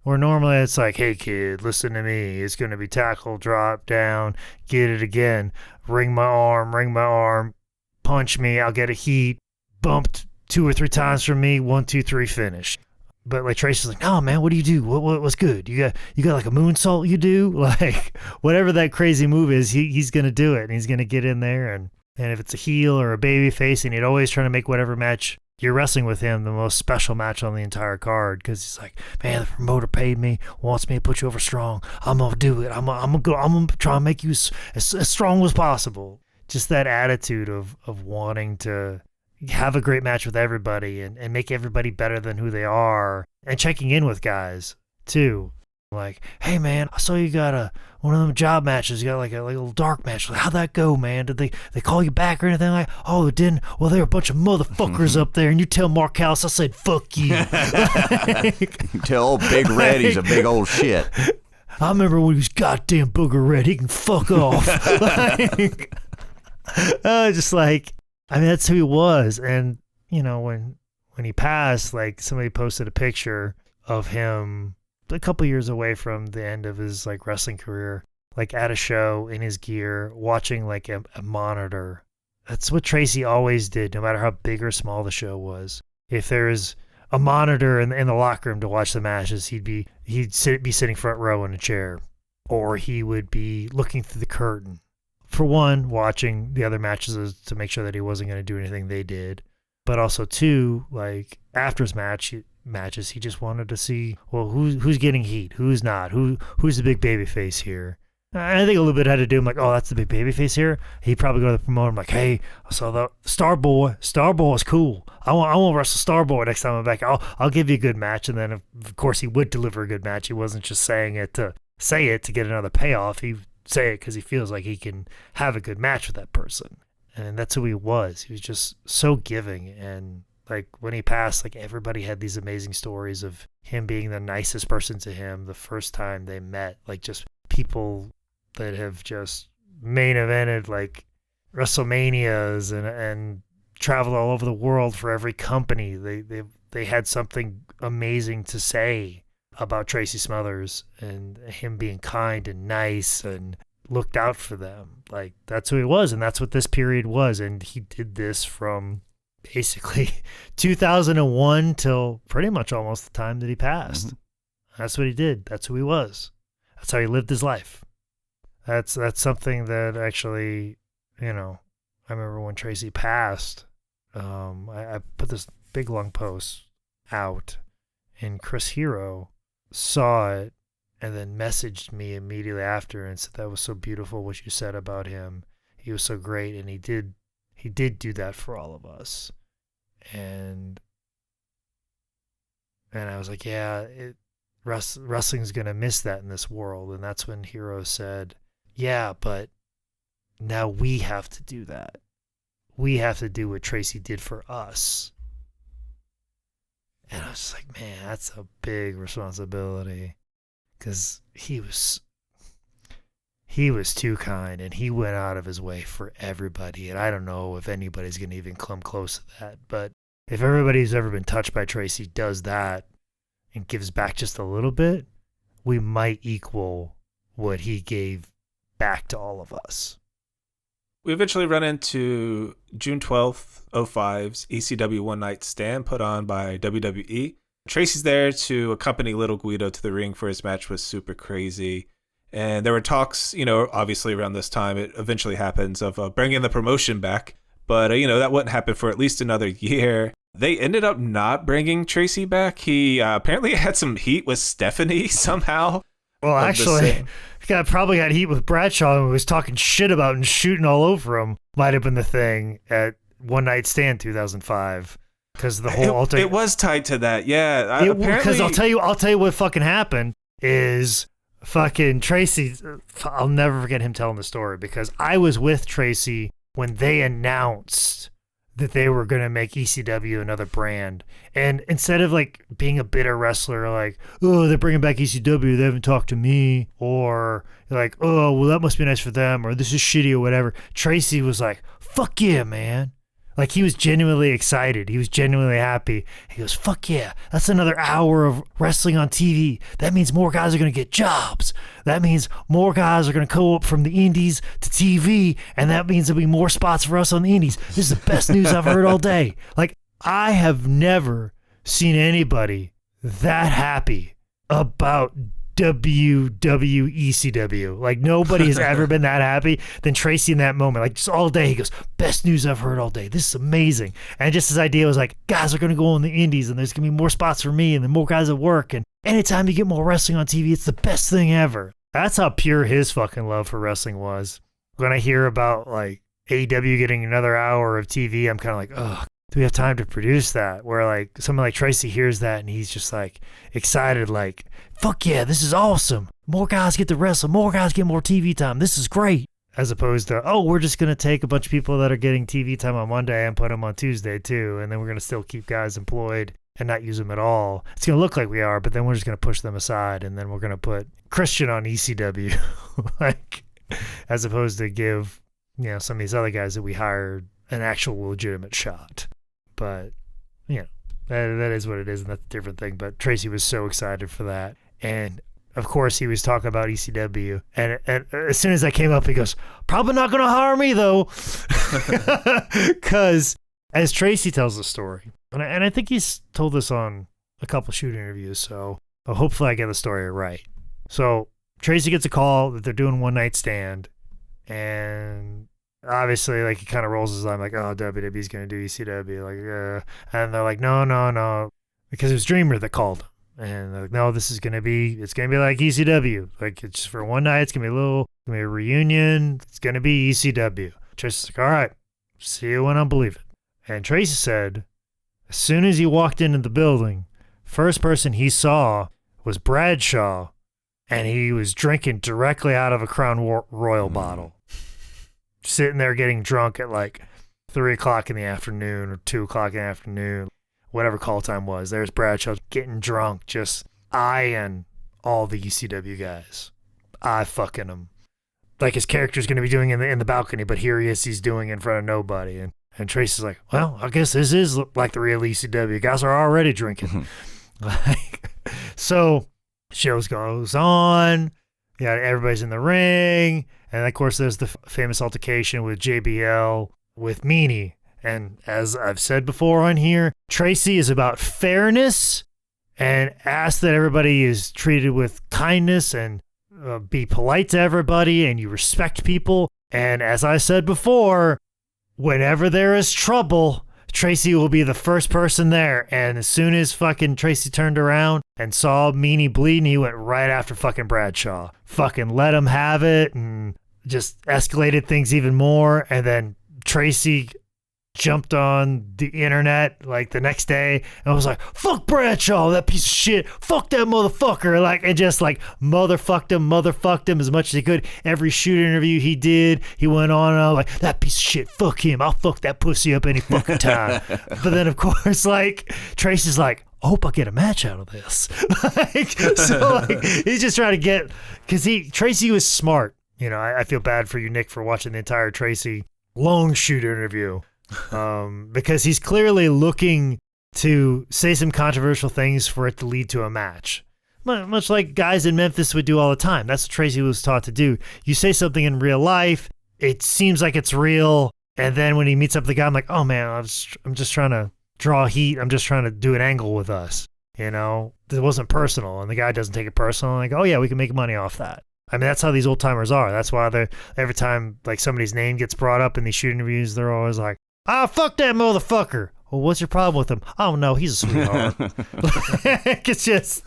Where normally it's like, hey kid, listen to me. It's going to be tackle, drop down, get it again, ring my arm, punch me, I'll get a heat, bumped 2 or 3 times from me, 1, 2, 3, finish. But like Tracy's like, no man, what do you do? What's good? You got like a moonsault you do? Like whatever that crazy move is, he's gonna do it, and he's gonna get in there, and if it's a heel or a baby face, and he'd always try to make whatever match you're wrestling with him the most special match on the entire card, because he's like, man, the promoter paid me, wants me to put you over strong. I'm gonna do it. I'm gonna try and make you as strong as possible. Just that attitude of wanting to have a great match with everybody and make everybody better than who they are, and checking in with guys too. Like, hey man, I saw you got one of them job matches. You got like a little dark match. How'd that go, man? Did they call you back or anything? Like, oh, it didn't. Well, there were a bunch of motherfuckers up there, and you tell Mark House I said fuck you. You tell old Big Red he's a big old shit. I remember when he was goddamn Booger Red. He can fuck off. Just like, I mean, that's who he was. And when he passed, like somebody posted a picture of him a couple years away from the end of his like wrestling career, like at a show in his gear, watching like a monitor. That's what Tracy always did, no matter how big or small the show was. If there's a monitor in the locker room to watch the matches, he'd be sitting front row in a chair, or he would be looking through the curtain. For one, watching the other matches to make sure that he wasn't going to do anything they did, but also two, like after his matches, he just wanted to see, well, who's getting heat, who's not, who's the big baby face here. I think a little bit had to do, I'm like, oh, that's the big baby face here. He'd probably go to the promoter, I'm like, hey, I saw the Starboy is cool. I want to wrestle Starboy next time I'm back. I'll give you a good match. And then of course he would deliver a good match. He wasn't just saying it to say it to get another payoff. He say it because he feels like he can have a good match with that person. And that's who he was. He was just so giving. And like when he passed, like everybody had these amazing stories of him being the nicest person to him the first time they met. Like just people that have just main evented like WrestleManias and traveled all over the world for every company. They had something amazing to say about Tracy Smothers and him being kind and nice and looked out for them. Like that's who he was, and that's what this period was. And he did this from basically 2001 till pretty much almost the time that he passed. That's what he did. That's who he was. That's how he lived his life. That's something that actually, I remember when Tracy passed, I put this big long post out, and Chris Hero saw it and then messaged me immediately after and said that was so beautiful what you said about him. He was so great, and he did do that for all of us. And I was like, yeah, wrestling's gonna miss that in this world. And that's when Hero said, yeah, but now we have to do that. We have to do what Tracy did for us. And I was like, man, that's a big responsibility, because he was too kind, and he went out of his way for everybody. And I don't know if anybody's going to even come close to that. But if everybody who's ever been touched by Tracy does that and gives back just a little bit, we might equal what he gave back to all of us. We eventually run into June 12th, 05's ECW One Night Stand put on by WWE. Tracy's there to accompany Little Guido to the ring for his match with Super Crazy. And there were talks, obviously around this time, it eventually happens, of bringing the promotion back. But, that wouldn't happen for at least another year. They ended up not bringing Tracy back. He apparently had some heat with Stephanie somehow. Well, actually, probably got heat with Bradshaw, who was talking shit about and shooting all over him. Might have been the thing at One Night Stand 2005, because the whole it was tied to that. Yeah, because I'll tell you what fucking happened is fucking Tracy. I'll never forget him telling the story, because I was with Tracy when they announced that they were going to make ECW another brand. And instead of like being a bitter wrestler, like, oh, they're bringing back ECW, they haven't talked to me, or like, oh, well, that must be nice for them, or this is shitty or whatever, Tracy was like, fuck yeah, man. Like, he was genuinely excited. He was genuinely happy. He goes, fuck yeah, that's another hour of wrestling on TV. That means more guys are going to get jobs. That means more guys are going to go up from the indies to TV, and that means there'll be more spots for us on the indies. This is the best news I've heard all day. Like, I have never seen anybody that happy about WWECW. Like, nobody has ever been that happy than Tracy in that moment. Like, just all day he goes, best news I've heard all day, this is amazing. And just his idea was like, guys are going to go on the indies, and there's going to be more spots for me, and then more guys at work, and anytime you get more wrestling on TV, it's the best thing ever. That's how pure his fucking love for wrestling was. When I hear about like AEW getting another hour of TV, I'm kind of like, oh, do we have time to produce that? Where like someone like Tracy hears that and he's just like excited, like, fuck yeah, this is awesome. More guys get to wrestle. More guys get more TV time. This is great. As opposed to, oh, we're just going to take a bunch of people that are getting TV time on Monday and put them on Tuesday too. And then we're going to still keep guys employed and not use them at all. It's going to look like we are, but then we're just going to push them aside. And then we're going to put Christian on ECW, like, as opposed to give, some of these other guys that we hired an actual legitimate shot. But, that is what it is, and that's a different thing. But Tracy was so excited for that. And, of course, he was talking about ECW. And as soon as I came up, he goes, probably not going to hire me, though. Because, as Tracy tells the story, and I think he's told this on a couple shoot interviews, so hopefully I get the story right. So, Tracy gets a call that they're doing One Night Stand, and obviously, like, he kind of rolls his eye, like, oh, WWE's going to do ECW, like, and they're like, no, because it was Dreamer that called him, and they're like, no, it's going to be like ECW, like, it's just for one night, it's going to be a reunion, it's going to be ECW. Tracy's like, all right, see you when I believe it. And Tracy said, as soon as he walked into the building, first person he saw was Bradshaw, and he was drinking directly out of a Crown Royal bottle. Sitting there getting drunk at like 3 o'clock in the afternoon or 2 o'clock in the afternoon, whatever call time was. There's Bradshaw getting drunk, just eyeing all the ECW guys. Eye fucking them. Like his character's going to be doing in the balcony, but here he is, he's doing it in front of nobody. And Tracy's like, well, I guess this is like the real ECW. Guys are already drinking. So, shows goes on. Yeah, everybody's in the ring. And, of course, there's the famous altercation with JBL with Meanie. And as I've said before on here, Tracy is about fairness and asks that everybody is treated with kindness and be polite to everybody and you respect people. And as I said before, whenever there is trouble, Tracy will be the first person there. And as soon as fucking Tracy turned around and saw Meanie bleeding, he went right after fucking Bradshaw. Fucking let him have it and just escalated things even more. And then Tracy jumped on the internet like the next day and was like, fuck Bradshaw, that piece of shit, fuck that motherfucker, like, and just like motherfucked him as much as he could. Every shoot interview he did, he went on and on like, that piece of shit, fuck him, I'll fuck that pussy up any fucking time. But then of course, like, Tracy's like, I hope I get a match out of this. He's just trying to get, because Tracy was smart. You know, I feel bad for you, Nick, for watching the entire Tracy long shoot interview. Because he's clearly looking to say some controversial things for it to lead to a match. Much like guys in Memphis would do all the time. That's what Tracy was taught to do. You say something in real life, it seems like it's real, and then when he meets up with the guy, I'm like, oh man, I'm just trying to draw heat. I'm just trying to do an angle with us. You know, it wasn't personal, and the guy doesn't take it personal. I'm like, oh yeah, we can make money off that. I mean, that's how these old timers are. That's why every time like somebody's name gets brought up in these shoot interviews, they're always like, fuck that motherfucker. Well, what's your problem with him? Oh, no, he's a sweetheart. It's just,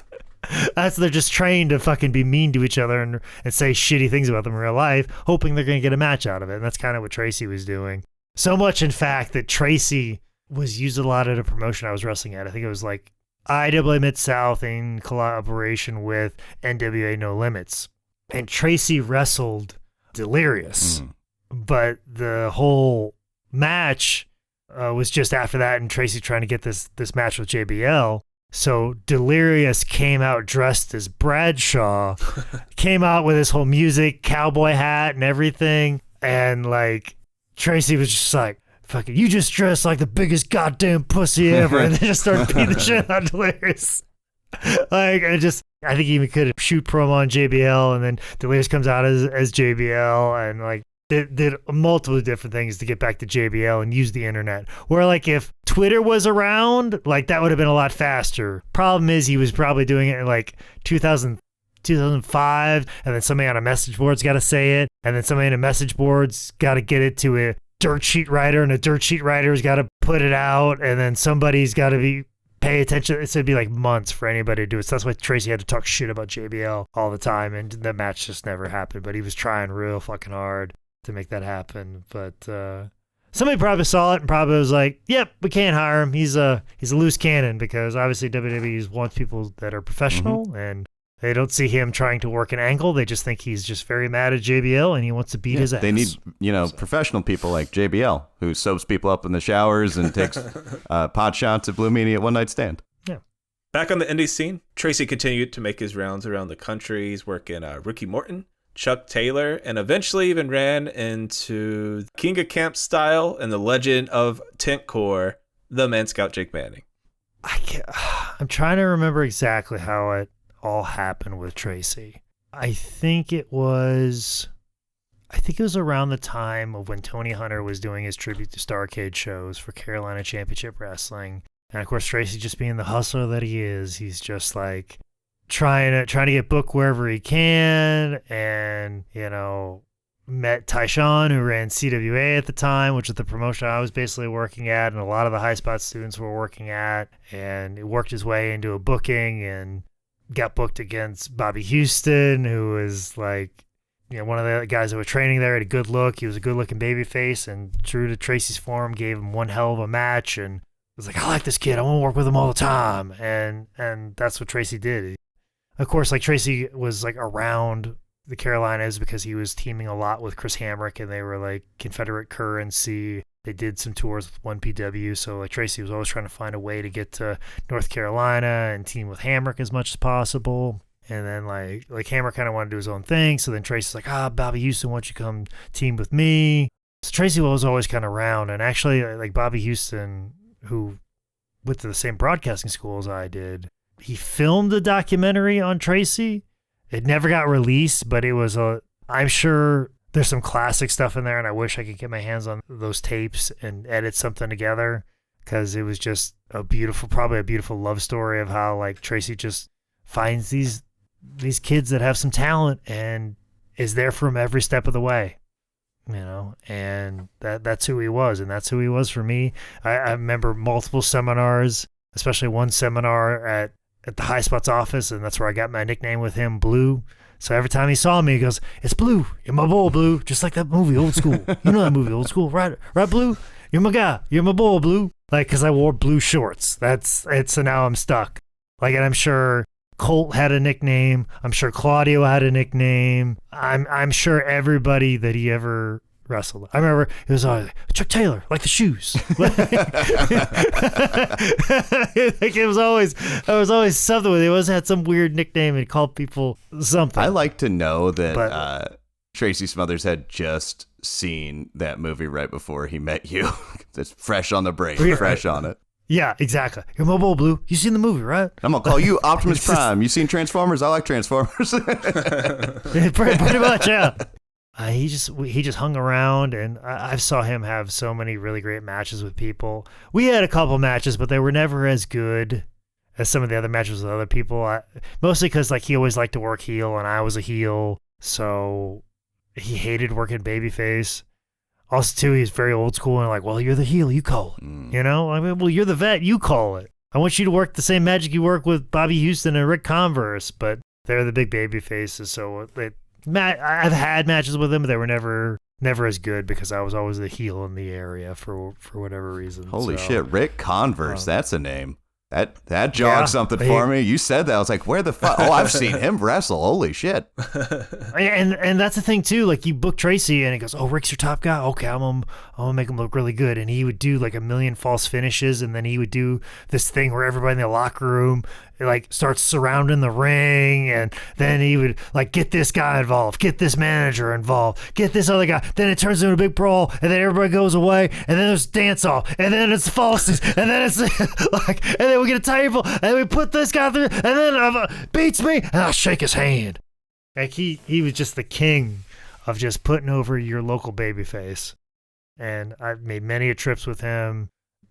they're just trained to fucking be mean to each other and say shitty things about them in real life, hoping they're going to get a match out of it. And that's kind of what Tracy was doing. So much, in fact, that Tracy was used a lot at a promotion I was wrestling at. I think it was like IWA Mid-South in collaboration with NWA No Limits. And Tracy wrestled Delirious. But the whole match was just after that, and Tracy trying to get this match with JBL. So Delirious came out dressed as Bradshaw, came out with his whole music, cowboy hat and everything, and like Tracy was just like, fucking, you just dressed like the biggest goddamn pussy ever, and they just started beating the shit out of Delirious. Like, I think he even could shoot promo on JBL, and then Delirious comes out as JBL, and like did multiple different things to get back to JBL and use the internet. Where like if Twitter was around, like that would have been a lot faster. Problem is he was probably doing it in like 2005, and then somebody on a message board's got to say it, and then somebody in a message board's got to get it to a dirt sheet writer, and a dirt sheet writer's got to put it out, and then somebody's got to pay attention. It'd be like months for anybody to do it. So that's why Tracy had to talk shit about JBL all the time, and the match just never happened. But he was trying real fucking hard to make that happen. But somebody probably saw it and probably was like, yep, we can't hire him. He's a loose cannon, because obviously WWE wants people that are professional, and they don't see him trying to work an angle. They just think he's just very mad at JBL and he wants to beat his ass. They need, professional people like JBL who soaps people up in the showers and takes pot shots at Blue Meanie at One Night Stand. Yeah. Back on the indie scene, Tracy continued to make his rounds around the country. He's working Ricky Morton, Chuck Taylor, and eventually even ran into King of Camp Style and the legend of Tentcore, the Man Scout Jake Manning. I'm trying to remember exactly how it all happened with Tracy. I think it was around the time of when Tony Hunter was doing his tribute to Starrcade shows for Carolina Championship Wrestling. And of course, Tracy, just being the hustler that he is, he's just like trying to get booked wherever he can, and met Tyshawn, who ran CWA at the time, which is the promotion I was basically working at, and a lot of the high spot students were working at, and he worked his way into a booking and got booked against Bobby Houston, who was like, one of the guys that were training there, had a good look. He was a good looking babyface, and true to Tracy's form, gave him one hell of a match, and was like, I like this kid, I want to work with him all the time. And that's what Tracy did. Of course, like, Tracy was like around the Carolinas because he was teaming a lot with Chris Hamrick, and they were like Confederate currency. They did some tours with 1PW, so like Tracy was always trying to find a way to get to North Carolina and team with Hamrick as much as possible. And then like Hamrick kind of wanted to do his own thing, so then Tracy's like, Bobby Houston, why don't you come team with me? So Tracy was always kind of around, and actually like Bobby Houston, who went to the same broadcasting school as I did, he filmed a documentary on Tracy. It never got released, but it was I'm sure there's some classic stuff in there, and I wish I could get my hands on those tapes and edit something together, because it was just probably a beautiful love story of how like Tracy just finds these kids that have some talent and is there for them every step of the way. and that's who he was, and that's who he was for me. I remember multiple seminars, especially one seminar at the High Spots office, and that's where I got my nickname with him, Blue. So every time he saw me, he goes, "It's Blue. You're my boy, Blue." Just like that movie, Old School. You know that movie, Old School, right? Right, Blue? You're my guy. You're my boy, Blue. Like, because I wore blue shorts. So now I'm stuck. Like, and I'm sure Colt had a nickname. I'm sure Claudio had a nickname. I'm sure everybody that he ever wrestled. I remember it was Chuck Taylor, like the shoes. Like it was always something. They always had some weird nickname and called people something. I like to know that Tracy Smothers had just seen that movie right before he met you. It's fresh on the brain, fresh on it. Yeah, exactly. You're my boy, Blue. You seen the movie, right? I'm gonna call you Optimus Prime. You seen Transformers? I like Transformers. pretty much, yeah. He just hung around, and I saw him have so many really great matches with people. We had a couple matches, but they were never as good as some of the other matches with other people. Mostly because he always liked to work heel, and I was a heel, so he hated working babyface. Also, too, he's very old school and well, you're the heel, you call it. Well, you're the vet, you call it. I want you to work the same magic you work with Bobby Houston and Rick Converse, but they're the big baby faces, so I've had matches with them, but they were never as good because I was always the heel in the area for whatever reason. Holy shit, Rick Converse, that's a name. That jogged something for me. You said that. I was like, where the fuck? Oh, I've seen him wrestle. Holy shit. And that's the thing, too. You book Tracy, and he goes, "Oh, Rick's your top guy? Okay, I'm gonna make him look really good." And he would do a million false finishes, and then he would do this thing where everybody in the locker room starts surrounding the ring, and then he would get this guy involved, get this manager involved, get this other guy. Then it turns into a big brawl, and then everybody goes away, and then there's dance off, and then it's falsies, and then it's and then we get a table, and we put this guy through, and then beats me, and I'll shake his hand. He was just the king of just putting over your local babyface, and I've made many trips with him,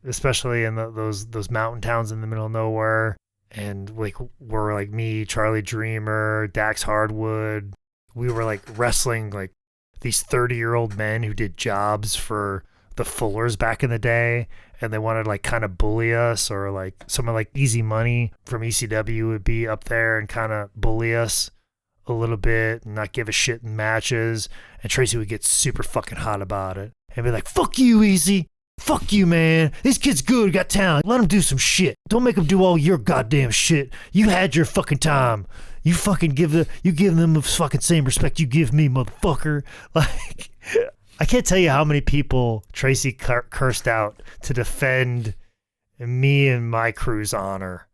especially in those mountain towns in the middle of nowhere. And we're me, Charlie Dreamer, Dax Hardwood. We were wrestling these 30-year-old men who did jobs for the Fullers back in the day, and they wanted kind of bully us, or someone Easy Money from ECW would be up there and kind of bully us a little bit and not give a shit in matches. And Tracy would get super fucking hot about it and be like, "Fuck you, Easy. Fuck you, man. This kid's good, got talent. Let him do some shit. Don't make him do all your goddamn shit. You had your fucking time. You fucking give them the fucking same respect you give me, motherfucker." I can't tell you how many people Tracy cursed out to defend me and my crew's honor.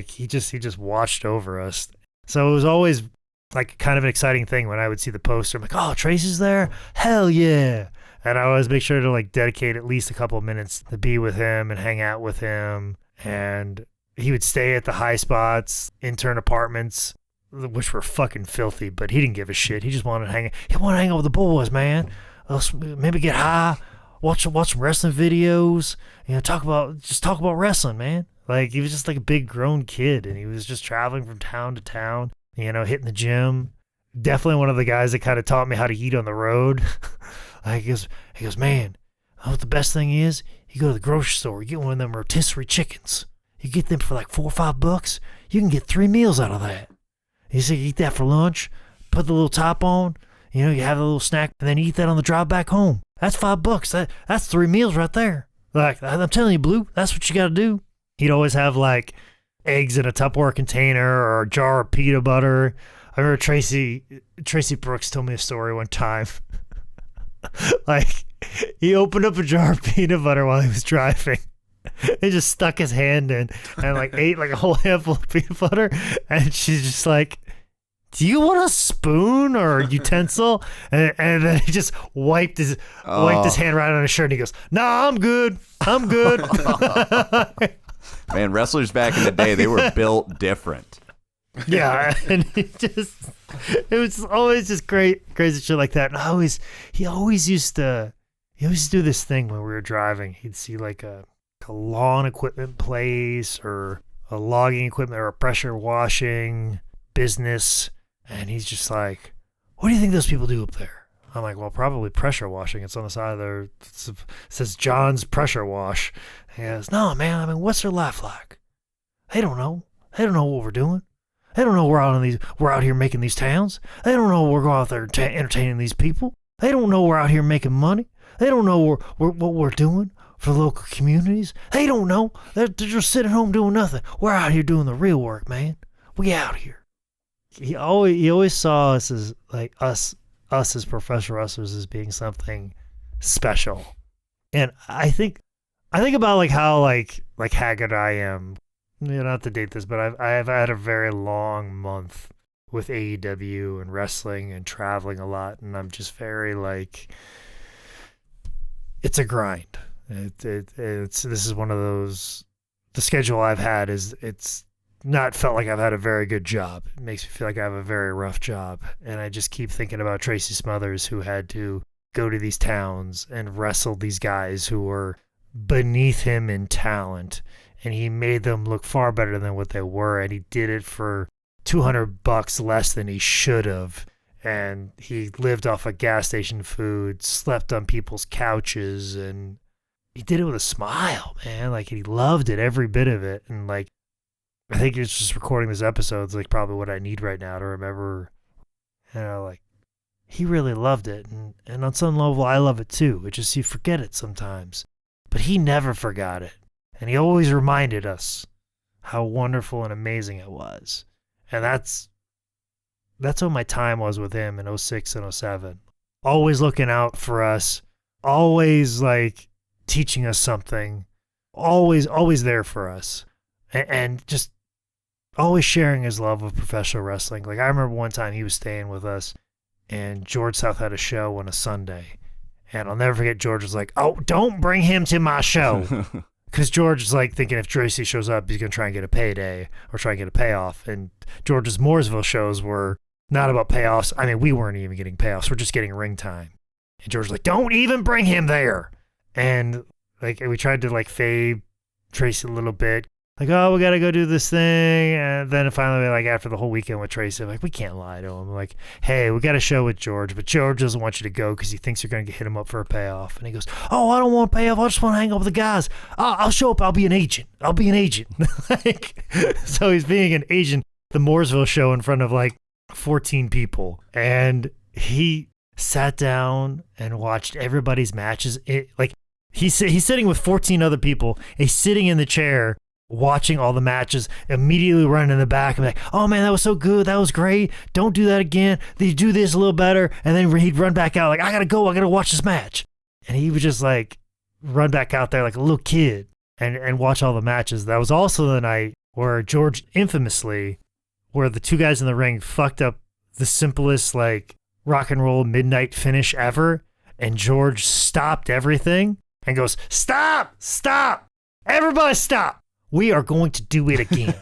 He just watched over us. So it was always kind of an exciting thing when I would see the poster. I'm like, "Oh, Tracy's there? Hell yeah." And I always make sure to dedicate at least a couple of minutes to be with him and hang out with him. And he would stay at the High Spots intern apartments, which were fucking filthy, but he didn't give a shit. He just wanted to hang out with the boys, man. Maybe get high, watch some wrestling videos, talk about wrestling, man. He was just a big grown kid, and he was just traveling from town to town, hitting the gym. Definitely one of the guys that kind of taught me how to eat on the road. He goes, "Man, what the best thing is? You go to the grocery store, you get one of them rotisserie chickens. You get them for $4 or $5. You can get 3 meals out of that. He said, you eat that for lunch, put the little top on, you have a little snack, and then you eat that on the drive back home. That's $5. That's 3 meals right there. I'm telling you, Blue, that's what you got to do." He'd always have eggs in a Tupperware container or a jar of peanut butter. I remember Tracy Brooks told me a story one time. He opened up a jar of peanut butter while he was driving. He just stuck his hand in and ate a whole handful of peanut butter. And she's just like, "Do you want a spoon or a utensil?" And then he just wiped his hand right on his shirt. And he goes, "Nah, I'm good. I'm good." Man, wrestlers back in the day, they were built different. Yeah, and it was always just crazy shit like that. And he always used to do this thing when we were driving. He'd see a lawn equipment place or a logging equipment or a pressure washing business, and he's just like, "What do you think those people do up there?" I'm like, well, probably pressure washing. It's on the side of there. It says John's Pressure Wash. He goes, no, man, I mean, what's their life like? They don't know. They don't know what we're doing. They don't know we're out here making these towns. They don't know we're going out there entertaining these people. They don't know we're out here making money. They don't know what we're doing for the local communities. They don't know. They're just sitting home doing nothing. We're out here doing the real work, man. We out here. He always saw us as like us as professional wrestlers as being something special. And I think about like how like haggard I am. Not to date this, but I've had a very long month with AEW and wrestling and traveling a lot, and I'm just very like, it's a grind. This is one of those, the schedule I've had it's not felt like I've had a very good job. It makes me feel like I have a very rough job, and I just keep thinking about Tracy Smothers, who had to go to these towns and wrestle these guys who were beneath him in talent, and he made them look far better than what they were, and he did it for $200 less than he should have. And he lived off of gas station food, slept on people's couches, and he did it with a smile, man. Like, he loved it, every bit of it. And like, I think it's just recording this episode is like probably what I need right now to remember, like, he really loved it. And on some level, I love it too. It's just you forget it sometimes. But he never forgot it. And he always reminded us how wonderful and amazing it was. And that's what my time was with him in 06 and 07. Always looking out for us. Always like teaching us something. Always there for us. And just always sharing his love of professional wrestling. Like, I remember one time he was staying with us, and George South had a show on a Sunday. And I'll never forget, George was like, oh, don't bring him to my show. Because George is like thinking if Tracy shows up, he's going to try and get a payday or try and get a payoff. And George's Mooresville shows were not about payoffs. I mean, we weren't even getting payoffs. We're just getting ring time. And George was like, don't even bring him there. And like, we tried to like fade Tracy a little bit. Like, oh, we got to go do this thing. And then finally, like, after the whole weekend with Tracy, I'm like, we can't lie to him. Like, hey, we got a show with George, but George doesn't want you to go because he thinks you're going to hit him up for a payoff. And he goes, oh, I don't want a payoff. I just want to hang out with the guys. I'll show up. I'll be an agent. Like, so he's being an agent at the Mooresville show in front of like 14 people. And he sat down and watched everybody's matches. He's sitting with 14 other people. He's sitting in the chair watching all the matches, immediately running in the back and be like, oh man, that was so good, that was great, don't do that again, you do this a little better. And then he'd run back out like, I gotta watch this match. And he would just like run back out there like a little kid and watch all the matches. That was also the night where George infamously, where the two guys in the ring fucked up the simplest like rock and roll midnight finish ever, and George stopped everything and goes, stop, everybody stop. We are going to do it again.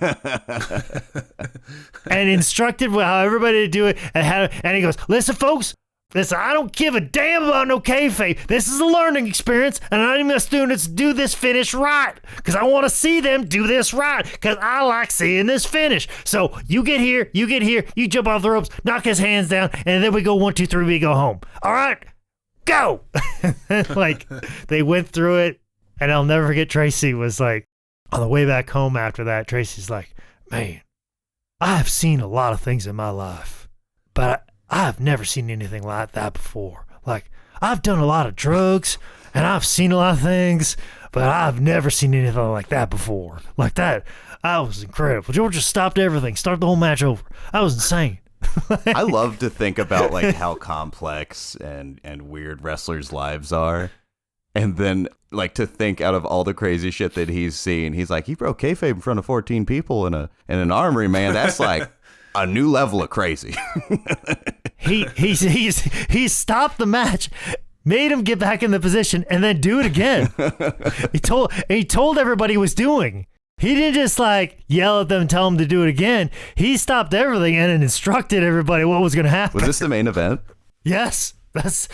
And instructed how everybody to do it. And he goes, listen, folks, I don't give a damn about no kayfabe. This is a learning experience, and I need my students to do this finish right because I want to see them do this right because I like seeing this finish. So you get here, you jump off the ropes, knock his hands down, and then we go 1, 2, 3, we go home. All right, go. Like, they went through it, and I'll never forget Tracy was like, on the way back home after that, Tracy's like, man, I have seen a lot of things in my life, but I've never seen anything like that before. Like, I've done a lot of drugs and I've seen a lot of things, but I've never seen anything like that before. Like that, I was incredible. George just stopped everything, started the whole match over. I was insane. I love to think about like how complex and weird wrestlers' lives are. And then, like, to think out of all the crazy shit that he's seen, he's like, he broke kayfabe in front of 14 people in an armory, man. That's like a new level of crazy. He stopped the match, made him get back in the position, and then do it again. He told everybody he was doing. He didn't just like yell at them and tell them to do it again. He stopped everything and instructed everybody what was going to happen. Was this the main event? Yes, that's.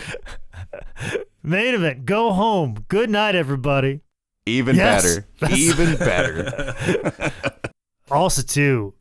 Main event, go home. Good night, everybody. Even better. Also, too,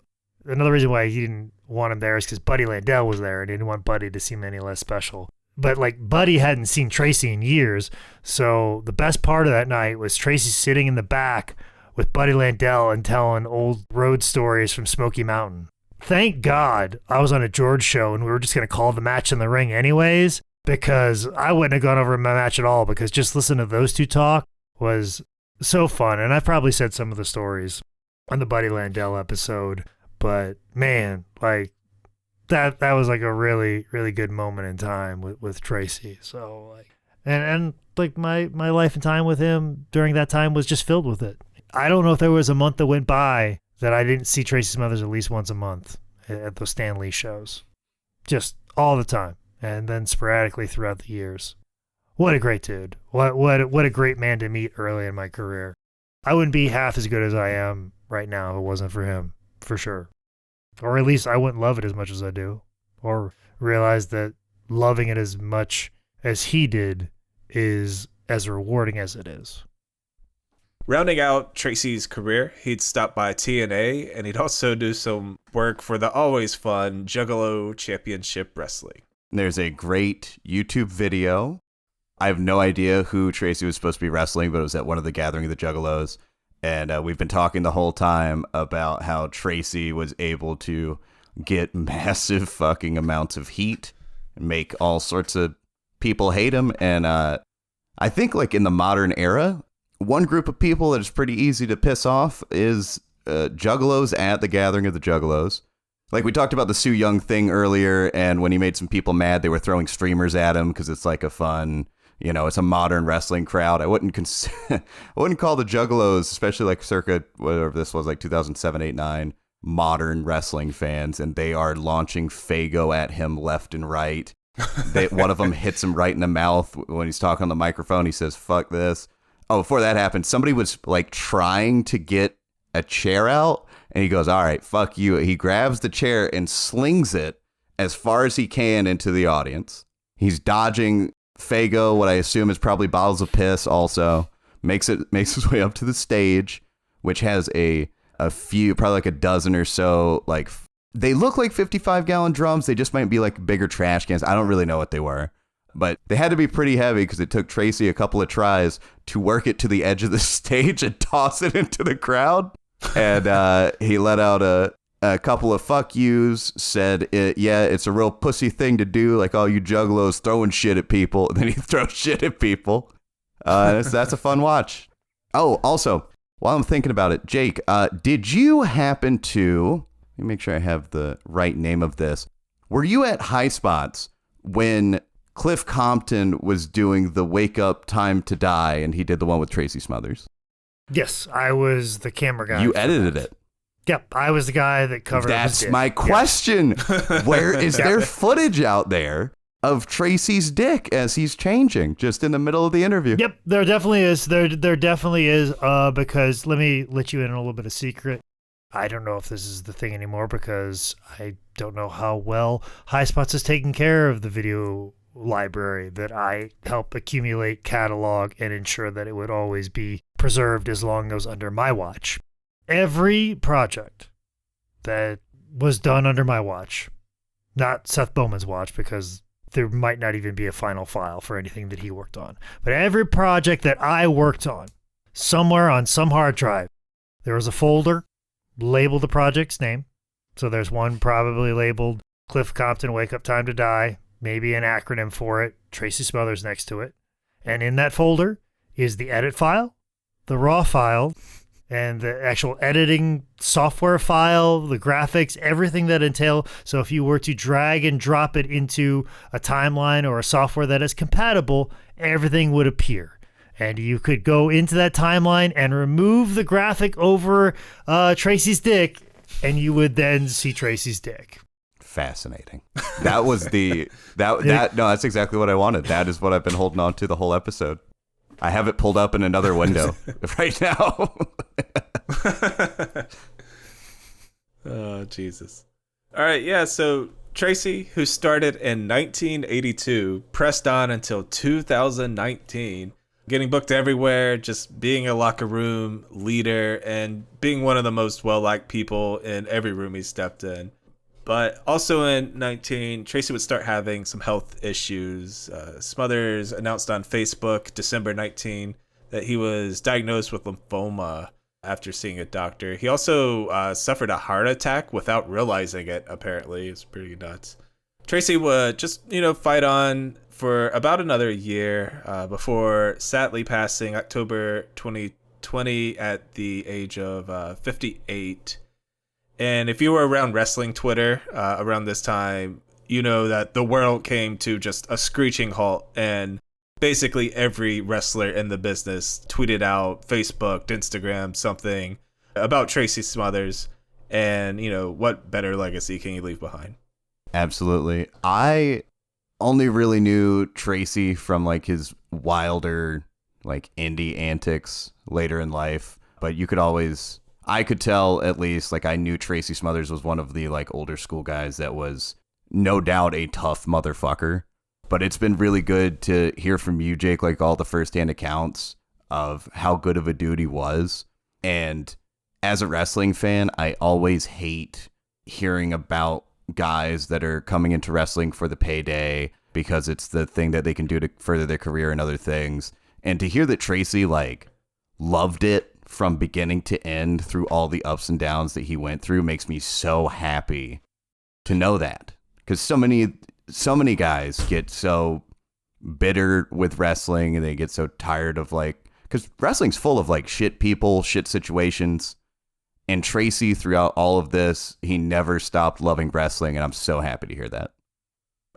another reason why he didn't want him there is because Buddy Landell was there and he didn't want Buddy to seem any less special. But like Buddy hadn't seen Tracy in years. So the best part of that night was Tracy sitting in the back with Buddy Landell and telling old road stories from Smoky Mountain. Thank God I was on a George show and we were just going to call the match in the ring anyways, because I wouldn't have gone over my match at all, because just listening to those two talk was so fun. And I've probably said some of the stories on the Buddy Landell episode, but man, like that was like a really, really good moment in time with Tracy. So like, and like my life and time with him during that time was just filled with it. I don't know if there was a month that went by that I didn't see Tracy Smothers at least once a month at those Stan Lee shows. Just all the time. And then sporadically throughout the years. What a great dude. What a great man to meet early in my career. I wouldn't be half as good as I am right now if it wasn't for him, for sure. Or at least I wouldn't love it as much as I do. Or realize that loving it as much as he did is as rewarding as it is. Rounding out Tracy's career, he'd stop by TNA, and he'd also do some work for the always fun Juggalo Championship Wrestling. There's a great YouTube video. I have no idea who Tracy was supposed to be wrestling, but it was at one of the Gathering of the Juggalos. And we've been talking the whole time about how Tracy was able to get massive fucking amounts of heat and make all sorts of people hate him. And I think like in the modern era, one group of people that is pretty easy to piss off is Juggalos at the Gathering of the Juggalos. Like we talked about the Sue Young thing earlier, and when he made some people mad, they were throwing streamers at him because it's like a fun, you know, it's a modern wrestling crowd. I wouldn't I wouldn't call the Juggalos, especially like circa whatever this was, like 2007, 8, 9, modern wrestling fans, and they are launching Fago at him left and right. One of them hits him right in the mouth when he's talking on the microphone. He says, "Fuck this." Oh, before that happened, somebody was like trying to get a chair out, and he goes, "All right, fuck you." He grabs the chair and slings it as far as he can into the audience. He's dodging Fago, what I assume is probably bottles of piss also. Makes his way up to the stage, which has a few, probably like a dozen or so, like they look like 55-gallon drums. They just might be like bigger trash cans. I don't really know what they were. But they had to be pretty heavy because it took Tracy a couple of tries to work it to the edge of the stage and toss it into the crowd. And he let out a couple of fuck yous, said, yeah, it's a real pussy thing to do, like all you juggalos throwing shit at people. And then he throws shit at people. That's a fun watch. Oh, also, while I'm thinking about it, Jake, did you happen to, let me make sure I have the right name of this. Were you at High Spots when Cliff Compton was doing the Wake Up Time to Die, and he did the one with Tracy Smothers? Yes, I was the camera guy. You edited it. Yep, I was the guy that covered. That's my question. Yeah. Where is there footage out there of Tracy's dick as he's changing just in the middle of the interview? Yep, there definitely is. There definitely is. Because let me let you in on a little bit of secret. I don't know if this is the thing anymore because I don't know how well High Spots is taking care of the video library that I help accumulate, catalog, and ensure that it would always be preserved as long as it was under my watch. Every project that was done under my watch, not Seth Bowman's watch because there might not even be a final file for anything that he worked on, but every project that I worked on, somewhere on some hard drive, there was a folder labeled the project's name. So there's one probably labeled Cliff Compton Wake Up Time to Die, maybe an acronym for it, Tracy Smothers next to it. And in that folder is the edit file, the raw file, and the actual editing software file, the graphics, everything that entail. So if you were to drag and drop it into a timeline or a software that is compatible, everything would appear. And you could go into that timeline and remove the graphic over Tracy's dick, and you would then see Tracy's dick. Fascinating. That was that's exactly what I wanted. That is what I've been holding on to the whole episode. I have it pulled up in another window right now. Oh, Jesus. All right, yeah, so Tracy, who started in 1982, pressed on until 2019, getting booked everywhere, just being a locker room leader, and being one of the most well-liked people in every room he stepped in. But also in 19, Tracy would start having some health issues. Smothers announced on Facebook, December 19, that he was diagnosed with lymphoma after seeing a doctor. He also suffered a heart attack without realizing it, apparently. It's pretty nuts. Tracy would just, fight on for about another year before sadly passing October 2020 at the age of 58. And if you were around wrestling Twitter around this time, you know that the world came to just a screeching halt, and basically every wrestler in the business tweeted out, Facebooked, Instagram, something about Tracy Smothers, and, what better legacy can you leave behind? Absolutely. I only really knew Tracy from like his wilder, like indie antics later in life, but I could tell at least, like I knew Tracy Smothers was one of the like older school guys that was no doubt a tough motherfucker. But it's been really good to hear from you, Jake, like all the firsthand accounts of how good of a dude he was. And as a wrestling fan, I always hate hearing about guys that are coming into wrestling for the payday because it's the thing that they can do to further their career and other things. And to hear that Tracy like loved it from beginning to end through all the ups and downs that he went through makes me so happy to know that. Because so many guys get so bitter with wrestling and they get so tired of because wrestling's full of like shit people, shit situations. And Tracy, throughout all of this, he never stopped loving wrestling, and I'm so happy to hear that.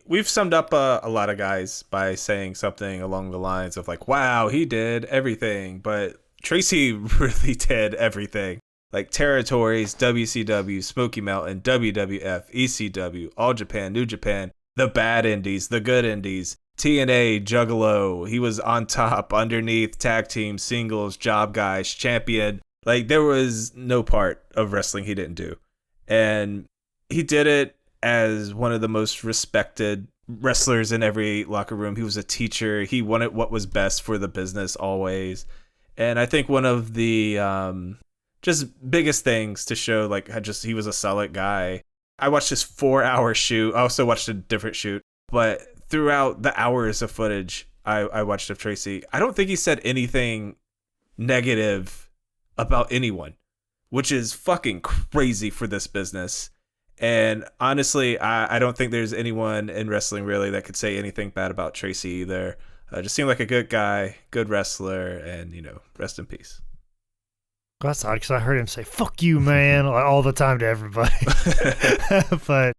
We've summed up a lot of guys by saying something along the lines of like, wow, he did everything. But Tracy really did everything. Like territories, WCW, Smoky Mountain, WWF, ECW, All Japan, New Japan, the bad indies, the good indies, TNA, Juggalo. He was on top, underneath, tag team, singles, job guys, champion. Like there was no part of wrestling he didn't do. And he did it as one of the most respected wrestlers in every locker room. He was a teacher. He wanted what was best for the business always. And I think one of the just biggest things to show like how just he was a solid guy. I watched this 4-hour shoot. I also watched a different shoot. But throughout the hours of footage I watched of Tracy, I don't think he said anything negative about anyone, which is fucking crazy for this business. And honestly, I don't think there's anyone in wrestling really that could say anything bad about Tracy either. Just seemed like a good guy, good wrestler, and, rest in peace. That's odd because I heard him say, fuck you, man, like, all the time to everybody. But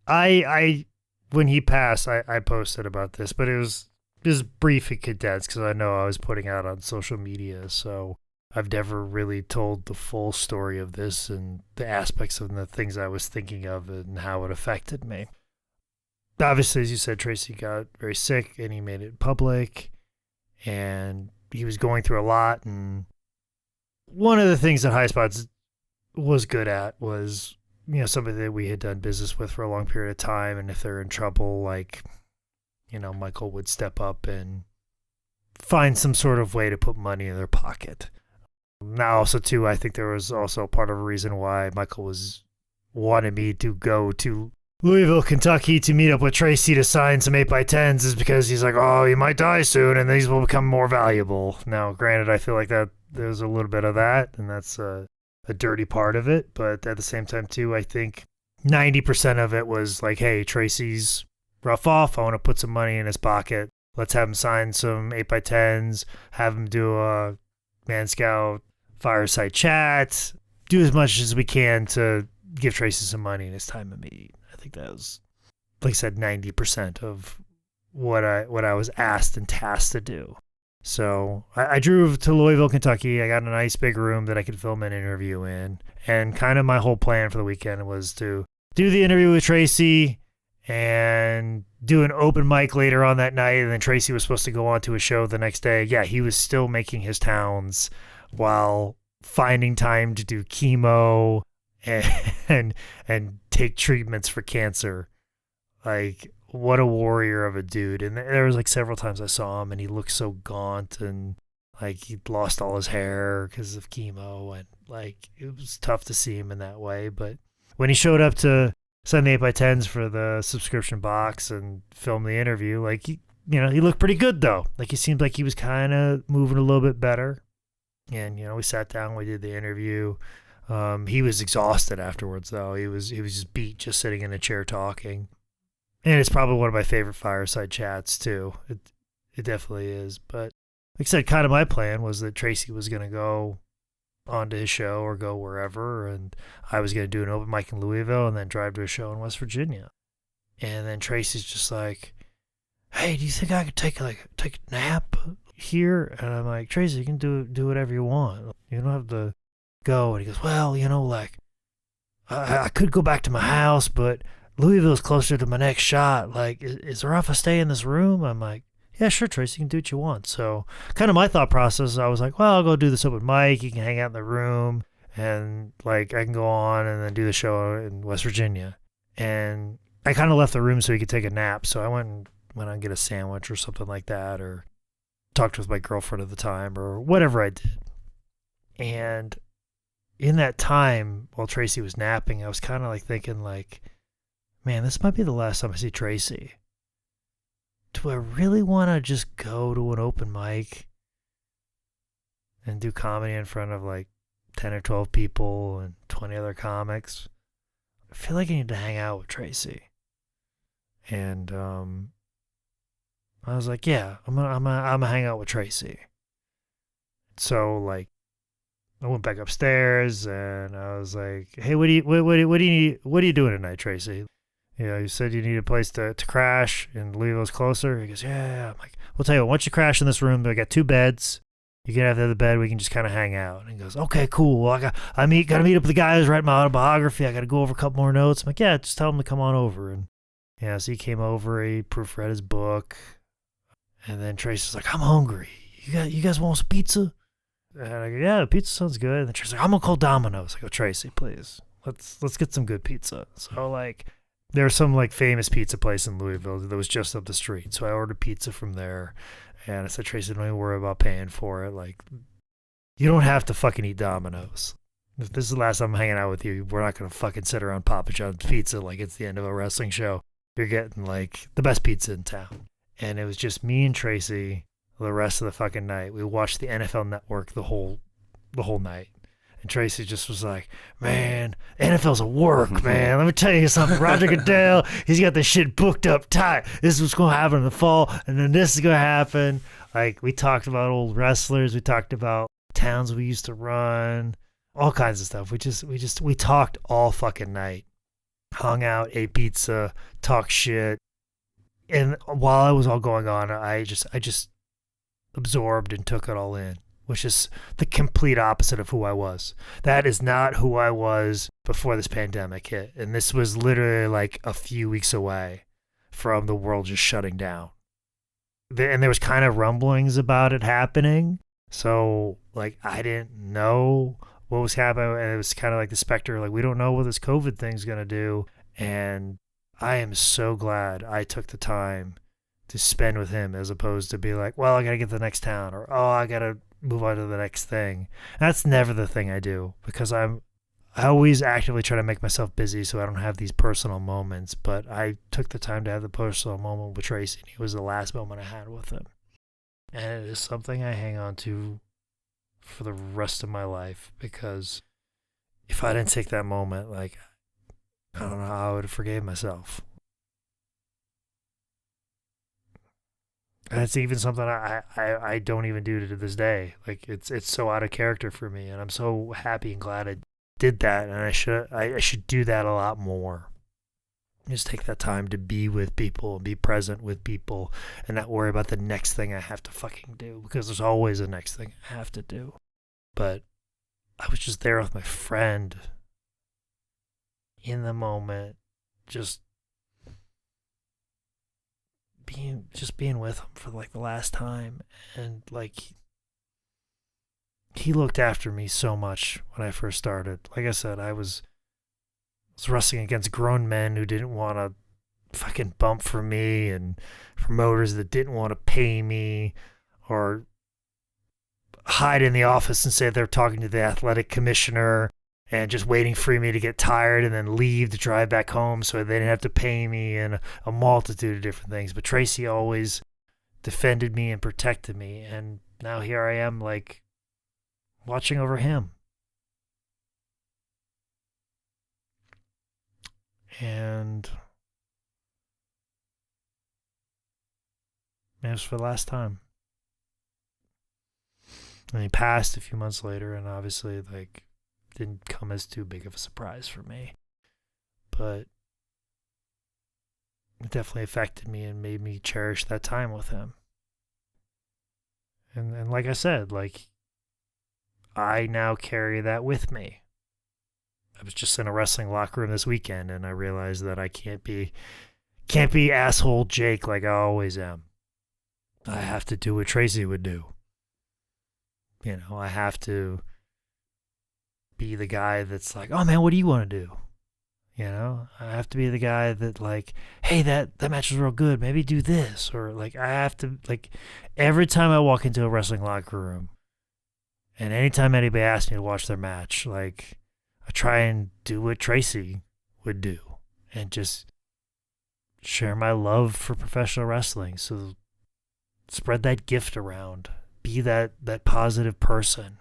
I when he passed, I posted about this, but it was just brief and condensed because I know I was putting out on social media, so I've never really told the full story of this and the aspects of the things I was thinking of and how it affected me. Obviously, as you said, Tracy got very sick and he made it public and he was going through a lot. And one of the things that High Spots was good at was, somebody that we had done business with for a long period of time. And if they're in trouble, Michael would step up and find some sort of way to put money in their pocket. Now, also, too, I think there was also part of a reason why Michael wanted me to go to Louisville, Kentucky to meet up with Tracy to sign some 8x10s is because he's like, oh, he might die soon and these will become more valuable. Now, granted, I feel like that there's a little bit of that and that's a dirty part of it. But at the same time, too, I think 90% of it was like, hey, Tracy's rough off. I want to put some money in his pocket. Let's have him sign some 8x10s, have him do a Man Scout fireside chat, do as much as we can to give Tracy some money in his time of need. I think that was, like I said, 90% of what I was asked and tasked to do. So I drove to Louisville, Kentucky. I got a nice big room that I could film an interview in. And kind of my whole plan for the weekend was to do the interview with Tracy and do an open mic later on that night. And then Tracy was supposed to go on to a show the next day. Yeah, he was still making his towns while finding time to do chemo and take treatments for cancer. Like, what a warrior of a dude. And there was like several times I saw him and he looked so gaunt and Like, he'd lost all his hair because of chemo, and like it was tough to see him in that way. But when he showed up to send the 8x10s for the subscription box and film the interview, like, he looked pretty good though. Like, he seemed like he was kind of moving a little bit better. And we sat down, we did the interview. He was exhausted afterwards though. He was just beat, just sitting in a chair talking. And it's probably one of my favorite fireside chats too. It definitely is. But like I said, kind of my plan was that Tracy was going to go onto his show or go wherever, and I was going to do an open mic in Louisville and then drive to a show in West Virginia. And then Tracy's just like, "Hey, do you think I could take a nap here?" And I'm like, "Tracy, you can do whatever you want. You don't have to go." And he goes, "Well, like, I could go back to my house, but Louisville's closer to my next shot. Like, is there if I stay in this room?" I'm like, "Yeah, sure, Tracy, you can do what you want." So kind of my thought process, I was like, well, I'll go do this open mic. You can hang out in the room, and like I can go on and then do the show in West Virginia. And I kind of left the room so he could take a nap. So I went on get a sandwich or something like that, or talked with my girlfriend at the time, or whatever I did. And in that time, while Tracy was napping, I was kind of like thinking like, man, this might be the last time I see Tracy. Do I really want to just go to an open mic and do comedy in front of like 10 or 12 people and 20 other comics? I feel like I need to hang out with Tracy. And I was like, yeah, I'm gonna hang out with Tracy. So like, I went back upstairs and I was like, "Hey, what do you doing tonight, Tracy? You said you need a place to crash and Louisville's closer." He goes, yeah. I'm like, "We'll tell you what, once you crash in this room, I got 2 beds. You can have the other bed. We can just kind of hang out." And he goes, "Okay, cool. Well, gotta meet up with the guy who's writing my autobiography. I got to go over a couple more notes." I'm like, "Yeah, just tell him to come on over." And yeah, so he came over, he proofread his book. And then Tracy's like, "I'm hungry. You guys want some pizza?" And I go, "Yeah, pizza sounds good." And then Tracy's like, "I'm gonna call Domino's." I go, "Tracy, please. Let's get some good pizza." So like, there was some like famous pizza place in Louisville that was just up the street. So I ordered pizza from there, and I said, "Tracy, don't even worry about paying for it. Like, you don't have to fucking eat Domino's. If this is the last time I'm hanging out with you, we're not gonna fucking sit around Papa John's pizza like it's the end of a wrestling show. You're getting like the best pizza in town." And it was just me and Tracy the rest of the fucking night. We watched the NFL Network the whole night. And Tracy just was like, "Man, NFL's a work, man. Let me tell you something. Roger Goodell, he's got this shit booked up tight. This is what's going to happen in the fall, and then this is going to happen." Like, we talked about old wrestlers. We talked about towns we used to run, all kinds of stuff. We talked all fucking night. Hung out, ate pizza, talked shit. And while it was all going on, I just absorbed and took it all in, which is the complete opposite of who I was. That is not who I was before this pandemic hit. And this was literally like a few weeks away from the world just shutting down. And there was kind of rumblings about it happening. So like, I didn't know what was happening. And it was kind of like the specter, like, we don't know what this COVID thing's going to do. And I am so glad I took the time to spend with him, as opposed to be like, well, I got to get to the next town, or, oh, I got to move on to the next thing. And that's never the thing I do, because I always actively try to make myself busy so I don't have these personal moments. But I took the time to have the personal moment with Tracy, and it was the last moment I had with him. And it is something I hang on to for the rest of my life, because if I didn't take that moment, like, I don't know how I would have forgave myself. And it's even something I don't even do to this day. Like, it's so out of character for me, and I'm so happy and glad I did that, and I should do that a lot more. Just take that time to be with people and be present with people, and not worry about the next thing I have to fucking do, because there's always a next thing I have to do. But I was just there with my friend in the moment, just being with him for like the last time. And like, he looked after me so much when I first started. Like I said, I was wrestling against grown men who didn't want to fucking bump for me, and promoters that didn't want to pay me, or hide in the office and say they're talking to the athletic commissioner and just waiting for me to get tired and then leave to drive back home so they didn't have to pay me, and a multitude of different things. But Tracy always defended me and protected me, and now here I am, like, watching over him. And it was for the last time. And he passed a few months later, and obviously, like, didn't come as too big of a surprise for me. But it definitely affected me and made me cherish that time with him. And like I said, like, I now carry that with me. I was just in a wrestling locker room this weekend, and I realized that I can't be asshole Jake like I always am. I have to do what Tracy would do. You know, I have to be the guy that's like, oh man, what do you want to do? You know, I have to be the guy that, like, hey, that match was real good, maybe do this. Or, like, I have to, like, every time I walk into a wrestling locker room, and anytime anybody asks me to watch their match, like, I try and do what Tracy would do and just share my love for professional wrestling. So spread that gift around. Be that positive person.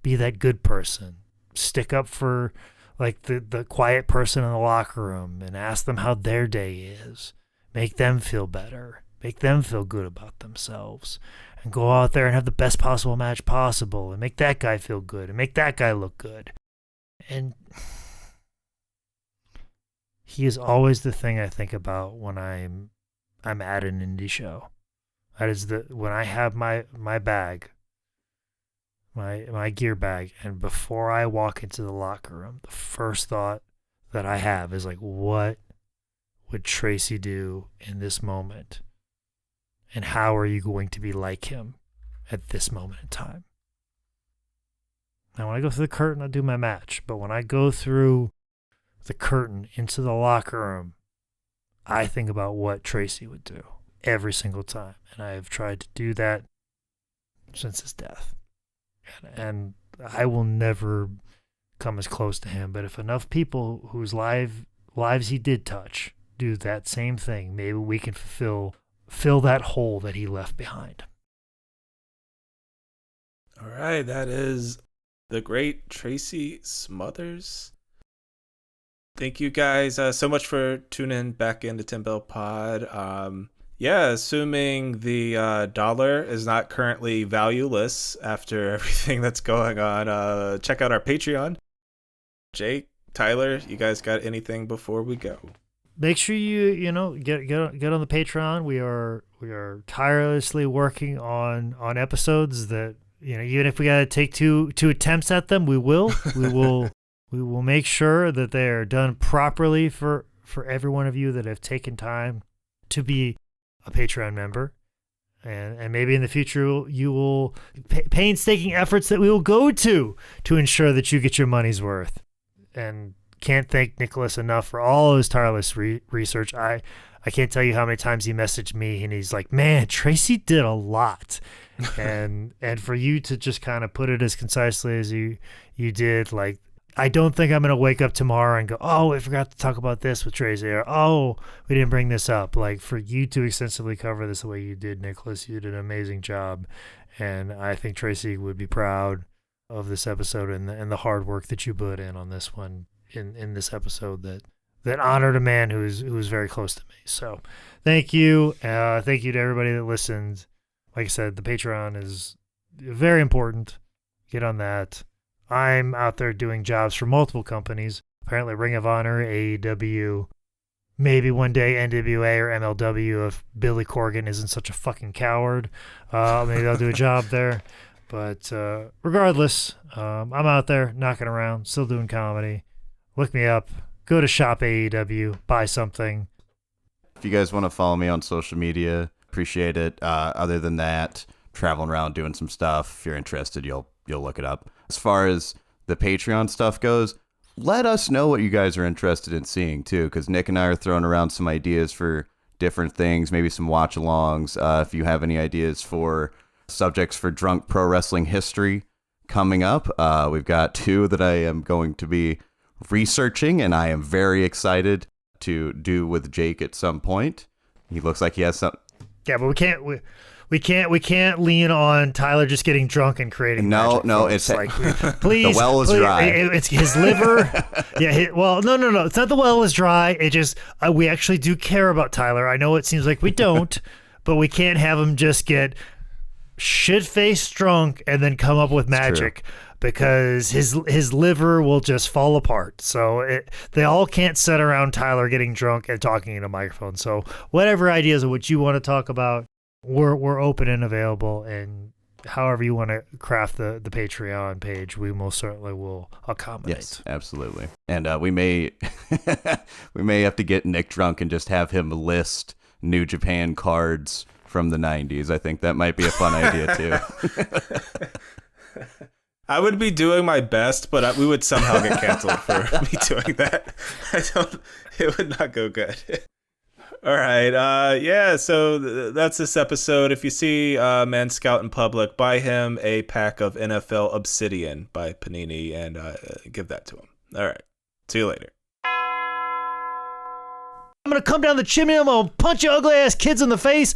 Be that good person. Stick up for, like, the quiet person in the locker room and ask them how their day is. Make them feel better. Make them feel good about themselves. And go out there and have the best possible match possible and make that guy feel good and make that guy look good. And he is always the thing I think about when I'm at an indie show. That is when I have my bag, my gear bag, and before I walk into the locker room, the first thought that I have is, like, what would Tracy do in this moment? And how are you going to be like him at this moment in time? Now, when I go through the curtain, I do my match. But when I go through the curtain into the locker room, I think about what Tracy would do every single time. And I have tried to do that since his death. And I will never come as close to him. But if enough people whose lives he did touch do that same thing, maybe we can fill that hole that he left behind. All right, that is the great Tracy Smothers. Thank you guys so much for tuning back into Tim Bell Pod. Yeah, assuming the dollar is not currently valueless after everything that's going on, check out our Patreon. Jake, Tyler, you guys got anything before we go? Make sure you get on the Patreon. We are tirelessly working on episodes that, even if we got to take two attempts at them, we will make sure that they are done properly for every one of you that have taken time to be a Patreon member. And maybe in the future you will painstaking efforts that we will go to ensure that you get your money's worth. And can't thank Nicholas enough for all his tireless research. I can't tell you how many times he messaged me and he's like, man, Tracy did a lot. and for you to just kind of put it as concisely as you did, like, I don't think I'm going to wake up tomorrow and go, oh, I forgot to talk about this with Tracy, or, oh, we didn't bring this up. Like, for you to extensively cover this the way you did, Nicholas, you did an amazing job. And I think Tracy would be proud of this episode and the hard work that you put in on this one, in this episode that honored a man who's very close to me. So thank you. Thank you to everybody that listened. Like I said, the Patreon is very important. Get on that. I'm out there doing jobs for multiple companies. Apparently Ring of Honor, AEW, maybe one day NWA or MLW if Billy Corgan isn't such a fucking coward. Maybe I'll do a job there. But regardless, I'm out there knocking around, still doing comedy. Look me up. Go to Shop AEW. Buy something. If you guys want to follow me on social media, appreciate it. Other than that, traveling around doing some stuff. If you're interested, you'll look it up. As far as the Patreon stuff goes, let us know what you guys are interested in seeing too, because Nick and I are throwing around some ideas for different things, maybe some watch-alongs. If you have any ideas for subjects for Drunk Pro Wrestling History coming up. We've got 2 that I am going to be researching, and I am very excited to do with Jake at some point. He looks like he has some. Yeah, but we can't lean on Tyler just getting drunk and creating. No, magic, it's like, please. The well is dry. It's his liver. Yeah. No. It's not the well is dry. It just we actually do care about Tyler. I know it seems like we don't, but we can't have him just get shit-faced drunk and then come up with magic. Because his liver will just fall apart. So they all can't sit around Tyler getting drunk and talking in a microphone. So whatever ideas of what you want to talk about, we're open and available. And however you want to craft the Patreon page, we most certainly will accommodate. Yes, absolutely. And we may have to get Nick drunk and just have him list New Japan cards from the 90s. I think that might be a fun idea too. I would be doing my best, but we would somehow get canceled for me doing that. It would not go good. All right. Yeah, so that's this episode. If you see Man Scout in public, buy him a pack of NFL Obsidian by Panini and give that to him. All right. See you later. I'm going to come down the chimney. I'm going to punch you ugly ass kids in the face.